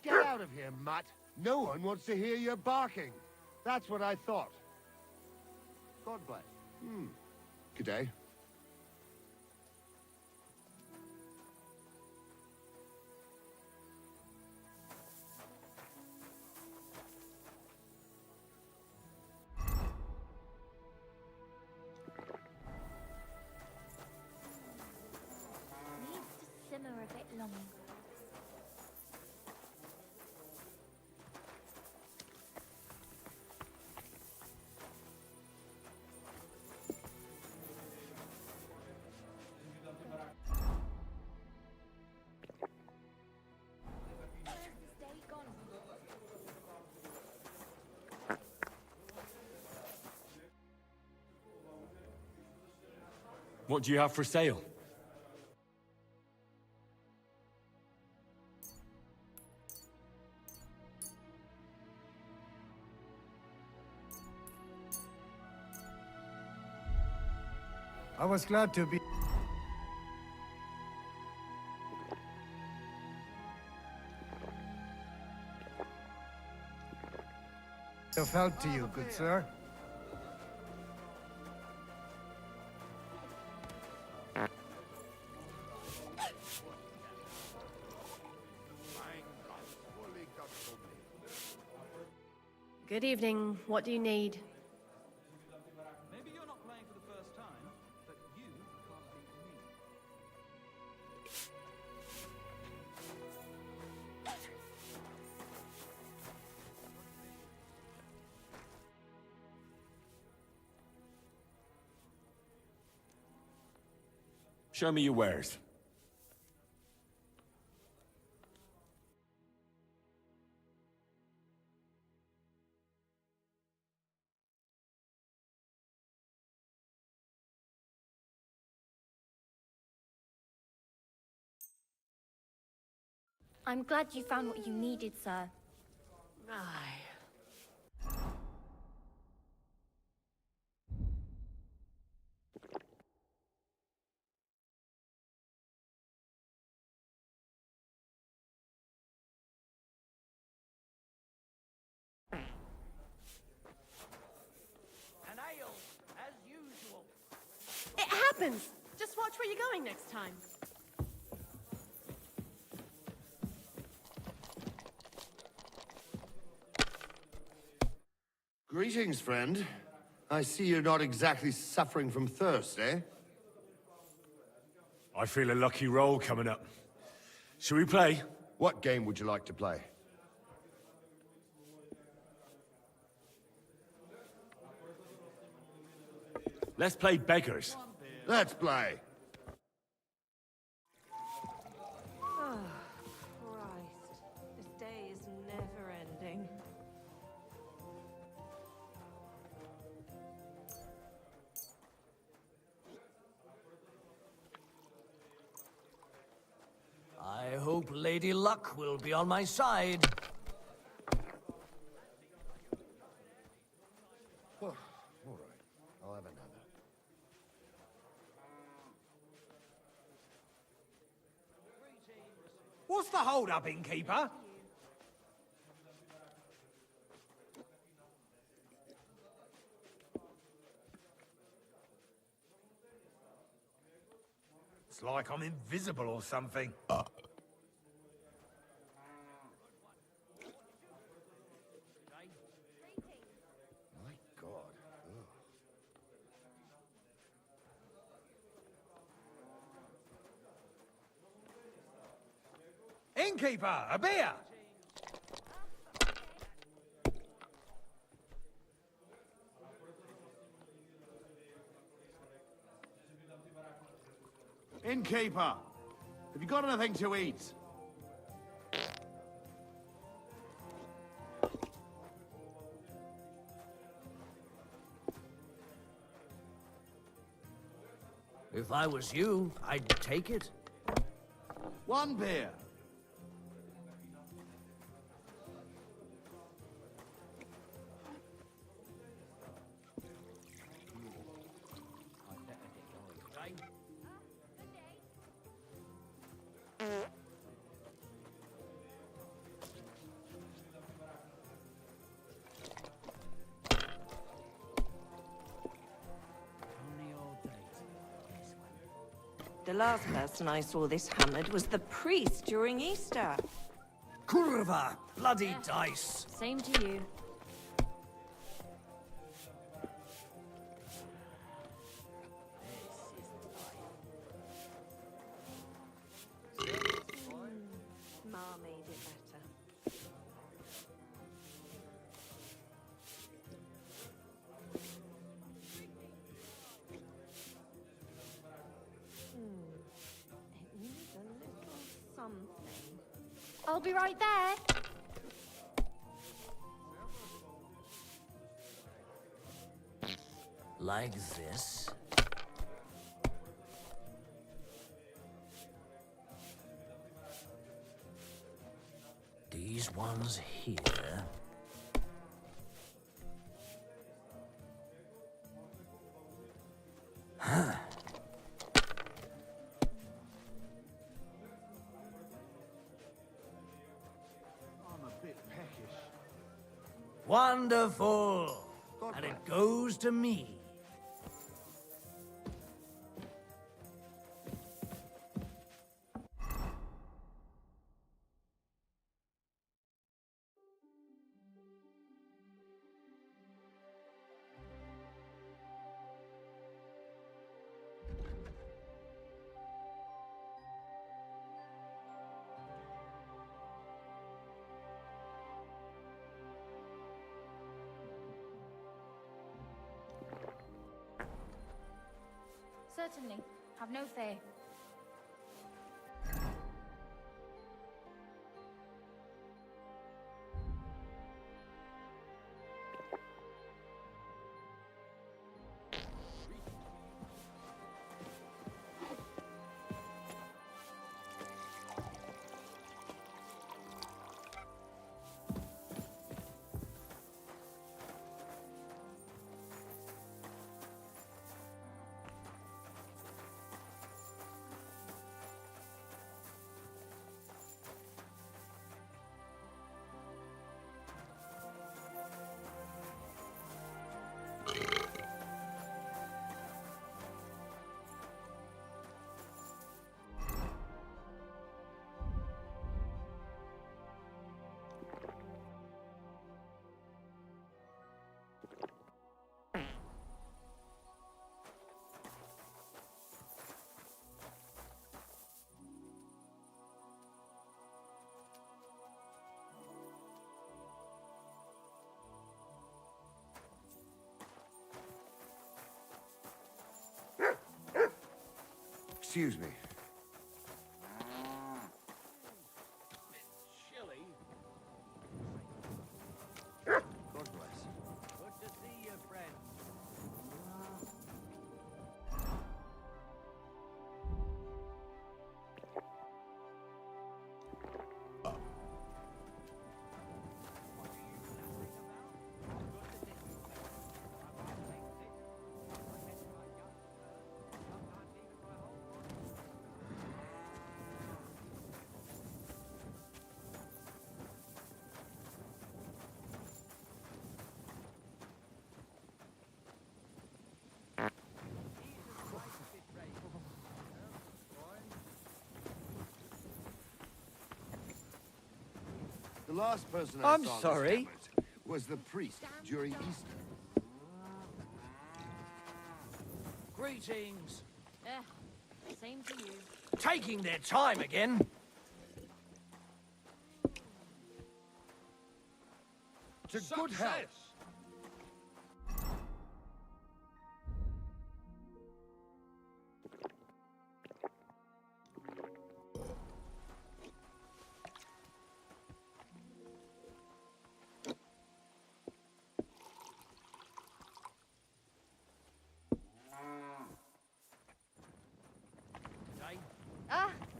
Get out of here, mutt. No one wants to hear you barking. That's what I thought. God bless. Good day. Needs to simmer a bit longer. Stay gone. What do you have for sale? I was glad to be... of help to you, good sir. Good evening. What do you need? Maybe you're not playing for the first time, but you can't beat me. Show me your wares. I'm glad you found what you needed, sir. Aye. happens? Just watch where you're going next time. Greetings, friend. I see you're not exactly suffering from thirst, eh? I feel a lucky roll coming up. Shall we play? What game would you like to play? Let's play beggars. Let's play. Oh, Christ. This day is never ending. I hope Lady Luck will be on my side. All right, I'll have another. What's the hold-up, innkeeper? It's like I'm invisible or something. My God. Innkeeper, a beer! Innkeeper, have you got anything to eat? If I was you, I'd take it. One beer. The last person I saw this hammered was the priest during Easter. Kurva! Bloody dice! Same to you. Ma made it better. It needs a little something. I'll be right there. Like this. These ones here. Huh. I'm a bit peckish. Wonderful! And it goes to me. Certainly. Have no fear. Excuse me. God bless. Good to see you, friend. The last person I I'm saw sorry. was the priest during Easter. Greetings. Same to you. Taking their time again. To good health.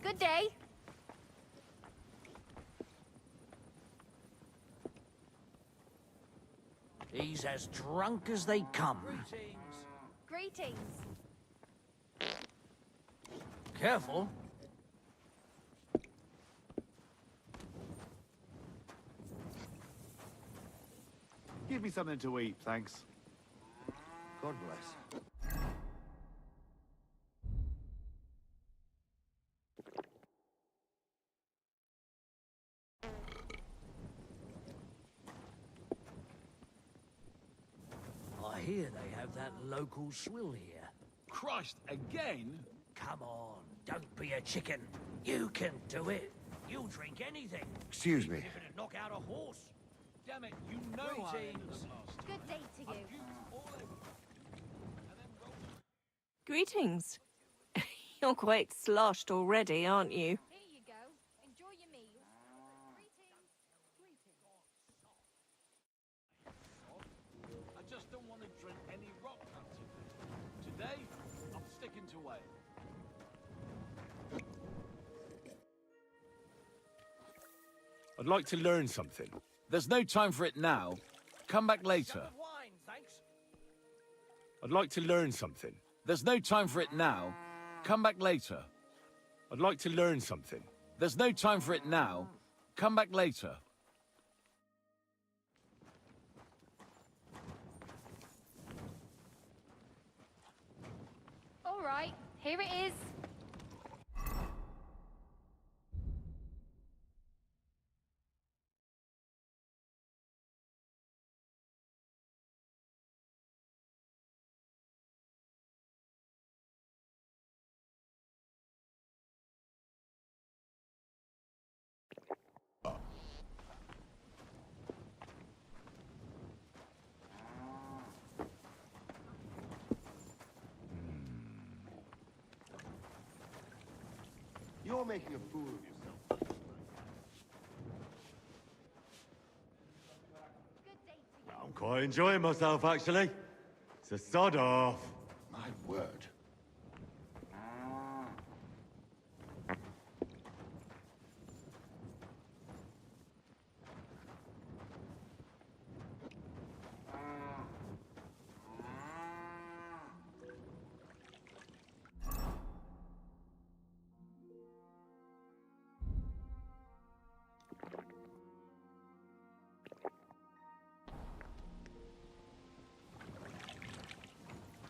Good day. He's as drunk as they come. Greetings. Careful. Give me something to eat, thanks. God bless. I hear they have that local swill here. Christ, again? Come on, don't be a chicken. You can do it. You'll drink anything. Excuse me. Even if it'd knock out a horse. Damn it, you know I ended Greetings. them last. Good day to you. Greetings. You're quite sloshed already, aren't you? Here you go. Enjoy your meal. I just don't want to drink any rock hunting. Today, I'm sticking to ale. I'd like to learn something. There's no time for it now. Come back later. Wine, thanks. I'd like to learn something. There's no time for it now. Come back later. I'd like to learn something. There's no time for it now. Come back later. All right, here it is. You're making a fool of yourself. I'm quite enjoying myself, actually. So sod off. My word.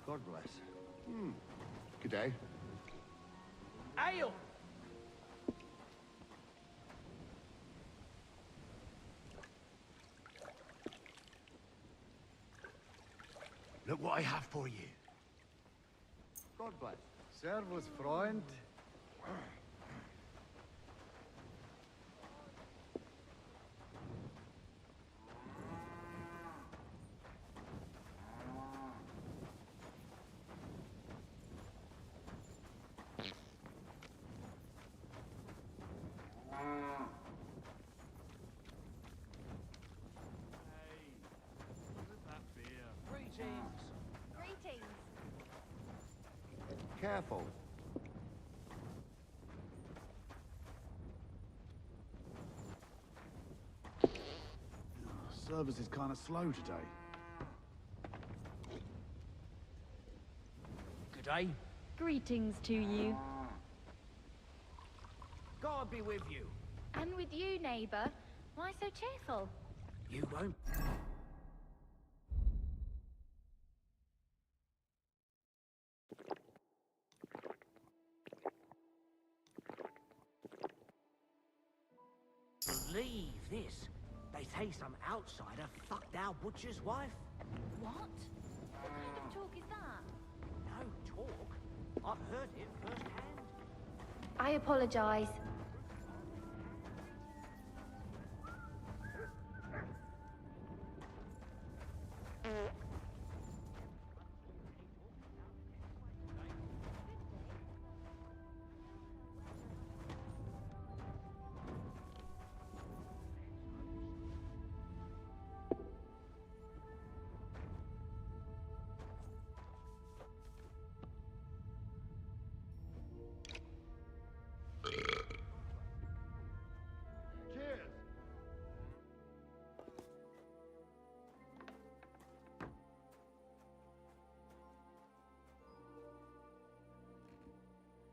God bless. Good day. Ale! Look what I have for you. God bless. Servus, Freund. careful. Service is kind of slow today. Good day. Greetings to you. God be with you. And with you, neighbour. Why so cheerful? You won't. Believe this. They say some outsider fucked our butcher's wife. What? What kind of talk is that? No talk. I've heard it firsthand. I apologise.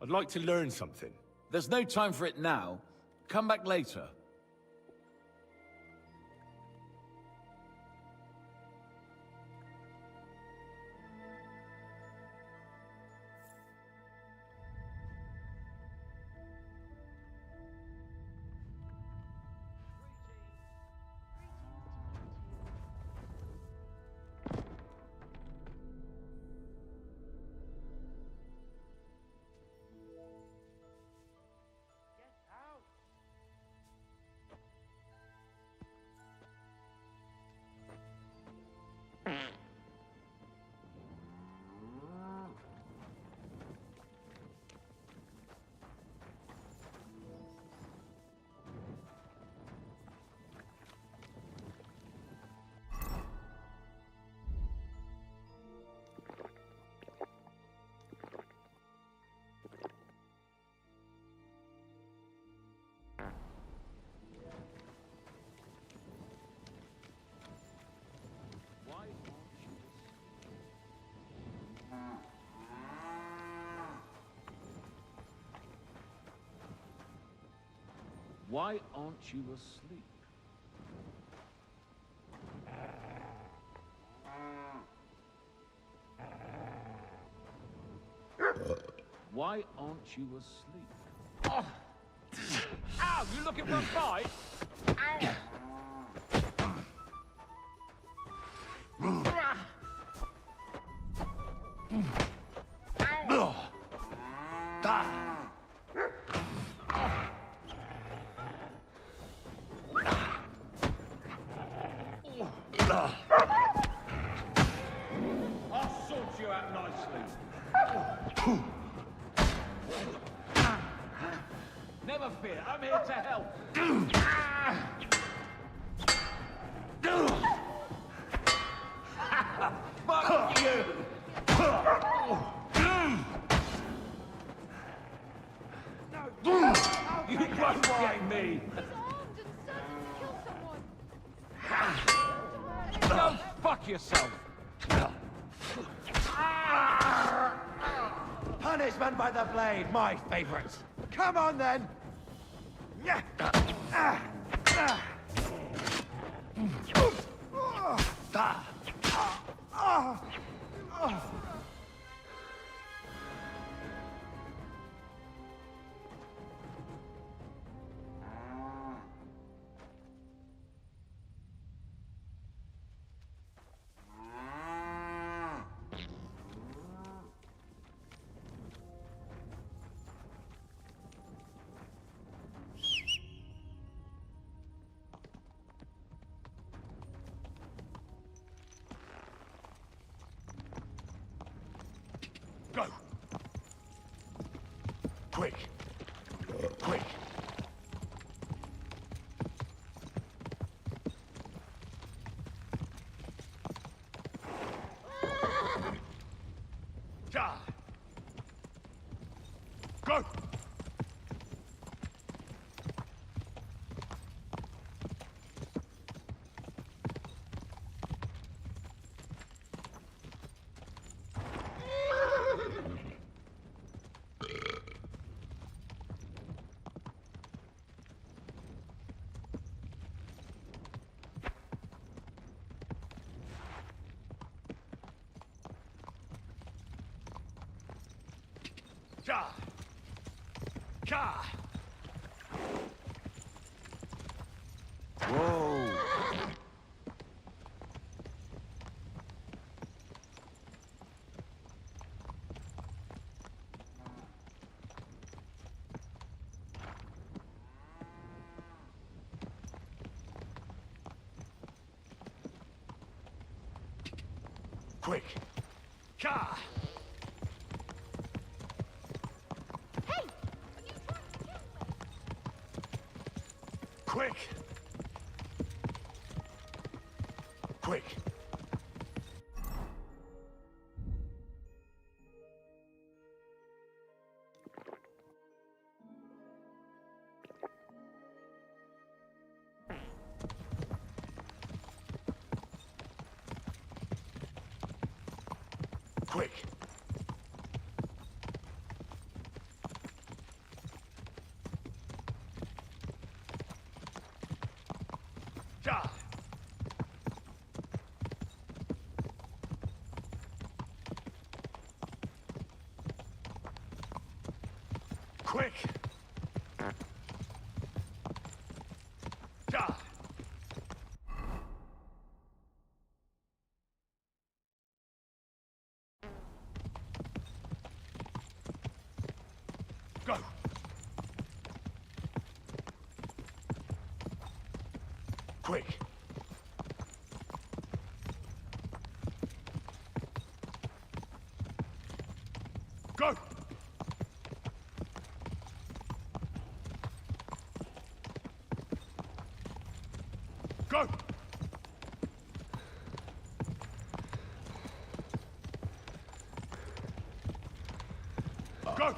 I'd like to learn something. There's no time for it now. Come back later. Why aren't you asleep? Why aren't you asleep? Oh. Ow, you looking for a fight? I'll sort you out nicely. Never fear, I'm here to help. Fuck you! You won't get me! Go fuck yourself! Punishment by the blade, my favorite. Come on then. Go! Quick! Quick! Whoa! Quick! Ka! Hey! Quick! Quick! Quick! Ja! Quick! Ja! Go! Quick! Go! Go! Go!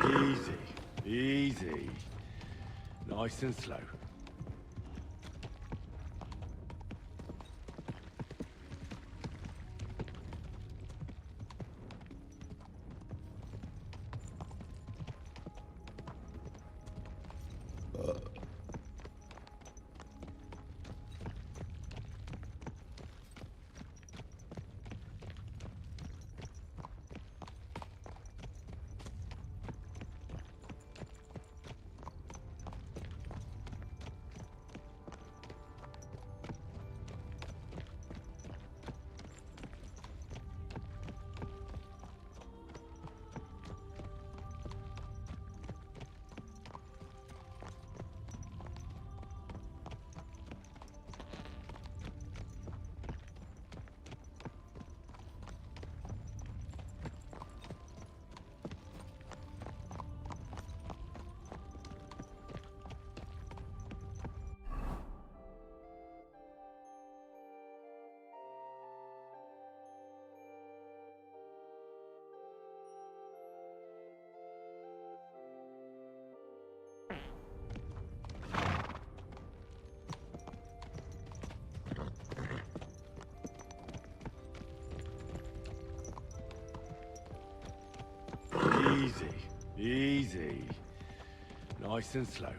Easy, easy. Nice and slow. Easy, easy. Nice and slow.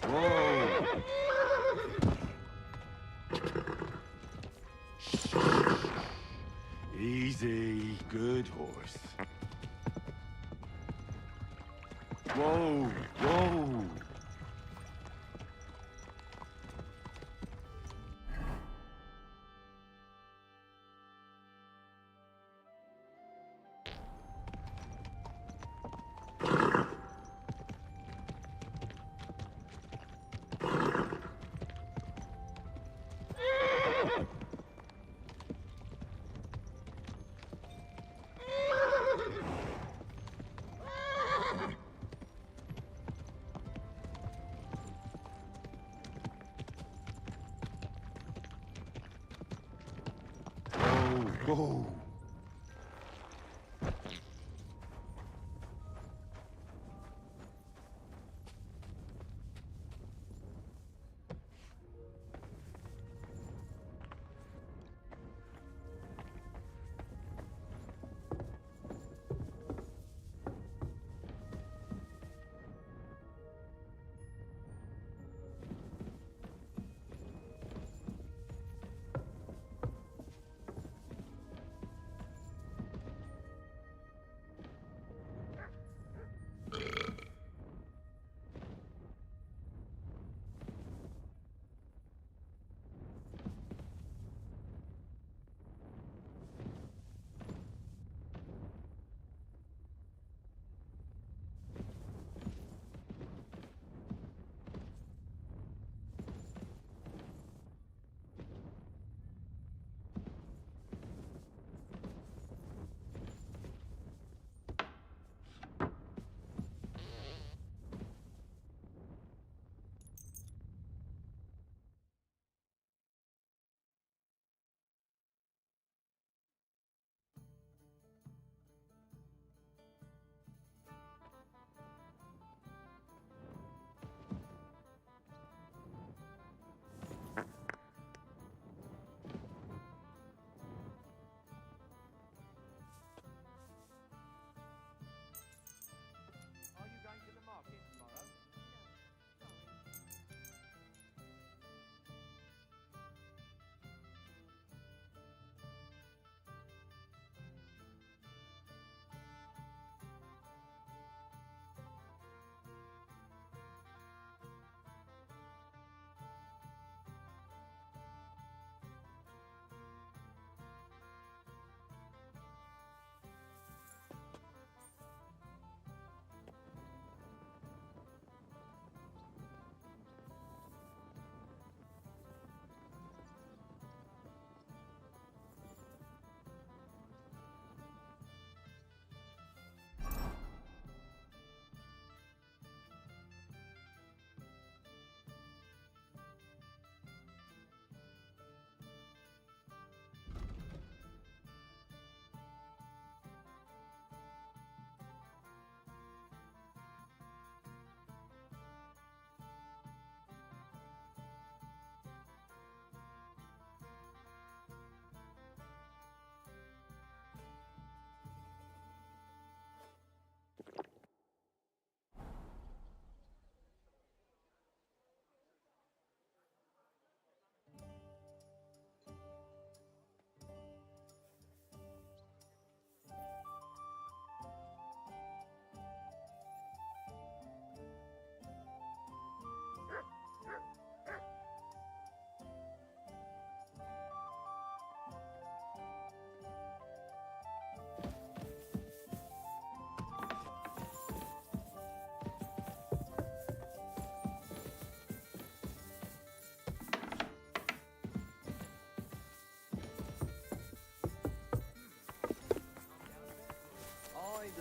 Whoa! Easy, good horse. Whoa, whoa. Whoa.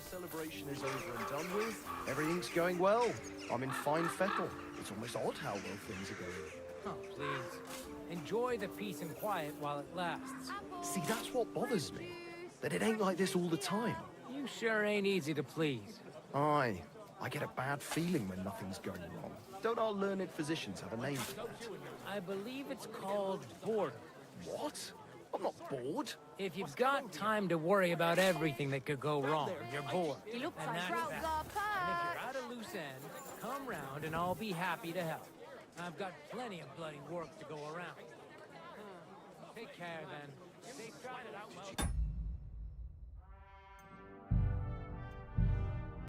celebration is over and done with, everything's going well. I'm in fine fettle. It's almost odd how well things are going. Oh, please. Enjoy the peace and quiet while it lasts. See, that's what bothers me. That it ain't like this all the time. You sure ain't easy to please. Aye. I get a bad feeling when nothing's going wrong. Don't our learned physicians have a name for that? I believe it's called boredom. What? I'm not bored. If you've got time to worry about everything that could go wrong, you're bored. He looks And like that's Ralph bad. And if you're at a loose end, come round and I'll be happy to help. I've got plenty of bloody work to go around. Take care then. Safe driving out, Mo.